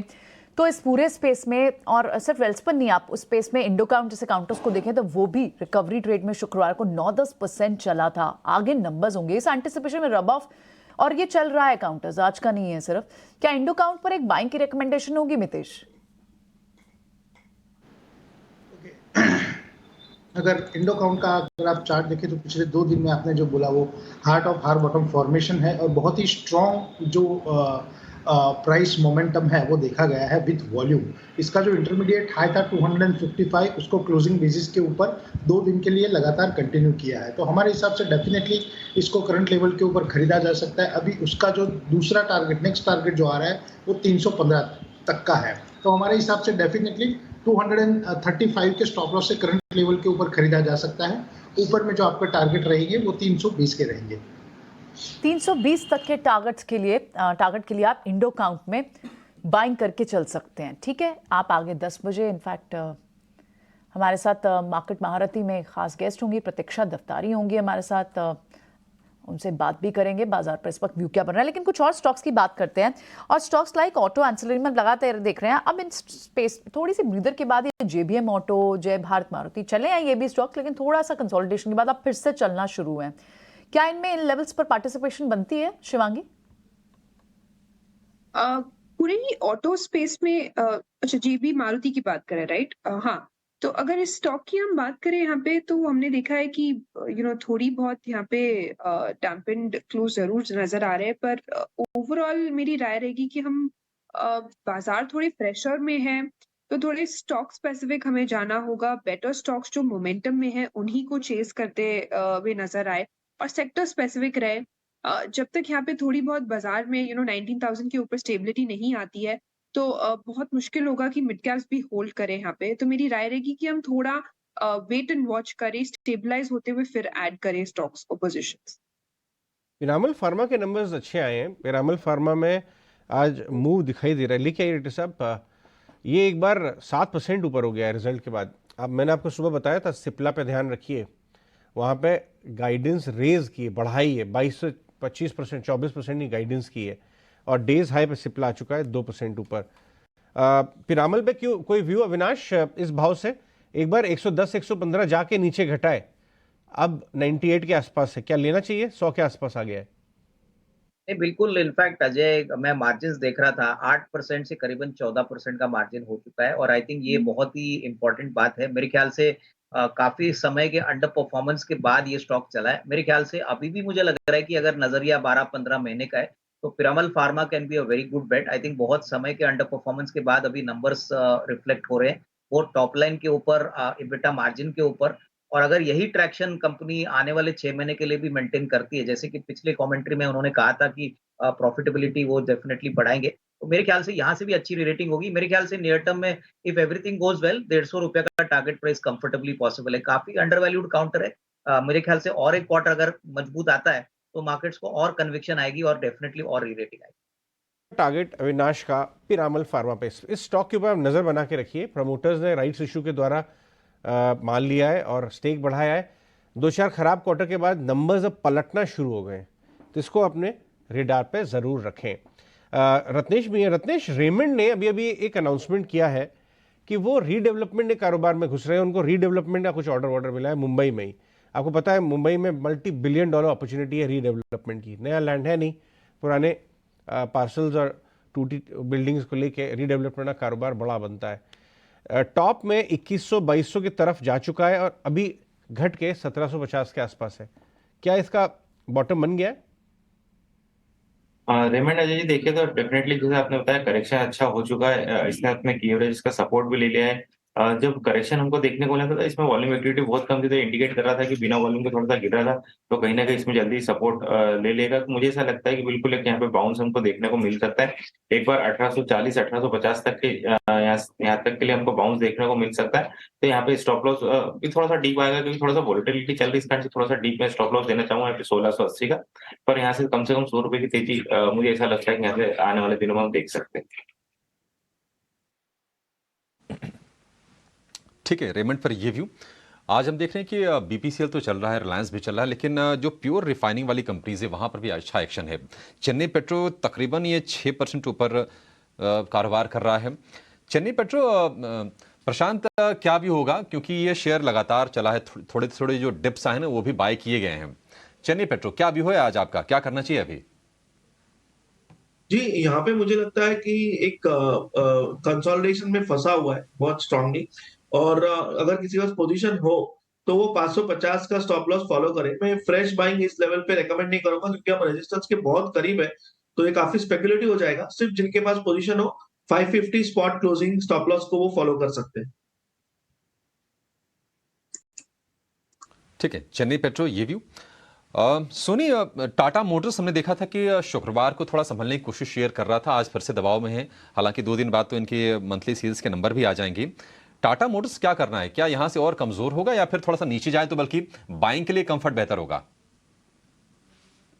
तो इस पूरे स्पेस में, और सिर्फ वेल्सपन नहीं, आप उस स्पेस में इंडो काउंट जैसे काउंटर्स को देखें तो वो भी रिकवरी ट्रेड में शुक्रवार को 9-10% चला था। आगे नंबर्स होंगे, इस एंटिसिपेशन में रब ऑफ और ये चल रहा है काउंटर्स, आज का नहीं है सिर्फ। क्या इंडो काउंट पर एक बाइंग की रिकमेंडेशन होगी मितेश? अगर इंडो काउंट का अगर आप चार्ट देखें तो पिछले 2 दिन में आपने जो बोला वो हार्ट ऑफ हार बॉटम फॉर्मेशन है और बहुत ही स्ट्रॉन्ग जो प्राइस मोमेंटम है वो देखा गया है विद वॉल्यूम। इसका जो इंटरमीडिएट हाई था 255, उसको क्लोजिंग बेसिस के ऊपर 2 दिन के लिए लगातार कंटिन्यू किया है। तो हमारे हिसाब से डेफिनेटली इसको करंट लेवल के ऊपर खरीदा जा सकता है। अभी उसका जो दूसरा टारगेट, नेक्स्ट टारगेट जो आ रहा है वो 315 तक का है। तो हमारे हिसाब से डेफिनेटली 235 के स्टॉप लॉस से करंट लेवल के ऊपर खरीदा जा सकता है। ऊपर में जो आपका टारगेट रहेंगे वो 320 के रहेंगे। 320 तक के टारगेट के लिए आप इंडो काउंट में बाइंग करके चल सकते हैं। ठीक है, आप आगे 10 बजे इनफैक्ट हमारे साथ मार्केट महारथी में खास गेस्ट होंगी, प्रतीक्षा दफ्तारी होंगी हमारे साथ, उनसे बात भी करेंगे बाजार पर इस वक्त व्यू क्या बन रहा है। लेकिन कुछ और स्टॉक्स की बात करते हैं और स्टॉक्स लाइक ऑटो एंसिलरी में लगातार देख रहे हैं अब इन स्पेस थोड़ी सी ब्रीदर के बाद ये जेबीएम ऑटो, जय भारत मारुति चले हैं ये भी स्टॉक्स, लेकिन थोड़ा सा कंसोलिडेशन के बाद अब फिर से चलना शुरू है। क्या इनमें इन लेवल्स पर पार्टिसिपेशन बनती है शिवांगी? पूरे ही ऑटो स्पेस में अच्छा जेबी मारुति की बात करें, राइट? हाँ, तो अगर इस स्टॉक की हम बात करें यहाँ पे तो हमने देखा है कि थोड़ी बहुत यहाँ पे डैम्पेंड क्लोज जरूर नजर आ रहे हैं, पर ओवरऑल मेरी राय रहेगी कि हम बाजार थोड़े प्रेशर में है तो थोड़े स्टॉक स्पेसिफिक हमें जाना होगा। बेटर स्टॉक्स जो मोमेंटम में है उन्हीं को चेस करते हुए नजर आए और सेक्टर स्पेसिफिक रहे। जब तक यहाँ पे थोड़ी बहुत बाजार में 19,000 के ऊपर स्टेबिलिटी नहीं आती है तो बहुत मुश्किल होगा कि मिड कैप्स भी होल्ड करें यहाँ पे। तो मेरी राय रहेगी कि हम थोड़ा वेट एंड वॉच करें, स्टेबलाइज होते हुए फिर ऐड करें स्टॉक्स और पोजीशंस। पिरामल फार्मा के नंबर्स अच्छे आए हैं। पिरामल फार्मा में आज मूव दिखाई दे रहा है। लेकिन रेड्डी साहब ये एक बार 7% ऊपर हो गया है रिजल्ट के बाद। अब मैंने आपको सुबह बताया था सिप्ला पे ध्यान रखिए, वहाँ पे गाइडेंस रेज की है, बढ़ाई है, 22 से 25%, 24% की गाइडेंस की है और डेज हाई पे सिप्ला आ चुका है 2% ऊपर। पिरामल पे क्यों कोई व्यू अविनाश इस भाव से? एक बार 110 115 जाके नीचे घटा है, अब 98 के आसपास है, क्या लेना चाहिए? 100 के आसपास आ गया है। नहीं, बिल्कुल। इनफैक्ट अजय, मैं मार्जिन देख रहा था, 8% से करीबन 14% का मार्जिन हो चुका है और आई थिंक ये बहुत ही इंपॉर्टेंट बात है। मेरे ख्याल से काफी समय के अंडर परफॉर्मेंस के बाद ये स्टॉक चला है। मेरे ख्याल से अभी भी मुझे लग रहा है कि अगर नजरिया 12-15 महीने का है तो Piramal pharma can be a very good bet. I think बहुत समय के अंडर परफॉर्मेंस के बाद अभी नंबर्स रिफ्लेक्ट हो रहे हैं, वो टॉप लाइन के ऊपर, इबिटा मार्जिन के ऊपर। और अगर यही ट्रैक्शन कंपनी आने वाले 6 महीने के लिए भी मेंटेन करती है, जैसे कि पिछले कमेंट्री में उन्होंने कहा था कि प्रॉफिटेबिलिटी वो डेफिनेटली बढ़ाएंगे, तो मेरे ख्याल से यहाँ से भी अच्छी रेटिंग होगी। मेरे ख्याल से नियर टर्म में इफ एवरीथिंग गोज वेल 150 रुपए का टारगेट प्राइस कंफर्टेबली पॉसिबल है। काफी अंडर वैल्यूड काउंटर है। मेरे ख्याल से और एक क्वार्टर अगर मजबूत आता है तो मार्केट्स को और कन्विक्शन आएगी और डेफिनेटली और री-रेटिंग आएगी। टारगेट अविनाश का पिरामल फार्मा पे। इस स्टॉक के ऊपर आप नजर बना के रखिए। प्रमोटर्स ने राइट्स इशू के द्वारा माल लिया है और स्टेक बढ़ाया है। 2-4 खराब क्वार्टर के बाद नंबर्स अब पलटना शुरू हो गए, तो इसको अपने रेडार पे जरूर रखें। रत्नेश भी है। रत्नेश, रेमंड ने अभी अभी एक अनाउंसमेंट किया है कि वो रीडेवलपमेंट के कारोबार में घुस रहे हैं। उनको रीडेवलपमेंट का कुछ ऑर्डर मिला है मुंबई में ही। आपको पता है मुंबई में $multi-billion अपॉर्चुनिटी है रीडेवलपमेंट की। नया लैंड है नहीं, पुराने पार्सल्स और टूटी बिल्डिंग्स को लेके रीडेवलपमेंट का कारोबार बड़ा बनता है। टॉप में 2100-2200 की तरफ जा चुका है और अभी घट के 1750 के आसपास है। क्या इसका बॉटम बन गया है? रेमंड अजय जी देखिए तो डेफिनेटली जैसे आपने बताया करेक्शन अच्छा हो चुका है। इसने अपने की एवरेज का सपोर्ट भी ले लिया है। जब करेक्शन हमको देखने को मिला था इसमें वॉल्यूम एक्टिविटी बहुत कम थी, तो इंडिकेट कर रहा था कि बिना वॉल्यूम के थोड़ा सा गिर रहा था, तो कहीं ना कहीं इसमें जल्दी सपोर्ट ले लेगा। तो मुझे ऐसा लगता है कि बिल्कुल एक यहाँ पे बाउंस हमको देखने को मिल सकता है। एक बार 1840-1850 तक के यहाँ तक के लिए हमको बाउंस देखने को मिल सकता है। तो यहाँ पे स्टॉप लॉस भी थोड़ा सा डीप आएगा क्योंकि थोड़ा सा वॉलेटिलिटी चल रही है, इस कारण से थोड़ा सा डीप में स्टॉप लॉस देना चाहूंगा यहाँ पे 1680 का। पर यहाँ से कम 100 रुपए की तेजी मुझे ऐसा लगता है कि यहाँ से आने वाले दिनों में हम देख सकते हैं। ठीक है, रेमंड पर ये व्यू। आज हम देख रहे हैं कि बीपीसीएल तो चल रहा है, रिलायंस भी चल रहा है, लेकिन जो प्योर रिफाइनिंग वाली कंपनीज है वहां पर भी अच्छा एक्शन है। चेन्नई पेट्रो तकरीबन ये 6% ऊपर कारोबार कर रहा है। चेन्नई पेट्रो, प्रशांत, क्या भी होगा क्योंकि ये शेयर लगातार चला है, थोड़े थोड़े जो डिप्स आए ना वो भी बाय किए गए हैं। चेन्नई पेट्रो क्या भी हो आज आपका, क्या करना चाहिए अभी? जी, यहाँ पे मुझे लगता है कि एक कंसोलिडेशन में फंसा हुआ है बहुत स्ट्रांगली, और अगर किसी के पास पोजीशन हो तो वो 550 का स्टॉप लॉस फॉलो करे। मैं फ्रेश बाइंग इस लेवल पे रेकमेंड नहीं करूंगा, क्योंकि हम रेजिस्टेंस के बहुत करीब है, तो ये काफी स्पेकुलेटिव हो जाएगा। सिर्फ जिनके पास पोजीशन हो 550 स्पॉट क्लोजिंग स्टॉप लॉस को वो फॉलो कर सकते हैं। ठीक है, चेन्नई पेट्रो ये व्यू। सोनी, टाटा मोटर्स हमने देखा था कि शुक्रवार को थोड़ा संभलने की कोशिश शेयर कर रहा था, आज फिर से दबाव में है। हालांकि 2 दिन बाद तो इनके मंथली सेल्स के नंबर भी आ जाएंगे। टाटा मोटर्स क्या करना है? क्या यहां से और कमजोर होगा या फिर थोड़ा सा नीचे जाए तो बल्कि बाइंग के लिए कंफर्ट बेहतर होगा?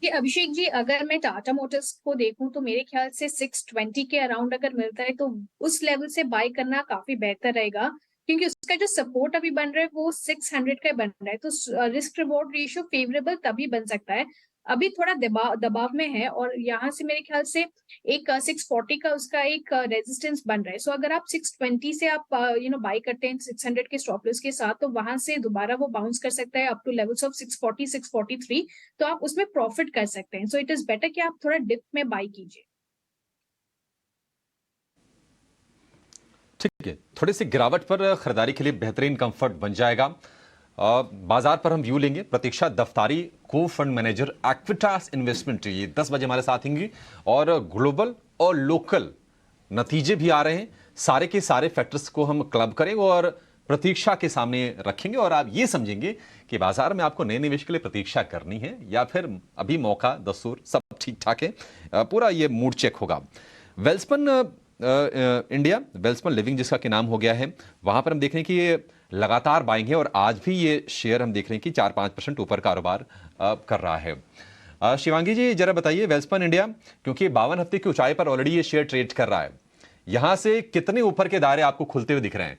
कि अभिषेक जी, अगर मैं टाटा मोटर्स को देखूं तो मेरे ख्याल से 620 के अराउंड अगर मिलता है तो उस लेवल से बाय करना काफी बेहतर रहेगा, क्योंकि उसका जो सपोर्ट अभी बन रहा है वो 600 का बन रहा है, तो रिस्क रिवॉर्ड रेशियो फेवरेबल तभी बन सकता है। अभी थोड़ा दबाव में है, और यहाँ से मेरे ख्याल से एक 640 का उसका एक रेजिस्टेंस बन रहा है। सो अगर आप 620 से आप बाय करते हैं 600 के स्टॉप लॉस के साथ, तो वहां से दोबारा वो बाउंस कर सकता है अप टू लेवल्स ऑफ 640 643, तो आप उसमें प्रॉफिट कर सकते हैं। सो इट इज बेटर कि आप थोड़ा डिप में बाय कीजिए। ठीक है, थोड़ी सी गिरावट पर खरीदारी के लिए बेहतरीन कंफर्ट बन जाएगा। बाजार पर हम व्यू लेंगे। प्रतीक्षा दफ्तारी, को फंड मैनेजर, एक्विटास इन्वेस्टमेंट, ये 10 बजे हमारे साथ होंगी, और ग्लोबल और लोकल नतीजे भी आ रहे हैं। सारे के सारे फैक्टर्स को हम क्लब करेंगे और प्रतीक्षा के सामने रखेंगे, और आप ये समझेंगे कि बाजार में आपको नए निवेश के लिए प्रतीक्षा करनी है या फिर अभी मौका दस्तूर सब ठीक ठाक है। पूरा ये मूड चेक होगा। वेल्सपन इंडिया, वेल्सपन लिविंग जिसका के नाम हो गया है, वहां पर हम देख रहे हैं कि ये लगातार बाइंग है, और आज भी ये शेयर हम देख रहे हैं कि 4-5% ऊपर कारोबार कर रहा है। शिवांगी जी जरा बताइए, वेल्सपन इंडिया क्योंकि 52 हफ्ते की ऊंचाई पर ऑलरेडी ये शेयर ट्रेड कर रहा है, यहां से कितने ऊपर के दायरे आपको खुलते हुए दिख रहे हैं?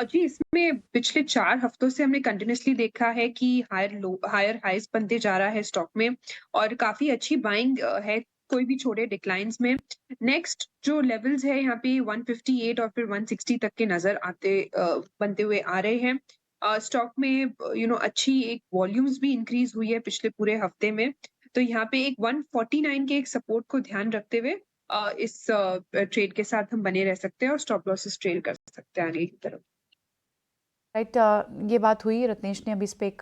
जी, इसमें पिछले 4 हफ्तों से हमने कंटिन्यूअसली देखा है कि हायर हाइज बनते जा रहा है स्टॉक में, और काफी अच्छी बाइंग है, कोई भी छोटे डिक्लाइंस में। नेक्स्ट जो लेवल्स है यहाँ पे 158 और फिर 160 तक के नजर बनते हुए आ रहे हैं। स्टॉक में अच्छी एक वॉल्यूम्स भी इंक्रीज हुई है पिछले पूरे हफ्ते में, तो यहाँ पे एक 149 के एक सपोर्ट को ध्यान रखते हुए इस ट्रेड के साथ हम बने रह सकते हैं और स्टॉप लॉसेस ट्रेल कर सकते हैं आगे की तरफ। राइट, ये बात हुई। रत्नेश ने अभी इस पे एक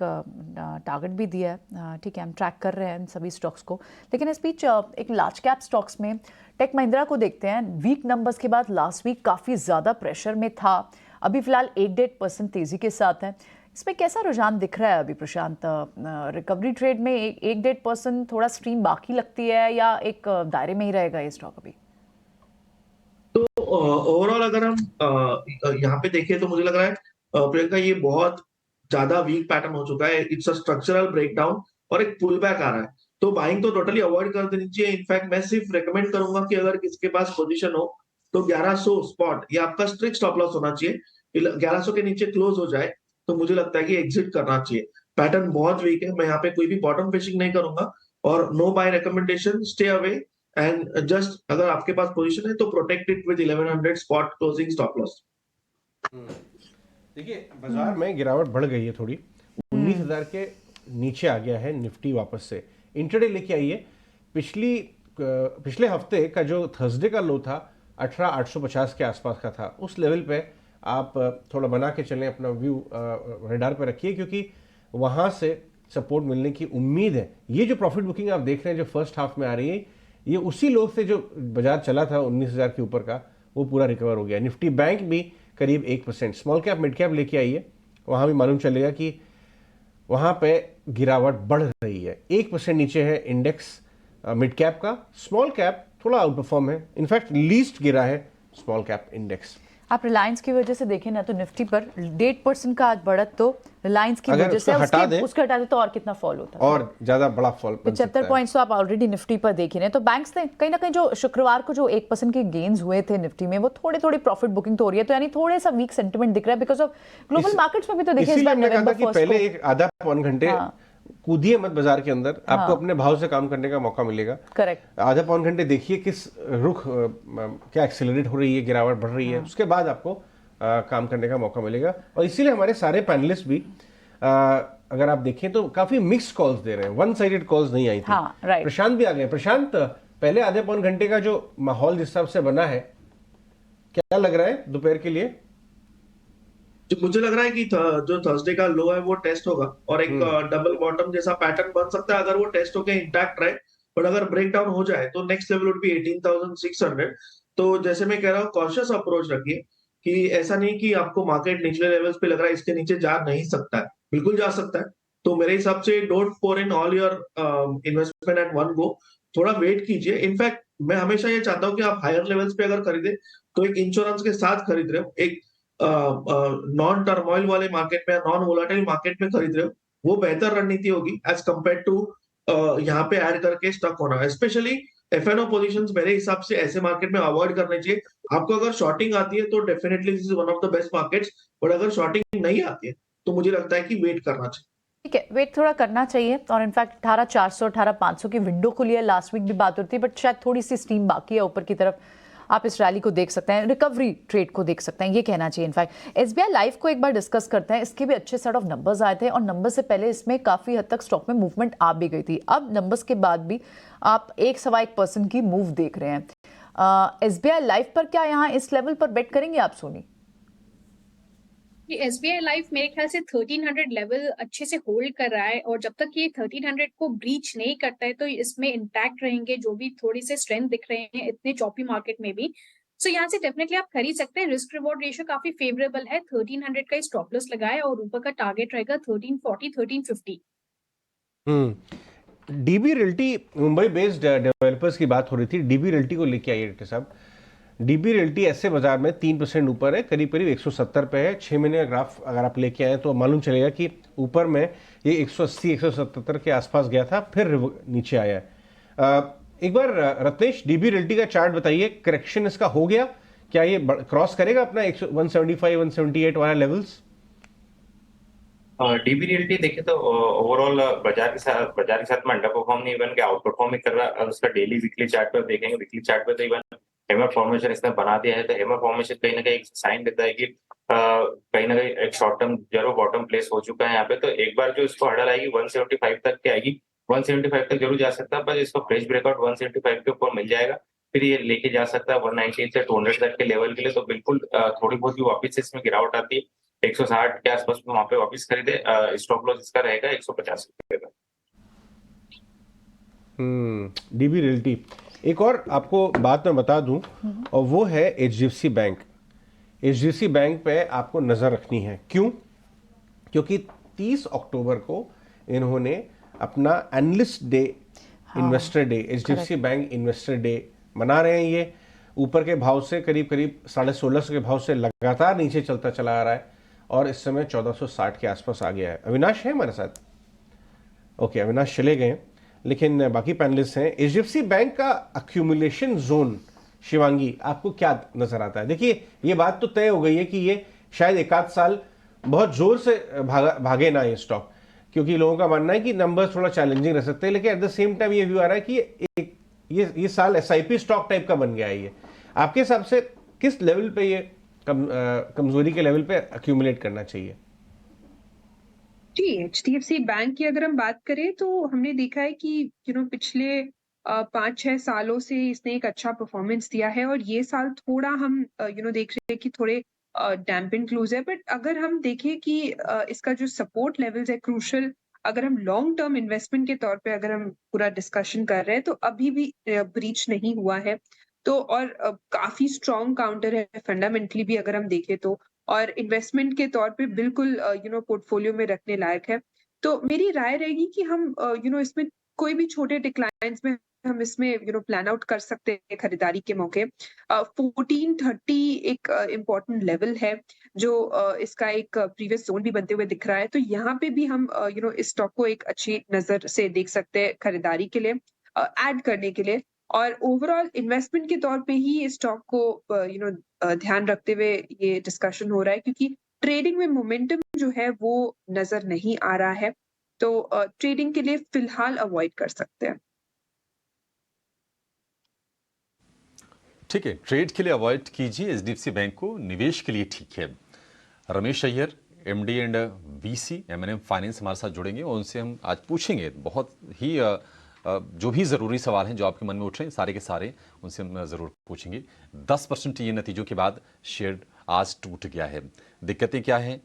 टारगेट भी दिया है। ठीक है, हम ट्रैक कर रहे हैं इन सभी स्टॉक्स को, लेकिन इस बीच एक लार्ज कैप स्टॉक्स में टेक महिंद्रा को देखते हैं। वीक नंबर्स के बाद लास्ट वीक काफ़ी ज़्यादा प्रेशर में था, अभी फिलहाल 1-1.5% तेज़ी के साथ है। इसमें कैसा रुझान दिख रहा है अभी प्रशांत? रिकवरी ट्रेड में 1-1.5% थोड़ा स्ट्रीम बाकी लगती है, या एक दायरे में ही रहेगा ये स्टॉक अभी? तो ओवरऑल अगर हम यहाँ पे देखें तो मुझे लग रहा है प्रियंका, ये बहुत ज्यादा वीक पैटर्न हो चुका है। इट्स अ स्ट्रक्चरल ब्रेकडाउन और एक पुल बैक आ रहा है, तो बाइंग तो टोटली अवॉइड कर देनी चाहिए। इनफैक्ट मैं सिर्फ रेकमेंड करूंगा कि अगर किसके पास पोजीशन हो तो 1100 स्पॉट ये आपका स्ट्रिक्ट स्टॉप लॉस होना चाहिए। 1100 के नीचे क्लोज हो जाए तो मुझे लगता है कि एग्जिट करना चाहिए। पैटर्न बहुत वीक है, मैं यहाँ पे कोई भी बॉटम फिशिंग नहीं करूंगा, और no buy recommendation, stay away, and just अगर आपके पास पोजीशन है तो protect it with 1100 spot closing stop loss. देखिए, बाजार में गिरावट बढ़ गई है थोड़ी, 19,000 के नीचे आ गया है निफ्टी वापस से। इंट्राडे लेके आई है। पिछले हफ्ते का जो थर्सडे का लो था 18,850 के आसपास का था, उस लेवल पे आप थोड़ा बना के चलें, अपना व्यू रेडार पे रखिए, क्योंकि वहां से सपोर्ट मिलने की उम्मीद है। ये जो प्रॉफिट बुकिंग आप देख रहे हैं जो फर्स्ट हाफ में आ रही है, ये उसी लो से जो बाजार चला था 19,000 के ऊपर का, वो पूरा रिकवर हो गया। निफ्टी बैंक भी करीब 1%। स्मॉल कैप मिड कैप लेके आइए, वहां भी मालूम चलेगा कि वहां पे गिरावट बढ़ रही है। 1% नीचे है इंडेक्स मिड कैप का, स्मॉल कैप थोड़ा आउट परफॉर्म है, इनफैक्ट लीस्ट गिरा है स्मॉल कैप इंडेक्स। आप रिलायंस की वजह से देखें ना तो निफ्टी पर 1.5% का आज बढ़त तो रिलायंस की वजह से, उसके हटा दे तो और कितना फॉल होता है, और ज्यादा बड़ा फॉल। 75 पॉइंट्स तो आप ऑलरेडी निफ्टी पर देख ही रहे हैं। तो बैंक्स ने कहीं ना कहीं जो शुक्रवार को जो 1% के गेन्स हुए थे निफ्टी में, वो थोड़ी प्रॉफिट बुकिंग तो हो रही है, तो यानी थोड़े सा वीक सेंटिमेंट दिख रहा है बिकॉज ऑफ ग्लोबल मार्केट्स में भी। तो देखिए इस बार नवंबर फर्स्ट पहले एक आधा पौन घंटे कूदिए मत बाजार के अंदर, आपको अपने भाव से काम करने का मौका मिलेगा। करेक्ट, आधा पौन घंटे देखिए किस रुख क्या एक्सेलरेट हो रही है, गिरावट बढ़ रही है, उसके बाद आपको काम करने का मौका मिलेगा। और इसीलिए हमारे सारे पैनलिस्ट भी अगर आप देखें तो काफी मिक्स्ड कॉल्स दे रहे हैं, वन साइडेड कॉल्स नहीं आई थी। हाँ, right. प्रशांत भी आ गए। प्रशांत, पहले आधे पौन घंटे का जो माहौल जिस हिसाब से बना है, क्या लग रहा है दोपहर के लिए? जो मुझे लग रहा है कि जो थर्सडे का लो है वो टेस्ट होगा और एक डबल बॉटम जैसा पैटर्न बन सकता है अगर वो टेस्ट होके इंटैक्ट रहे। बट अगर ब्रेक डाउन हो जाए तो नेक्स्ट लेवल वुड बी 18,600। तो जैसे मैं कह रहा हूँ कॉशियस अप्रोच रखिए कि ऐसा नहीं कि आपको मार्केट निचले लेवल्स पे लग रहा है इसके नीचे जा नहीं सकता है, बिल्कुल जा सकता है। तो मेरे हिसाब से don't pour in all your investment at one go, थोड़ा वेट कीजिए। इनफैक्ट मैं हमेशा ये चाहता हूँ कि आप हायर लेवल्स पे अगर खरीदे तो एक इंश्योरेंस के साथ खरीद रहे हो, एक नॉन टर्मोइल वाले मार्केट में, नॉन वोलाटाइल मार्केट में खरीद रहे हो, वो बेहतर रणनीति होगी एज कम्पेयर टू यहाँ पे ऐड करके स्टक होना। स्पेशली एफएनओ पोजीशंस मेरे हिसाब से ऐसे मार्केट में अवॉइड करने चाहिए। आपको अगर शॉर्टिंग आती है तो definitely this is one of the best markets, but अगर शॉर्टिंग नहीं आती है तो मुझे लगता है कि वेट करना चाहिए। ठीक है, वेट थोड़ा करना चाहिए। और इनफैक्ट 18,400 18,500 की विंडो खुली है, लास्ट वीक भी बात होती है, बट शायद थोड़ी सी स्टीम बाकी है ऊपर की तरफ। आप इस रैली को देख सकते हैं, रिकवरी ट्रेड को देख सकते हैं, ये कहना चाहिए। इनफैक्ट एसबीआई लाइफ को एक बार डिस्कस करते हैं। इसके भी अच्छे सेट ऑफ नंबर्स आए थे और नंबर से पहले इसमें काफ़ी हद तक स्टॉक में मूवमेंट आ भी गई थी। अब नंबर्स के बाद भी आप 1.1% की मूव देख रहे हैं। एसबीआई लाइफ पर क्या यहाँ इस लेवल पर बेट करेंगे आप सोनी? एसबीआई लाइफ मेरे ख्याल से 1300 लेवल अच्छे से होल्ड कर रहा है और जब तक ये 1300 को ब्रीच नहीं करता है तो इसमें इंटैक्ट रहेंगे जो भी थोड़ी से स्ट्रेंथ दिख रहे हैं इतने चॉपी मार्केट में भी। सो यहाँ से डेफिनेटली आप खरीद सकते हैं। रिस्क रिवॉर्ड रेशियो काफी फेवरेबल है। 1300 का स्टॉप लॉस लगाए और ऊपर का टारगेट रहेगा 1340 1350। DB realty Mumbai based developers की बात हो रही थी, डीबी रियल्टी को लेके आइए डॉक्टर साहब। डीबी रियल्टी ऐसे बाजार में 3% ऊपर है, करीब करीब 170 पे है। 6 महीने का ग्राफ अगर आप लेके आए तो मालूम चलेगा कि ऊपर में ये 180 177 के आसपास गया था, फिर नीचे आया है। एक बार रत्नेश, डीबी रियल्टी का चार्ट बताइए, करेक्शन इसका हो गया क्या? ये क्रॉस करेगा अपना 175 178 वाला लेवल्स? डीबी रियल्टी देखिए तो ओवरऑल बाजार के साथ में अंडर परफॉर्म नहीं, इवन के आउट परफॉर्म ही कर रहा है। उसका डेली वीकली चार्ट पर देखेंगे, वीकली चार्ट पे तो इवन हेमर फॉर्मेशन इसने बना दिया है। तो हेमर फॉर्मेशन कहीं ना कहीं एक साइन देता है कि कहीं ना कहीं एक शॉर्ट टर्म जरूर बॉटम प्लेस हो चुका है यहाँ पे। तो एक बार जो इसको हर्डल आएगी 175 तक की आएगी, 175 तक जरूर जा सकता है, पर इसको फ्रेश ब्रेकआउट 175 के ऊपर मिल जाएगा, फिर ये लेके जा सकता है 190 से 200 तक के लेवल के लिए। तो बिल्कुल थोड़ी बहुत भी वापस से इसमें गिरावट आती है 160 के आसपास में वहां पे वापस खरीदे। स्टॉप लॉस इसका रहेगा 150 रुपए का। DB realty. एक और आपको बात मैं बता दूं और वो है एचडीएफसी बैंक। एचडीएफसी बैंक पे आपको नजर रखनी है। क्यों? क्योंकि 30 अक्टूबर को इन्होंने अपना analyst day, investor day, HDFC bank investor day मना रहे हैं। ये ऊपर के भाव से करीब करीब 1650 के भाव से लगातार नीचे चलता चला आ रहा है और इस समय 1460 के आसपास आ गया है। अविनाश है हमारे साथ? ओके, अविनाश चले गए, लेकिन बाकी पैनलिस्ट हैं। एचडीएफसी बैंक का अक्यूमुलेशन जोन, शिवांगी, आपको क्या नजर आता है? देखिए, ये बात तो तय हो गई है कि ये शायद एक आध साल बहुत जोर से भागे ना ये स्टॉक, क्योंकि लोगों का मानना है कि नंबर थोड़ा चैलेंजिंग रह सकते हैं। लेकिन एट द सेम टाइम ये व्यू आ रहा है कि ये साल एसआईपी स्टॉक टाइप का बन गया है। ये आपके हिसाब से किस लेवल पे ये कमजोरी के लेवल पे अक्यूमुलेट करना चाहिए? जी, एचडीएफसी बैंक की अगर हम बात करें तो हमने देखा है कि पिछले 5-6 सालों से इसने एक अच्छा परफॉर्मेंस दिया है और ये साल थोड़ा हम देख रहे हैं कि थोड़े डैम्पिंग क्लोज है। बट अगर हम देखें कि इसका जो सपोर्ट लेवल्स है क्रूशल, अगर हम लॉन्ग टर्म इन्वेस्टमेंट के तौर पे अगर हम पूरा डिस्कशन कर रहे हैं तो अभी भी ब्रीच नहीं हुआ है। तो और काफी स्ट्रॉन्ग काउंटर है फंडामेंटली भी अगर हम देखें तो, और इन्वेस्टमेंट के तौर पे बिल्कुल पोर्टफोलियो में रखने लायक है। तो मेरी राय रहेगी कि हम इसमें कोई भी छोटे डिक्लाइंस में हम इसमें प्लान आउट कर सकते हैं खरीदारी के मौके। 1430 एक इम्पोर्टेंट लेवल है जो इसका एक प्रीवियस जोन भी बनते हुए दिख रहा है। तो यहाँ पे भी हम इस स्टॉक को एक अच्छी नजर से देख सकते हैं खरीदारी के लिए, ऐड करने के लिए। और ओवरऑल इन्वेस्टमेंट के तौर पे ही इस स्टॉक को ध्यान रखते हुए ये डिस्कशन हो रहा है, क्योंकि ट्रेडिंग में मोमेंटम जो है वो नजर नहीं आ रहा है। तो ट्रेडिंग के लिए फिलहाल अवॉइड कर सकते हैं। ठीक है, ट्रेड के लिए अवॉइड कीजिए, एचडीएफसी बैंक को निवेश के लिए ठीक है। Ramesh Iyer, MD and VC M&M finance हमारे साथ जुड़ेंगे और उनसे हम आज पूछेंगे बहुत ही जो भी ज़रूरी सवाल हैं जो आपके मन में उठ रहे हैं सारे के सारे उनसे हम ज़रूर पूछेंगे। 10% ये नतीजों के बाद शेयर आज टूट गया है। दिक्कतें क्या हैं,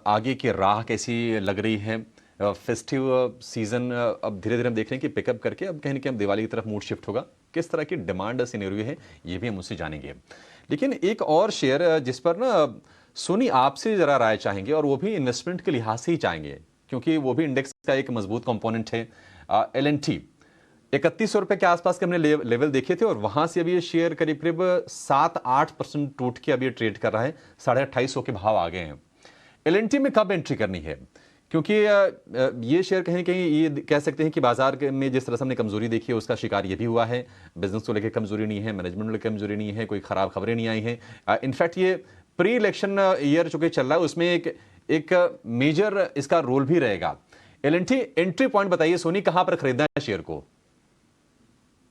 आगे की राह कैसी लग रही है? फेस्टिव सीज़न अब धीरे धीरे हम देख रहे हैं कि पिकअप करके अब कहीं ना कहीं दिवाली की तरफ मूड शिफ्ट होगा। किस तरह की डिमांड सिनेरियो है ये भी हम उससे जानेंगे। लेकिन एक और शेयर जिस पर ना सोनी आपसे ज़रा राय चाहेंगे, और वो भी इन्वेस्टमेंट के लिहाज से ही चाहेंगे, क्योंकि वो भी इंडेक्स का एक मजबूत कंपोनेंट है। L&T 3100 रुपये के आसपास के हमने लेवल देखे थे, और वहां से अभी ये शेयर करीब करीब 7-8% टूट के अभी ट्रेड कर रहा है। 2850 के भाव आ गए हैं। L&T में कब एंट्री करनी है? क्योंकि ये शेयर कहीं ना कहीं ये कह सकते हैं कि बाजार में जिस तरह से हमने कमजोरी देखी है उसका शिकार ये भी हुआ है। बिजनेस को लेकर कमजोरी नहीं है, मैनेजमेंट को लेकर कमजोरी नहीं है, कोई खराब खबरें नहीं आई हैं। इनफैक्ट ये प्री इलेक्शन ईयर चूंकि चल रहा है, उसमें एक मेजर इसका रोल भी रहेगा। L&T एंट्री पॉइंट बताइए, सोनी कहां पर खरीदना है शेयर को?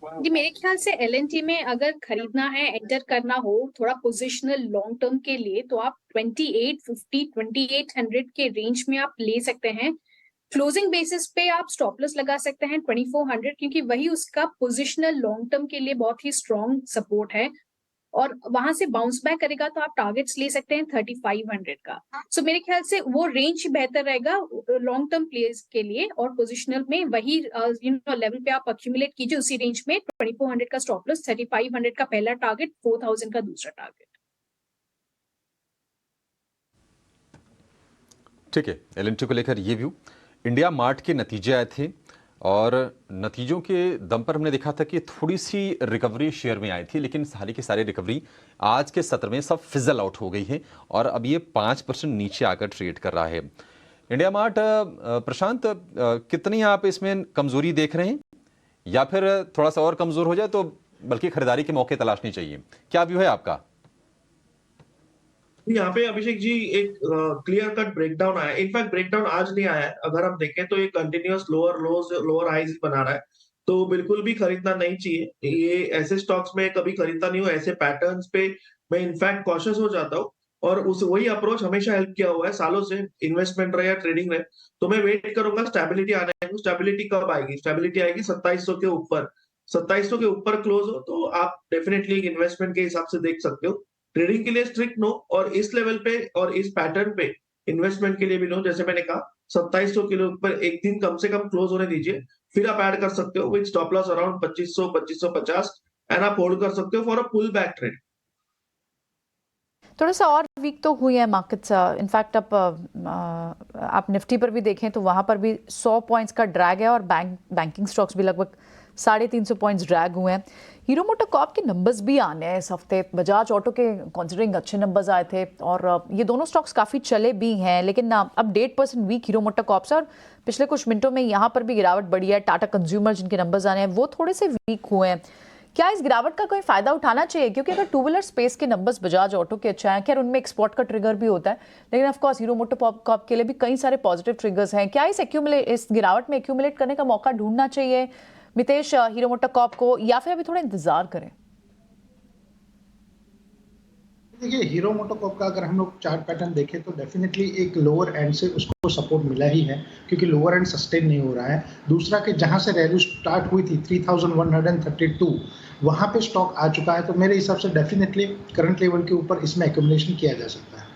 जी मेरे ख्याल से L&T में अगर खरीदना है, एंटर करना हो थोड़ा पोजिशनल लॉन्ग टर्म के लिए, तो आप 2850 2800 के रेंज में आप ले सकते हैं। क्लोजिंग बेसिस पे आप स्टॉप लॉस लगा सकते हैं 2400, क्योंकि वही उसका पोजिशनल लॉन्ग टर्म के लिए बहुत ही स्ट्रॉन्ग सपोर्ट है, और वहां से बाउंस बैक करेगा तो आप टारगेट्स ले सकते हैं 3500 का। सो मेरे ख्याल से वो रेंज बेहतर रहेगा लॉन्ग टर्म प्लेयर्स के लिए, और पोजिशनल में वही लेवल पे आप अक्यूमुलेट कीजिए उसी रेंज में। 2400 का स्टॉप लॉस, 3500 का पहला टारगेट, 4000 का दूसरा टारगेट। ठीक है, L&T को लेकर ये व्यू। इंडिया मार्ट के नतीजे आए थे, और नतीजों के दम पर हमने देखा था कि थोड़ी सी रिकवरी शेयर में आई थी, लेकिन सारी की सारी रिकवरी आज के सत्र में सब फिजल आउट हो गई है, और अब ये 5% नीचे आकर ट्रेड कर रहा है। इंडिया मार्ट, प्रशांत, कितनी आप इसमें कमजोरी देख रहे हैं, या फिर थोड़ा सा और कमजोर हो जाए तो बल्कि खरीदारी के मौके तलाशने चाहिए? क्या व्यू है आपका? यहाँ पे अभिषेक जी एक क्लियर कट ब्रेकडाउन आया। इनफैक्ट ब्रेकडाउन आज नहीं आया है, अगर हम देखें तो ये कंटिन्यूअस लोअर लोज लोअर हाईज बना रहा है, तो बिल्कुल भी खरीदना नहीं चाहिए। ये ऐसे स्टॉक्स में कभी खरीदता नहीं हूँ, ऐसे पैटर्न्स पे मैं इनफैक्ट कॉशियस हो जाता हूँ, और उस वही अप्रोच हमेशा हेल्प किया हुआ है सालों से, इन्वेस्टमेंट रहे या ट्रेडिंग रहे। तो मैं वेट करूंगा स्टेबिलिटी आने को। स्टेबिलिटी कब आएगी? स्टेबिलिटी आएगी 2700 के ऊपर। 2700 के ऊपर क्लोज हो तो आप डेफिनेटली एक इन्वेस्टमेंट के हिसाब से देख सकते हो। ट्रेडिंग के लिए स्ट्रिक्ट नो, और इस लेवल पे और इस पैटर्न पे इन्वेस्टमेंट के लिए भी नो। जैसे मैंने कहा 2700 के ऊपर एक दिन कम से कम क्लोज होने दीजिए, फिर आप ऐड कर सकते हो with stop loss around 2500 2550, and आप होल्ड कर सकते हो for a pull back trade. थोड़ा सा और वीक तो हुई है मार्केट्स। इनफैक्ट आप निफ्टी पर भी देखें तो वहां पर भी 100 पॉइंट्स का ड्रैग है, और बैंकिंग स्टॉक्स भी लगभग 350 पॉइंट्स ड्रैग हुए हैं। हीरो मोटोकॉर्प के नंबर्स भी आने हैं इस हफ्ते। बजाज ऑटो के कंसिडरिंग अच्छे नंबर्स आए थे, और ये दोनों स्टॉक्स काफ़ी चले भी हैं, लेकिन अब 1.5% वीक हीरो मोटोकॉर्प से, और पिछले कुछ मिनटों में यहाँ पर भी गिरावट बढ़ी है। टाटा कंज्यूमर जिनके नंबर्स आने हैं वो थोड़े से वीक हुए हैं। क्या इस गिरावट का कोई फायदा उठाना चाहिए? क्योंकि अगर टू व्हीलर स्पेस के नंबर्स बजाज ऑटो के अच्छे हैं, खैर उनमें एक्सपोर्ट का ट्रिगर भी होता है, लेकिन ऑफ कोर्स हीरो मोटोकॉर्प के लिए भी कई सारे पॉजिटिव ट्रिगर्स हैं। क्या इस गिरावट में एक्यूमुलेट करने का मौका ढूंढना चाहिए मितेश हीरो मोटोकॉर्प को, या फिर अभी थोड़ा इंतजार करें? देखिए हीरो मोटोकॉर्प का अगर हम लोग चार्ट पैटर्न देखें तो डेफिनेटली एक लोअर एंड से उसको सपोर्ट मिला ही है, क्योंकि लोअर एंड सस्टेन नहीं हो रहा है। दूसरा कि जहां से रैली स्टार्ट हुई थी 3132 वहां पे स्टॉक आ चुका है, तो मेरे हिसाब से डेफिनेटली करंट लेवल के ऊपर इसमें एक्यूमुलेशन किया जा सकता है।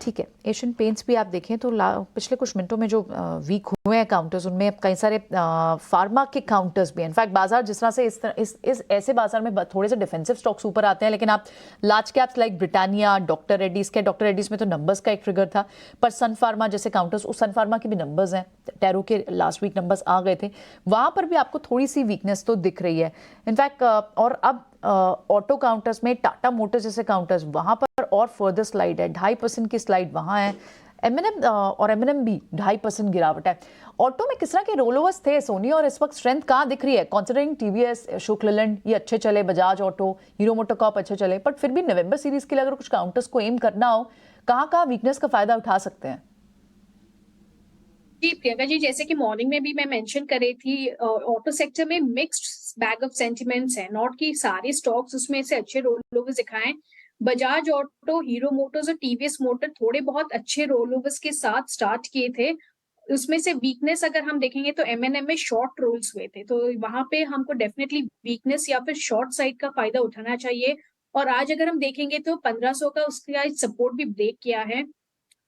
ठीक है, एशियन पेंट्स भी आप देखें तो पिछले कुछ मिनटों में जो वीक हुए हैं काउंटर्स, उनमें कई सारे फार्मा के काउंटर्स भी हैं। इनफैक्ट बाजार जिस तरह से इस ऐसे बाजार में थोड़े से डिफेंसिव स्टॉक्स ऊपर आते हैं, लेकिन आप large caps like Britannia, doctor Reddy's में तो नंबर्स का एक ट्रिगर था, पर सन फार्मा जैसे काउंटर्स, उस सन फार्मा के भी नंबर्स हैं, टैरो के लास्ट वीक नंबर्स आ गए थे, वहां पर भी आपको थोड़ी सी वीकनेस तो दिख रही है। इनफैक्ट और अब ऑटो काउंटर्स में टाटा मोटर्स जैसे काउंटर्स, वहां पर और फर्दर स्लाइड है, 2.5% की स्लाइड वहां है। M&M और M&M भी 2.5% गिरावट है। ऑटो में किस तरह के रोलोवर्स थे सोनी, और इस वक्त स्ट्रेंथ कहाँ दिख रही है? कॉन्सिडरिंग TVS, अशोक लेलैंड ये अच्छे चले, बजाज ऑटो, हीरो मोटोकॉर्प अच्छे चले, बट फिर भी नवंबर सीरीज के लिए अगर कुछ काउंटर्स को एम करना हो, कहाँ वीकनेस का फायदा उठा सकते हैं? जी प्रियंका जी, जैसे कि मॉर्निंग में भी मैं मेंशन कर रही थी, ऑटो सेक्टर में मिक्स्ड बैग ऑफ सेंटिमेंट्स है, नॉट कि सारे स्टॉक्स उसमें से अच्छे रोलओवर्स दिखाएं। बजाज ऑटो, हीरो मोटर्स और टीवीएस मोटर थोड़े बहुत अच्छे रोलओवर्स के साथ स्टार्ट किए थे, उसमें से वीकनेस अगर हम देखेंगे तो एमएनएम में शॉर्ट रोल्स हुए थे, तो वहां पे हमको डेफिनेटली वीकनेस या फिर शॉर्ट साइड का फायदा उठाना चाहिए। और आज अगर हम देखेंगे तो 1500 का उसका सपोर्ट भी ब्रेक किया है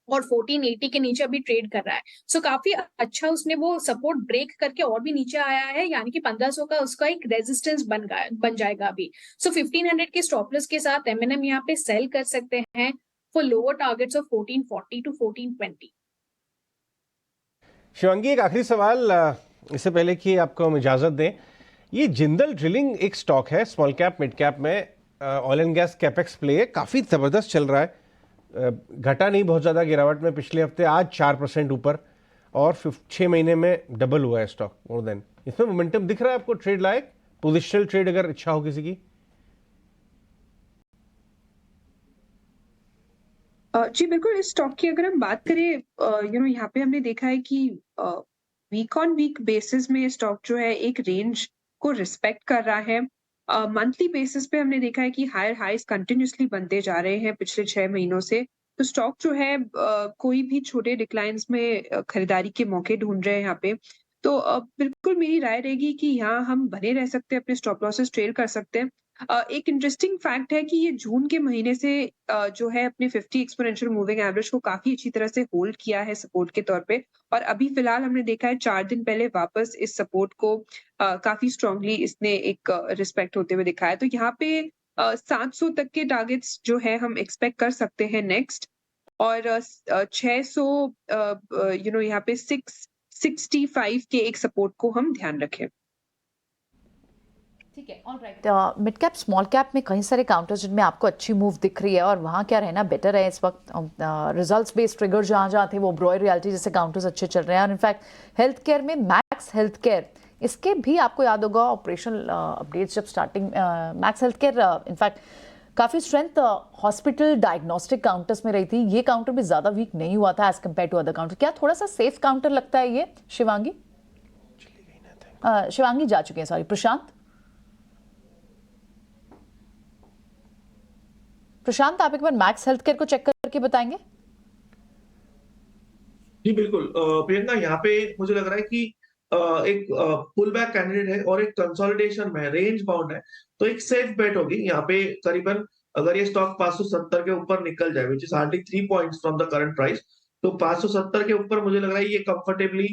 और 1480 के नीचे अभी ट्रेड कर रहा है। सो काफी अच्छा उसने वो सपोर्ट ब्रेक करके और भी नीचे आया है, यानी कि 1500 का उसका एक रेजिस्टेंस बन जाएगा अभी। सो 1500 के स्टॉप लॉस के साथ एमएनएम यहाँ पे सेल कर सकते हैं for lower targets of 1440 to 1420। Shivangi, एक आखिरी सवाल इससे पहले कि आपको हम इजाजत दें, ये जिंदल ड्रिलिंग एक स्टॉक है स्मॉल कैप मिड कैप में, oil and gas capex play काफ़ी ज़बरदस्त चल रहा है, घटा नहीं बहुत ज़्यादा गिरावट में पिछले हफ्ते, आज 4% ऊपर और 6 महीने में डबल हुआ है स्टॉक मोर देन। इसमें मोमेंटम दिख रहा है आपको ट्रेड लायक, पोजिशनल ट्रेड अगर इच्छा हो किसी की? जी बिल्कुल, इस स्टॉक की अगर हम बात करें, यहाँ पे हमने देखा है कि वीक ऑन वीक बेसिस में स्टॉक जो है एक रेंज को रिस्पेक्ट कर रहा है। मंथली बेसिस पे हमने देखा है कि हायर हाइज कंटिन्यूसली बनते जा रहे हैं पिछले 6 महीनों से। तो स्टॉक जो है कोई भी छोटे डिक्लाइंस में खरीदारी के मौके ढूंढ रहे हैं यहाँ पे। तो बिल्कुल मेरी राय रहेगी कि यहाँ हम बने रह सकते हैं, अपने स्टॉप लॉसेस ट्रेल कर सकते हैं। एक इंटरेस्टिंग फैक्ट है कि ये जून के महीने से जो है अपने 50 एक्सपोनेंशियल मूविंग एवरेज को काफी अच्छी तरह से होल्ड किया है सपोर्ट के तौर पे, और अभी फिलहाल हमने देखा है 4 दिन पहले वापस इस सपोर्ट को काफी स्ट्रांगली इसने एक रिस्पेक्ट होते हुए दिखाया है। तो यहाँ पे 700 तक के टारगेट्स जो है हम एक्सपेक्ट कर सकते हैं नेक्स्ट, और 600 यहाँ पे 665 के एक सपोर्ट को हम ध्यान रखें। ठीक है, alright. Mid cap small cap में कई सारे काउंटर्स जिनमें आपको अच्छी मूव दिख रही है और वहाँ क्या रहना बेटर है इस वक्त? रिजल्ट्स बेस्ड ट्रिगर जहाँ थे वो ब्रॉय रियल्टी जैसे काउंटर्स अच्छे चल रहे हैं, और इनफैक्ट हेल्थ केयर में मैक्स हेल्थ केयर, इसके भी आपको याद होगा ऑपरेशनल अपडेट्स जब starting max health care in fact काफ़ी स्ट्रेंथ हॉस्पिटल डायग्नोस्टिक काउंटर्स में रही थी, ये काउंटर भी ज़्यादा वीक नहीं हुआ था as compared to other counter. क्या थोड़ा सा सेफ काउंटर लगता है ये शिवांगी? शिवांगी जा चुके हैं, सॉरी। प्रशांत, आप एक बार मैक्स हेल्थ केयर को चेक करके बताएंगे? जी बिल्कुल प्रियंका, यहाँ पे मुझे लग रहा है कि एक पुल बैक कैंडिडेट है और एक कंसोलिडेशन में रेंज बाउंड है, तो एक सेफ बेट होगी यहाँ पे। करीबन अगर ये स्टॉक 570 के ऊपर निकल जाए, which is hardly 3 points from the current price, तो 570 के ऊपर मुझे लग रहा है ये कंफर्टेबली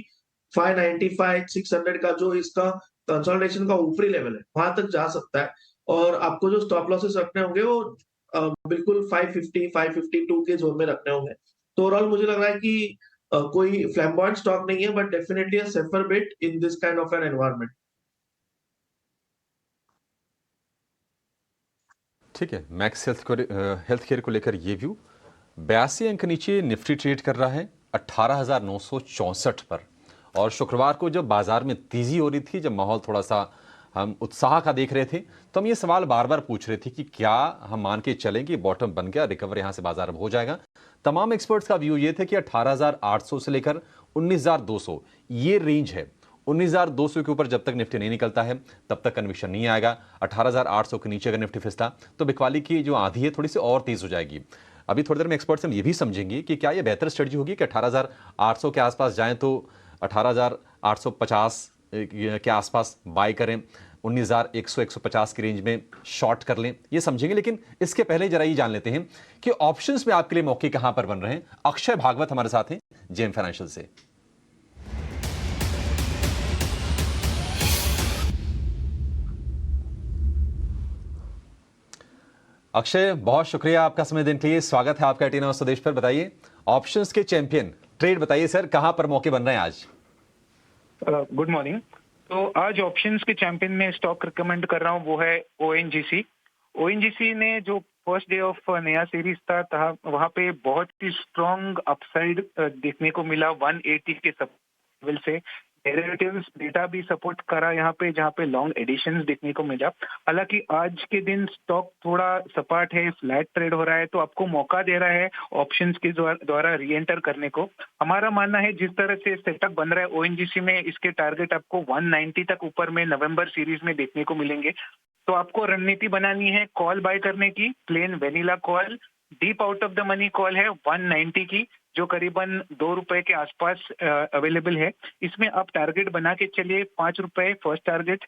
595 600 का जो इसका कंसोलिडेशन का ऊपरी लेवल है वहां तक जा सकता है। और आपको जो स्टॉप लॉसेस रखने होंगे वो बिल्कुल 550 552 के जोन में रखने होंगे। तो ओवरऑल मुझे लग रहा है कि कोई फ्लैम्बॉयंट स्टॉक नहीं है, but definitely a safer bet in this kind of an environment. ठीक है, मैक्स हेल्थ केयर को लेकर ये व्यू। 82 अंक नीचे निफ्टी ट्रेड कर रहा है 18,964 पर, और शुक्रवार को जब बाजार में तेजी हो रही थी, जब माहौल थोड़ा सा हम उत्साह का देख रहे थे, तो हम ये सवाल बार बार पूछ रहे थे कि क्या हम मान के चलें कि बॉटम बन गया, रिकवर यहां से बाजार में हो जाएगा। तमाम एक्सपर्ट्स का व्यू ये थे कि 18,800 से लेकर 19,200 ये रेंज है। 19,200 के ऊपर जब तक निफ्टी नहीं निकलता है तब तक कन्विक्शन नहीं आएगा। 18,800 के नीचे अगर निफ्टी फिसला तो बिकवाली की जो आंधी है थोड़ी सी और तेज हो जाएगी। अभी थोड़ी देर में एक्सपर्ट्स हम ये भी समझेंगे कि क्या ये बेहतर स्ट्रेटजी होगी कि 18,800 के आसपास जाएं तो 18,850 के आसपास बाय करें, 19,100-150 की रेंज में शॉर्ट कर लें, ये समझेंगे। लेकिन इसके पहले जरा ये जान लेते हैं कि ऑप्शंस में आपके लिए मौके कहां पर बन रहे हैं। अक्षय भागवत हमारे साथ हैं जेएम फाइनेंशियल से। अक्षय, बहुत शुक्रिया आपका समय देने के लिए, स्वागत है आपका 18 स्वदेश पर। बताइए ऑप्शंस के चैंपियन ट्रेड बताइए सर, कहां पर मौके बन रहे हैं आज? Good morning. तो आज ऑप्शंस के चैंपियन में स्टॉक रिकमेंड कर रहा हूँ वो है ONGC। ONGC ने जो फर्स्ट डे ऑफ नया सीरीज था वहां पे बहुत ही स्ट्रॉन्ग अपसाइड देखने को मिला 180 के लेवल से। डेरिवेटिव्स डेटा भी सपोर्ट करा यहाँ पे, जहाँ पे लॉन्ग एडिशंस देखने को मिला। हालांकि आज के दिन स्टॉक थोड़ा सपाट है, फ्लैट ट्रेड हो रहा है, तो आपको मौका दे रहा है ऑप्शंस के द्वारा री एंटर करने को। हमारा मानना है जिस तरह से सेटअप बन रहा है ONGC में, इसके टारगेट आपको 190 तक ऊपर में नवंबर सीरीज में देखने को मिलेंगे। तो आपको रणनीति बनानी है कॉल बाय करने की, plain vanilla call. Deep out of the money call है 190 की, जो करीबन 2 रुपए के आसपास अवेलेबल है। इसमें आप टारगेट बना के चलिए 5 रुपए first target,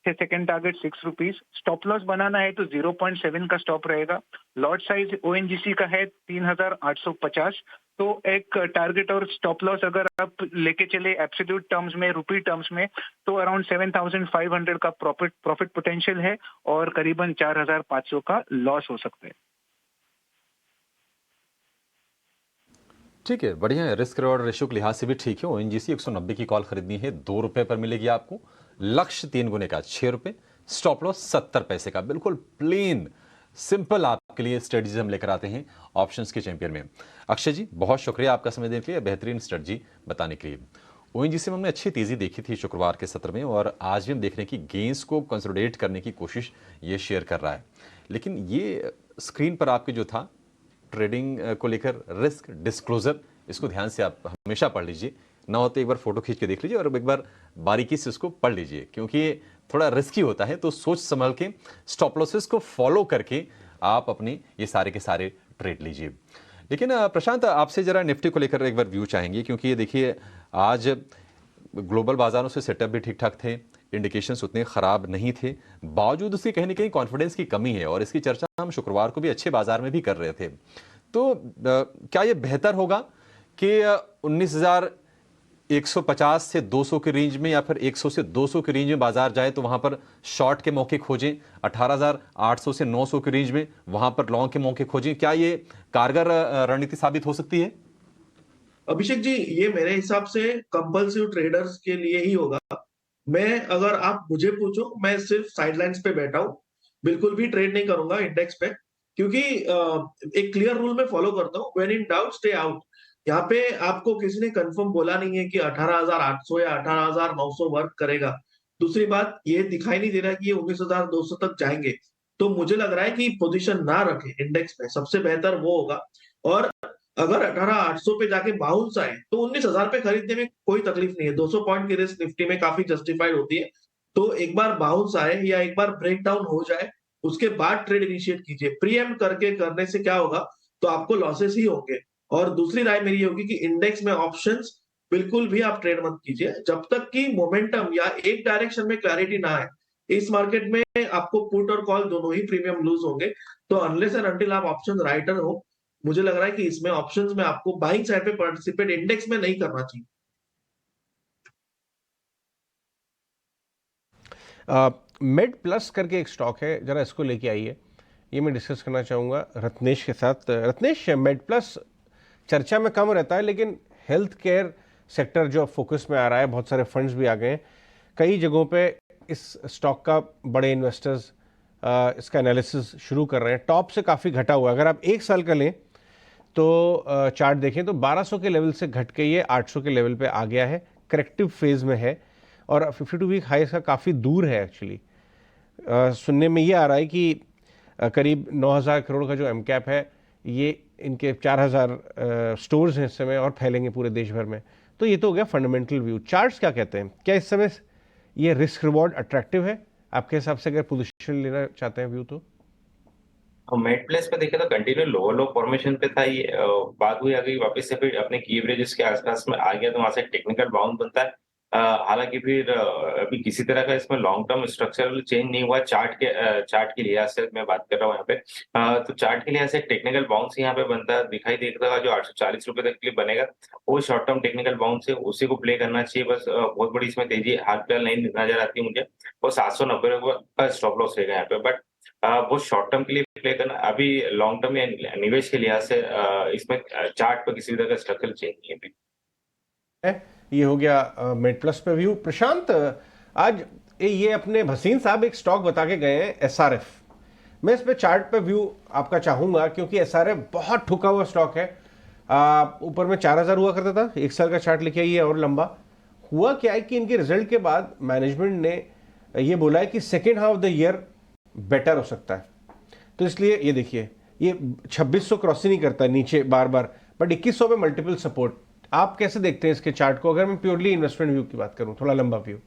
second target 6 rupees. Stop loss बनाना है तो 0.7 का स्टॉप रहेगा। लॉट साइज ओएनजीसी का है 3850। तो एक टारगेट और स्टॉप लॉस अगर आप लेके चले एब्सोल्यूट टर्म्स में, रुपी टर्म्स में, तो अराउंड 7500 का प्रॉफिट पोटेंशियल है और करीबन 4500 का लॉस हो सकता है। ठीक है, बढ़िया है। रिस्क रिवॉर्ड रेशियो के लिहाज से भी ठीक है। ओएनजीसी 190 की कॉल खरीदनी है, 2 रुपए पर मिलेगी आपको। लक्ष्य 3 गुने का 6 रुपए, स्टॉप लॉस 70 पैसे का। बिल्कुल प्लेन सिंपल आपके लिए स्ट्रेटजी हम लेकर आते हैं ऑप्शंस के चैंपियन में। अक्षय जी, बहुत शुक्रिया आपका समय देने के लिए, बेहतरीन स्ट्रेटजी बताने के लिए। ओएनजीसी में हमने अच्छी तेजी देखी थी शुक्रवार के सत्र में, और आज भी हम देख रहे हैं कि गेंस को कंसोलिडेट करने की कोशिश ये शेयर कर रहा है। लेकिन ये स्क्रीन पर आपके जो था ट्रेडिंग को लेकर रिस्क डिस्क्लोजर, इसको ध्यान से आप हमेशा पढ़ लीजिए। ना हो तो एक बार फोटो खींच के देख लीजिए और एक बार बारीकी से उसको पढ़ लीजिए, क्योंकि ये थोड़ा रिस्की होता है। तो सोच संभल के स्टॉप लॉसेस को फॉलो करके आप अपने ये सारे के सारे ट्रेड लीजिए। लेकिन प्रशांत, आपसे जरा निफ्टी को लेकर एक बार व्यू चाहेंगे, क्योंकि ये देखिए आज ग्लोबल बाजारों से सेटअप भी ठीक ठाक थे, इंडिकेशंस उतने खराब नहीं थे, बावजूद उसकी कहीं ना कहीं कॉन्फिडेंस की कमी है, और इसकी चर्चा हम शुक्रवार को भी अच्छे बाजार में भी कर रहे थे। तो क्या ये बेहतर होगा कि 19,150 से 200 के रेंज में, या फिर 100 से 200 के रेंज में बाजार जाए तो वहां पर शॉर्ट के मौके खोजें, 18,800 से 900 के रेंज में वहां पर लॉन्ग के मौके खोजें? क्या ये कारगर रणनीति साबित हो सकती है? अभिषेक जी, ये मेरे हिसाब से कंपल्सिव ट्रेडर्स के लिए ही होगा। मैं, अगर आप मुझे पूछो, मैं सिर्फ साइडलाइंस पे बैठा हूं, बिल्कुल भी ट्रेड नहीं करूंगा इंडेक्स पे, क्योंकि एक क्लियर रूल मैं फॉलो करता हूँ, when in doubt stay out. यहाँ पे आपको किसी ने कंफर्म बोला नहीं है कि 18,800 या 18,900 वर्क करेगा। दूसरी बात, ये दिखाई नहीं दे रहा है कि ये 19,200 तक जाएंगे। तो मुझे लग रहा है कि पोजीशन ना रखे इंडेक्स में, सबसे बेहतर वो होगा। और अगर 18,800 पे जाके बाउंस आए तो 19,000 पे खरीदने में कोई तकलीफ नहीं है। 200 पॉइंट की रिस्क निफ्टी में काफी जस्टिफाइड होती है। तो एक बार बाउंस आए या एक बार ब्रेक डाउन हो जाए, उसके बाद ट्रेड इनिशिएट कीजिए। प्रीएम्प्ट करके करने से क्या होगा, तो आपको लॉसेस ही होंगे। और दूसरी राय मेरी होगी कि इंडेक्स में ऑप्शंस बिल्कुल भी आप ट्रेड मत कीजिए जब तक कि मोमेंटम या एक डायरेक्शन में क्लैरिटी ना आए। इस मार्केट में आपको पुट और कॉल दोनों ही प्रीमियम लूज होंगे। तो अनलेस एंड अनटिल आप ऑप्शन राइटर हो, मुझे लग रहा है कि इसमें ऑप्शंस में आपको बाइंग साइड पे पार्टिसिपेट इंडेक्स में नहीं करना चाहिए। मेड प्लस करके एक स्टॉक है, जरा इसको लेके आइए, ये मैं डिस्कस करना चाहूँगा रत्नेश के साथ। रत्नेश, मेड प्लस चर्चा में कम रहता है, लेकिन हेल्थ केयर सेक्टर जो फोकस में आ रहा है, बहुत सारे फंड्स भी आ गए हैं कई जगहों पे। इस स्टॉक का बड़े इन्वेस्टर्स इसका एनालिसिस शुरू कर रहे हैं। टॉप से काफ़ी घटा हुआ है। अगर आप एक साल का लें तो चार्ट देखें तो 1200 के लेवल से घट के ये 800 के लेवल पे आ गया है, करेक्टिव फेज में है, और 52 वीक हाई का काफ़ी दूर है एक्चुअली। सुनने में ये आ रहा है कि करीब 9,000 करोड़ का जो एम कैप है, ये इनके 4,000 स्टोर्स हैं इस समय और फैलेंगे पूरे देश भर में। तो ये तो हो गया फंडामेंटल व्यू। चार्ट्स क्या कहते हैं? क्या इस समय ये रिस्क रिवॉर्ड अट्रैक्टिव है आपके हिसाब से, अगर पोजीशन लेना चाहते हैं व्यू तो? मेड प्लेस पे देखे तो कंटिन्यू लोअर लो फॉर्मेशन पे था ये, बात हुई अगर वापस से फिर अपने की एवरेजेस के आसपास में आ गया तो वहां से टेक्निकल बाउंड बनता है। हालांकि फिर अभी किसी तरह का इसमें लॉन्ग टर्म स्ट्रक्चरल चेंज नहीं हुआ। चार्ट के लिहाज से मैं बात कर रहा हूँ यहाँ पे, तो चार्ट के लिहाज से टेक्निकल बाउंस यहाँ पे बनता दिखाई देता है, जो 840 रुपए तक के लिए बनेगा वो शॉर्ट टर्म टेक्निकल बाउंस है, उसी को प्ले करना चाहिए बस। बहुत बड़ी इसमें तेजी हाल फिलहाल नहीं नजर आती है मुझे, और 790 का स्टॉप लॉस रहेगा यहाँ पे। बट वो शॉर्ट टर्म के लिए प्ले करना, अभी लॉन्ग टर्म या निवेश के लिहाज से इसमें चार्ट पर किसी भी तरह का स्ट्रक्चरल चेंज नहीं है। ये हो गया मेड प्लस पे व्यू। प्रशांत, आज ये अपने भसीन साहब एक स्टॉक बता के गए हैं, एसआरएफ। मैं इस पे चार्ट पे व्यू आपका चाहूंगा, क्योंकि एसआरएफ बहुत ठुका हुआ स्टॉक है। ऊपर में 4,000 हुआ करता था, एक साल का चार्ट लिखे आइए और लंबा। हुआ क्या है कि इनके रिजल्ट के बाद मैनेजमेंट ने ये बोला है कि second half of the year better हो सकता है। तो इसलिए ये देखिए, ये 2600 क्रॉस ही नहीं करता नीचे बार बार, बट 2100 पे मल्टीपल सपोर्ट। आप कैसे देखते हैं इसके चार्ट को, अगर मैं प्योरली इन्वेस्टमेंट व्यू की बात करूं, थोड़ा लंबा व्यू?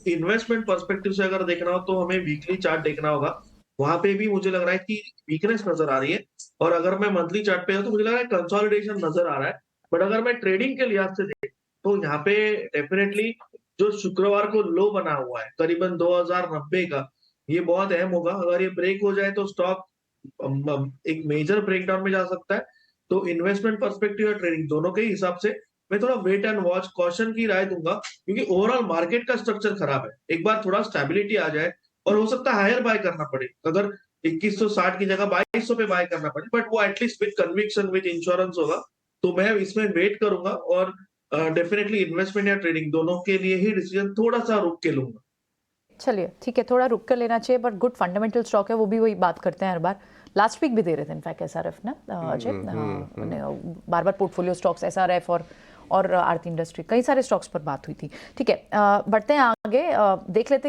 इन्वेस्टमेंट पर्सपेक्टिव से अगर देखना हो तो हमें वीकली चार्ट देखना होगा। वहां पे भी मुझे लग रहा है कि वीकनेस नजर आ रही है। और अगर मैं मंथली चार्ट पे तो मुझे लग रहा है कंसोलिडेशन नजर आ रहा है। बट अगर मैं ट्रेडिंग के लिहाज से देख तो यहाँ पे डेफिनेटली जो शुक्रवार को लो बना हुआ है करीबन 2090 का, ये बहुत अहम होगा। अगर ये ब्रेक हो जाए तो स्टॉक एक मेजर ब्रेकडाउन में जा सकता है। तो इन्वेस्टमेंट पर्सपेक्टिव और ट्रेडिंग दोनों के हिसाब से मैं थोड़ा वेट एंड वॉच कॉशन की राय दूंगा, क्योंकि ओवरऑल मार्केट का स्ट्रक्चर खराब है। एक बार थोड़ा स्टेबिलिटी आ जाए और हो सकता है हायर बाय करना पड़े, अगर 2160 की जगह 2200 पे बाय करना पड़े, बट वो at least with conviction with insurance होगा। तो मैं इसमें वेट करूंगा और डेफिनेटली इन्वेस्टमेंट या ट्रेडिंग दोनों के लिए ही डिसीजन थोड़ा सा रुक के लूंगा। चलिए ठीक है, थोड़ा रुक कर लेना चाहिए, बट गुड फंडामेंटल स्टॉक है, वो भी वही बात करते हैं हर बार। लास्ट वीक भी दे रहे थे इनफैक्ट एसआरएफ ना अजय, बार बार पोर्टफोलियो स्टॉक्स एसआरएफ और आरती इंडस्ट्री, कई सारे स्टॉक्स पर बात हुई थी। ठीक है, बढ़ते हैं आगे, देख लेते